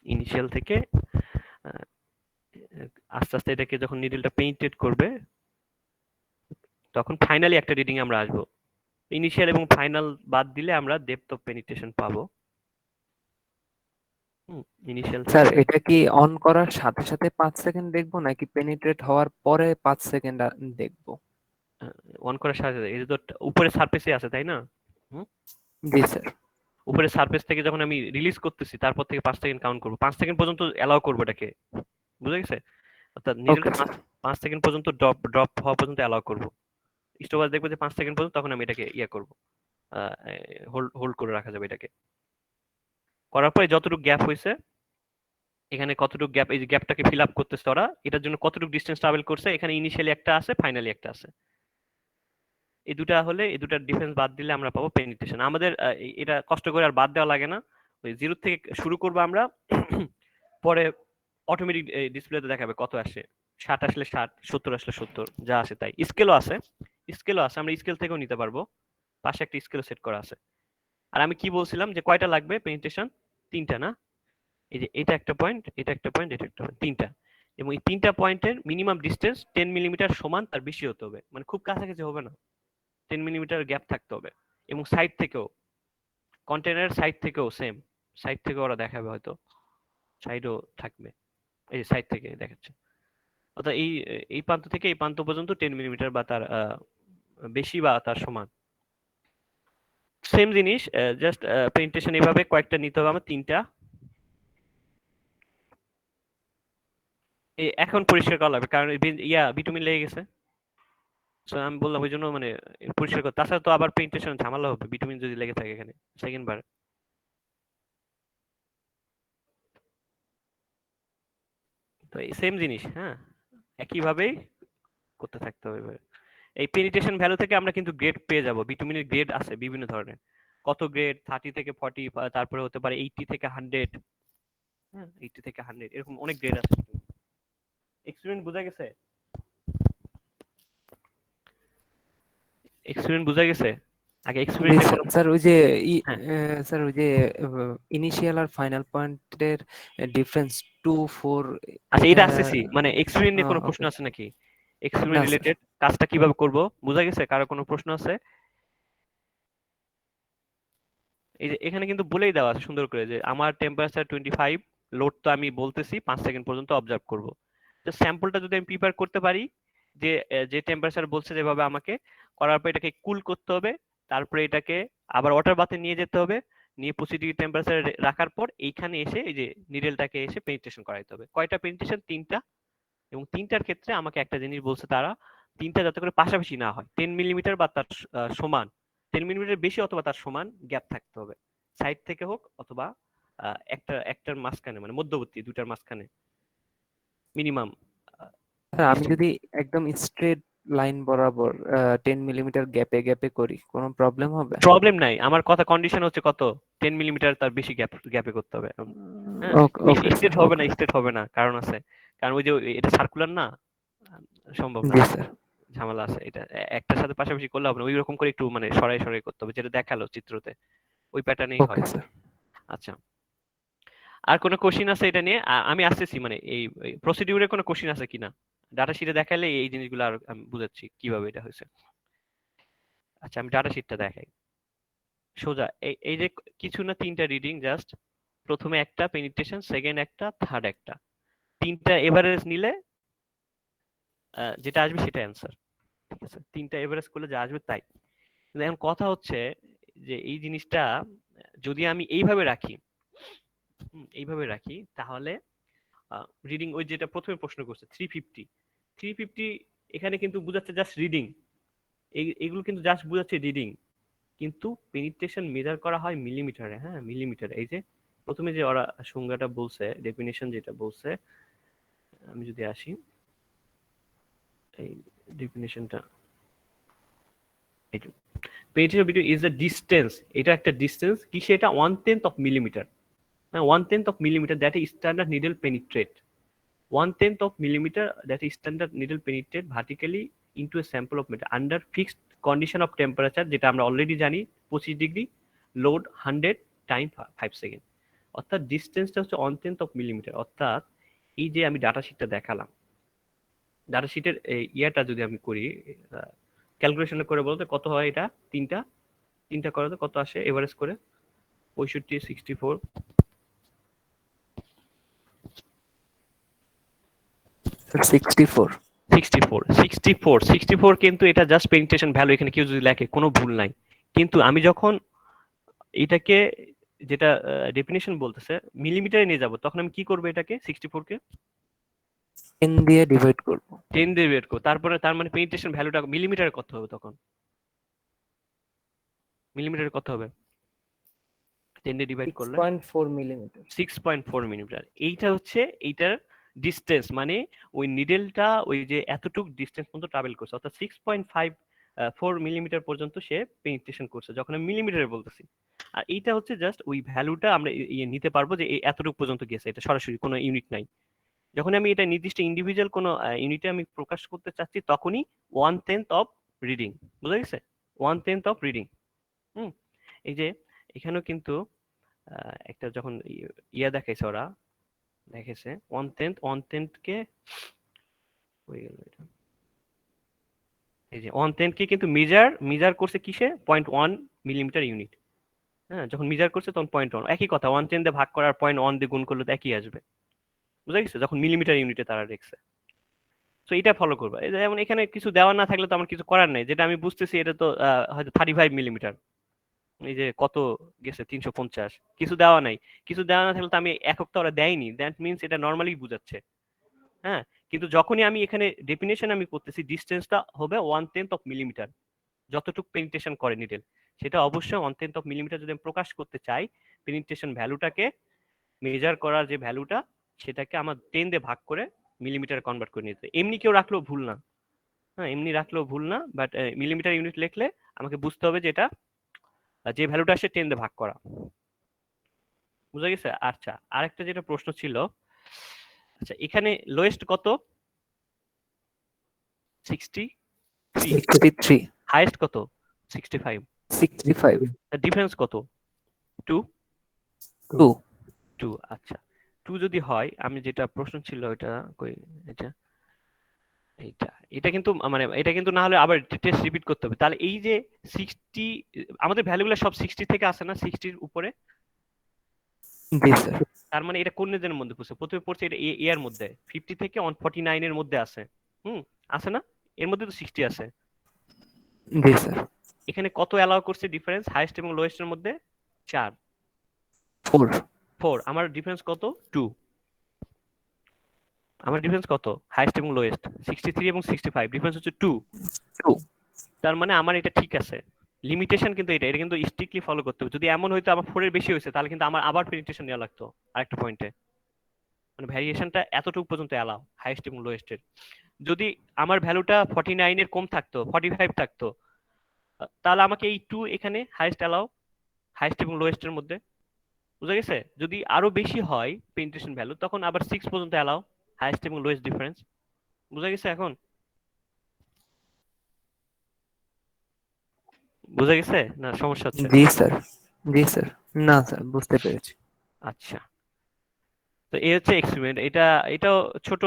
ইনিশিয়াল থেকে আহ, আস্তে আস্তে এটাকে যখন নিডলটা পেইন্টেড করবে, তখন ফাইনালি একটা রিডিং আমরা আসবো। ইনিশিয়াল এবং ফাইনাল বাদ দিলে আমরা ডেপথ অফ পেনিট্রেশন পাবো। ইনিশিয়াল স্যার, থেকে এটা কি অন করার সাথে সাথে 5 সেকেন্ড দেখবো নাকি পেনিট্রেট হওয়ার পরে 5 সেকেন্ড দেখবো? অন করার সাথে সাথে, এটা তো উপরে সারফেসে আছে তাই না? হুম, জি স্যার। উপরে সারফেস থেকে যখন আমি রিলিজ করতেছি, তারপর থেকে 5 সেকেন্ড কাউন্ট করবো, 5 সেকেন্ড পর্যন্ত অ্যালাউ করবো এটাকে, বুঝা গেছে? অর্থাৎ ওকে নিডলটা স্যার। 5 সেকেন্ড পর্যন্ত ড্রপ হওয়া পর্যন্ত অ্যালাউ করবো। স্টপওয়াচ দেখবো যে 5 সেকেন্ড পর্যন্ত, তখন আমি এটাকে ইয়ে করবো, হোল্ড হোল্ড করে রাখা যাবে এটাকে। করার পরে যতটুকু গ্যাপ হয়েছে, এখানে কতটুকু গ্যাপ, এই যে গ্যাপটাকে ফিল আপ করতেছে ওরা, এটার জন্য কতটুকু ডিস্টেন্স ট্রাভেল করছে, এখানে ইনিশিয়ালি একটা আছে, ফাইনালি একটা আছে। এই দুটা হলে, এই দুটার ডিফারেন্স বাদ দিলে আমরা পাবো পেনিট্রেশন। আমাদের এটা কষ্ট করে আর বাদ দেওয়া লাগে না, ওই জিরো থেকে শুরু করবো আমরা। পরে অটোমেটিক ডিসপ্লেতে দেখাবে কত আসে, 60 আসলে 60, 70 আসলে 70, যা আসে তাই। স্কেলও আছে, স্কেলও আছে, আমরা স্কেল থেকেও নিতে পারবো, পাশে একটা স্কেল সেট করা আছে। আর আমি কি বলছিলাম যে কয়টা লাগবে পেনিট্রেশন? 3টা না? এই যে এটা একটা পয়েন্ট, এটা একটা পয়েন্ট, এটা একটা পয়েন্ট, 3টা। এবং এই 3টা পয়েন্টের মিনিমাম ডিস্টেন্স 10 মিলিমিটার সমান তার বেশি হতে হবে, মানে খুব কাছাকাছি হবে না, 10 মিলিমিটার গ্যাপ থাকতে হবে। এবং সাইড থেকেও, কন্টেনারের সাইড থেকেও সেম, সাইড থেকে ওরা দেখাবে, হয়তো সাইডও থাকবে, এই সাইড থেকে দেখাচ্ছে। অর্থাৎ এই এই প্রান্ত থেকে এই প্রান্ত পর্যন্ত 10 মিলিমিটার বা তার বেশি বা তার সমান। সেম জিনিস, জাস্ট প্রেজেন্টেশন এইভাবে কয়েকটা নিতে হবে আমার, 3টা। এখন পরিষ্কার করা লাগবে, কারণ বিটুমিন লেগে গেছে। সো আমি বললাম ওই জন্য মানে পরিষ্কার করতে। তাছাড়া তো আবার প্রেজেন্টেশন ঝামেলা হবে বিটুমিন যদি লেগে থাকে এখানে সেকেন্ড বার। তো এই সেম জিনিস, হ্যাঁ, একইভাবেই করতে থাকতে হবে এভাবে। এই পেনিট্রেশন ভ্যালু থেকে আমরা কিন্তু গ্রেড পেয়ে যাব, বিটুমিনের গ্রেড আছে বিভিন্ন ধরনের। কত গ্রেড? 30 থেকে 40, তারপরে হতে পারে 80 থেকে 100, হ্যাঁ, 80 থেকে 100, এরকম অনেক গ্রেড আছে। এক্সপেরিমেন্ট বোঝা গেছে? এক্সপেরিমেন্ট বোঝা গেছে? আগে জি এক্সপেরিমেন্টে স্যার। কোনো, স্যার ওই যে হ্যাঁ, স্যার ওই যে ইনিশিয়াল আর ফাইনাল পয়েন্টের ডিফারেন্স 2 4, আচ্ছা এটা এটা আসতেছি, মানে এক্সপেরিমেন্ট নিয়ে কোনো প্রশ্ন ওকে। আছে নাকি? এক্সপেরিমেন্ট না স্যার। রিলেটেড কাজটা কিভাবে করব বোঝা গেছে? কারো কোনো প্রশ্ন আছে? এই যে এখানে কিন্তু বলেই দেওয়া আছে সুন্দর করে যে আমার টেম্পারেচার 25, লোড তো আমি বলতেছি 5 সেকেন্ড পর্যন্ত অবজার্ভ করব। তো স্যাম্পলটা যদি আমি প্রিপেয়ার করতে পারি, যে যে টেম্পারেচার বলছে যেভাবে আমাকে, করার পর এটাকে কুল করতে হবে, তারপরে এটাকে আবার ওয়াটার বাথে নিয়ে যেতে হবে, নিয়ে 25 ডিগ্রি টেম্পারেচার রাখার পর এইখানে এসে এই যে নিডেলটাকে এসে পেনিট্রেশন করাইতে হবে। কয়টা পেনিট্রেশন? 3টা। এবং 3টার ক্ষেত্রে আমাকে একটা জিনিস বলছে তারা, 3টা যাতে করে পাশাপাশি না হয়, 10 মিলিমিটার বা তার সমান, 10 মিলিমিটার বেশি অথবা তার সমান গ্যাপ থাকতে হবে, সাইড থেকে হোক অথবা একটার মাঝখানে, মানে মধ্যবর্তী দুটার মাঝখানে মিনিমাম স্যার আমি ডিস্টেন্স। যদি একদম স্ট্রেট লাইন বরাবর 10 মিলিমিটার গ্যাপে গ্যাপে করি, কোনো প্রবলেম হবে? প্রবলেম নাই, আমার কথা কন্ডিশন হচ্ছে কত, 10 মিলিমিটার তার বেশি গ্যাপে করতে হবে। হ্যাঁ, ওকে ওকে স্টেট স্যার, হবে না, ওকে। স্টেট হবে না, কারণ আছে, কারণ ওই যে এটা সার্কুলার না, সম্ভব না, জি স্যার। ঝামেলা আছে। এটা একটার সাথে পাশাপাশি করলে হবে না, ওই রকম করে একটু মানে সরাই সরাই করতে হবে, যেটা দেখালো চিত্রতে ওই প্যাটার্নেই ওকে হয়। স্যার। আচ্ছা, আর কোনো কোশ্চিন আছে এটা নিয়ে? আমি আসতেছি, মানে এই প্রসিডিউরে কোনো কোশ্চিন আছে কিনা, ডাটা শিটে দেখালে এই জিনিসগুলো আর আমি বুঝাচ্ছি কিভাবে এটা হয়েছে। আচ্ছা, আমি ডাটা শিটটা দেখাই সোজা। এই যে কিছু না, 3টা রিডিং জাস্ট, প্রথমে একটা পেনিট্রেশন, সেকেন্ড একটা, থার্ড একটা, 3টা এভারেজ নিলে যেটা আসবে সেটা অ্যান্সার। ঠিক আছে, 3টা এভারেজ করলে যা আসবে তাই। কিন্তু এখন কথা হচ্ছে যে এই জিনিসটা যদি আমি এইভাবে রাখি, এইভাবে রাখি, তাহলে রিডিং, ওই যেটা প্রথমে প্রশ্ন করছে 350, 350 এখানে কিন্তু বুঝাচ্ছে জাস্ট রিডিং, এইগুলো কিন্তু জাস্ট বুঝাচ্ছে রিডিং, কিন্তু পেনিট্রেশন মেজার করা হয় মিলিমিটারে, হ্যাঁ মিলিমিটারে। এই যে প্রথমে যে ওরা সংজ্ঞাটা বলছে, ডেফিনেশন যেটা বলছে, আমি যদি আসি এই ডেফিনেশনটা, penetration between is the distance, এটা একটা ডিস্টেন্স, কি সেটা 1/10 অফ মিলিমিটার, হ্যাঁ 1/10 of millimetre, that is standard needle penetrate, 1/10 of millimeter, that is standard needle penetrate vertically into a sample of metal under fixed condition of temperature, যেটা আমরা already জানি 25 degree, load 100 time 5 second. অর্থাৎ ডিস্টেন্সটা হচ্ছে 1/10 of millimetre. অর্থাৎ এই যে আমি ডাটা শিটটা দেখালাম, ডাটা শিটের ইয়াটা যদি আমি করি, ক্যালকুলেশন করে বলতে কত হয়, এটা তিনটা, তিনটা করে কত আসে এভারেজ করে, 65, 64, 64। 64, 64, 64, কিন্তু এটা জাস্ট পেনিট্রেশন ভ্যালু, এখানে কেউ যদি লেখে কোনো ভুল নাই। কিন্তু আমি যখন এটাকে, যেটা ডেফিনেশন বলতেছে মিলিমিটারে নিয়ে যাব, তখন আমি কি করব, এটাকে 64 কে 10 দিয়ে ডিভাইড করব। 10 দিয়ে বের করব, তারপরে তার মানে পেনিট্রেশন ভ্যালুটা মিলিমিটারে কত হবে তখন, মিলিমিটার কত হবে? 10 দিয়ে ডিভাইড করলে 6.4 মিলিমিটার। 6.4 মিলিমিটার। এইটা হচ্ছে এইটার ডিস্টেন্স, মানে ওই নিডেলটা ওই যে এতটুক ডিস্টেন্স পর্যন্ত ট্রাভেল করছে, অর্থাৎ 6.54 মিলিমিটার পর্যন্ত সে পেনিট্রেশন করছে, যখন আমি মিলিমিটারে বলতেছি। আর এইটা হচ্ছে জাস্ট ওই ভ্যালুটা আমরা নিতে পারবো যে এই এতটুকু পর্যন্ত গেছে, এটা সরাসরি কোনো ইউনিট নাই। যখন আমি এটা নির্দিষ্ট ইন্ডিভিজুয়াল কোনো ইউনিটে আমি প্রকাশ করতে চাচ্ছি, তখনই 1/10 অফ রিডিং, বুঝা গেছে? 1/10 অফ রিডিং। হুম, এই যে এখানেও কিন্তু একটা যখন ইয়া দেখাইছে, ওরা দেখেছে 1/10 কে হয়ে গেল এটা, এই যে 1/10 কে কিন্তু মেজার করছে কিসে? 0.1 মিলিমিটার ইউনিট। হ্যাঁ, যখন মেজার করছে তখন 0.1, একই কথা, 1/10 দিয়ে ভাগ করার 0.1 দিয়ে গুণ করলে তো একই আসবে, বুঝা গেছে? যখন মিলিমিটার ইউনিটে তারা দেখছে। তো এটা ফলো করবা। এই যেমন এখানে কিছু দেওয়া না থাকলে তো আমার কিছু করার নাই, যেটা আমি বুঝতেছি এটা তো হয়তো 35 মিলিমিটার, এই যে কত গেছে 350, কিছু দেওয়া নাই। কিছু দেওয়া না থাকলে তো আমি একক তো ওরা দেয়নি, দ্যাট মিনস এটা নর্মালি বুঝাচ্ছে। হ্যাঁ, কিন্তু যখনই আমি এখানে ডেফিনেশন আমি করতেছি, ডিস্টেন্সটা হবে 1/10 অফ মিলিমিটার, যতটুকু পেনিট্রেশন করে নিডেল, সেটা অবশ্যই 1/10 অফ মিলিমিটার যদি আমি প্রকাশ করতে চাই, পেনিট্রেশন ভ্যালুটাকে মেজার করার যে ভ্যালুটা, সেটাকে আমার 10 দিয়ে ভাগ করে মিলিমিটার কনভার্ট করে নিতে। এমনি কেউ রাখলেও ভুল না, হ্যাঁ, এমনি রাখলেও ভুল না, বাট মিলিমিটার ইউনিট লিখলে আমাকে বুঝতে হবে যে এটা যে ভ্যালুটা আসে 10 দিয়ে ভাগ করা, বুঝা গেছে? আচ্ছা, আরেকটা যেটা প্রশ্ন ছিল, আচ্ছা এখানে লোয়েস্ট কত? 63। 63। হাইয়েস্ট কত? 65। 65। ডিফারেন্স কত? 2। 2। 2, আচ্ছা। 2 যদি হয়, আমি যেটা প্রশ্ন ছিল ওইটা কই, এটা এইটা, এটা কিন্তু মানে এটা কিন্তু না হলে আবার টেস্ট রিপিট করতে হবে। তাহলে এই যে 60, আমাদের ভ্যালুগুলো সব 60 থেকে আসে না, 60 এর উপরে? জি স্যার। তার মানে এটা কোন রেঞ্জের মধ্যে পড়ছে? প্রথমে পড়ছে এটা এ এর মধ্যে, 50 থেকে 149 এর মধ্যে আছে। হুম, আছে না? এর মধ্যে তো 60 আছে। জি স্যার। এখানে কত অ্যালাউ করছে ডিফারেন্স হাইয়েস্ট এবং লোয়েস্ট এর মধ্যে? 4। 4। 4, আমার ডিফারেন্স কত? 2। আমার ডিফারেন্স কত হাইয়েস্ট এবং লোয়েস্ট? 63 এবং 65, ডিফারেন্স হচ্ছে 2। 2। তার মানে আমার এটা ঠিক আছে। লিমিটেশন কিন্তু এটা এটা কিন্তু স্ট্রিক্টলি ফলো করতে হবে। যদি এমন হইতো আমার 4 এর বেশি হয়েছে, তাহলে কিন্তু আমার আবার পেনিট্রেশন নেওয়া লাগতো আরেকটা পয়েন্টে। মানে ভ্যারিয়েশনটা এতটুকু পর্যন্ত অ্যালাউ, হাইয়েস্ট এবং লোয়েস্ট এর। যদি আমার ভ্যালুটা 49 এর কম থাকতো, 45 থাকতো, তাহলে আমাকে এই 2 এখানে হাইয়েস্ট অ্যালাউ, হাইয়েস্ট এবং লোয়েস্ট এর মধ্যে, বুঝা গেছে? যদি আরো বেশি হয় পেনিট্রেশন ভ্যালু, তখন আবার 6 পর্যন্ত অ্যালাউ, হাইয়েস্ট এবং লোয়েস্ট ডিফারেন্স, বুঝা গেছে? এখন বুঝা গেছে না সমস্যা হচ্ছে? জি স্যার। জি স্যার। না স্যার, বুঝতে পেরেছি। আচ্ছা, তো এই হচ্ছে এক্সপেরিমেন্ট। এটাও ছোট,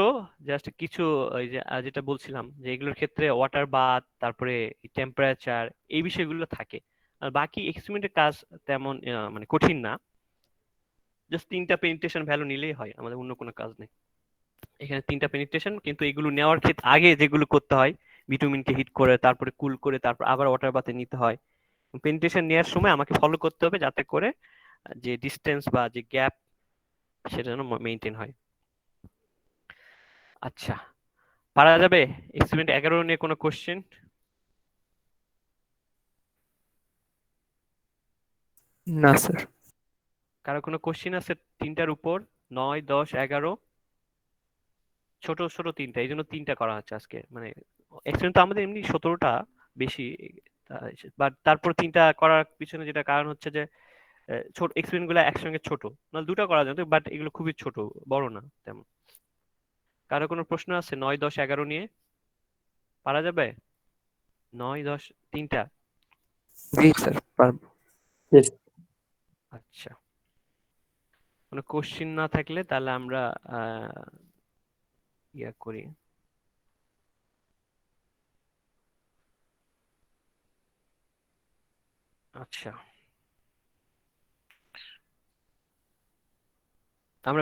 জাস্ট কিছু ওই যে যেটা বলছিলাম যে এগুলোর ক্ষেত্রে ওয়াটার বাথ, তারপরে টেম্পারেচার, এই বিষয়গুলো থাকে। আর বাকি এক্সপেরিমেন্টের কাজ তেমন মানে কঠিন না, জাস্ট 3টা পেনিট্রেশন ভ্যালু নিলেই হয়, আমাদের অন্য কোনো কাজ নেই। এখানে 3টা পেনিট্রেশন, কিন্তু এগুলো নেওয়ার ক্ষেত্রে আগে যেগুলো করতে হয়, ভিটামিনকে হিট করে, তারপরে কুল করে, তারপর আবার ওয়াটার বাথে নিতে হয়। পেনিট্রেশন নেওয়ার সময় আমাকে ফলো করতে হবে যাতে করে যে ডিস্টেন্স বা যে গ্যাপ, সেটা যেন মেনটেন হয়। আচ্ছা, পারা যাবে? এক্সপেরিমেন্ট 11 নিয়ে কোনো কোশ্চেন? না স্যার। কারো কোনো কোশ্চেন আছে? 3টার উপর, 9, 10, 11, ছোট ছোট 3টা, এই জন্য 3টা করা হচ্ছে আজকে। মানে এক্সপেরিমেন্ট তো আমাদের এমনি 17টা বেশি, বাট তারপর 3টা করার পিছনে যেটা কারণ হচ্ছে যে ছোট এক্সপেরিমেন্ট গুলো একসঙ্গে ছোট, নাহলে 2টা করা যেত, বাট এগুলো খুবই ছোট, বড় না তেমন। কারো কোনো প্রশ্ন আছে 9, 10, 11 নিয়ে? পারা যাবে? 9, 10, 3টা? জি স্যার, পারবো। Yes. আচ্ছা, কোনো কোশ্চিন না থাকলে তাহলে আমরা ইয়া করি। আচ্ছা।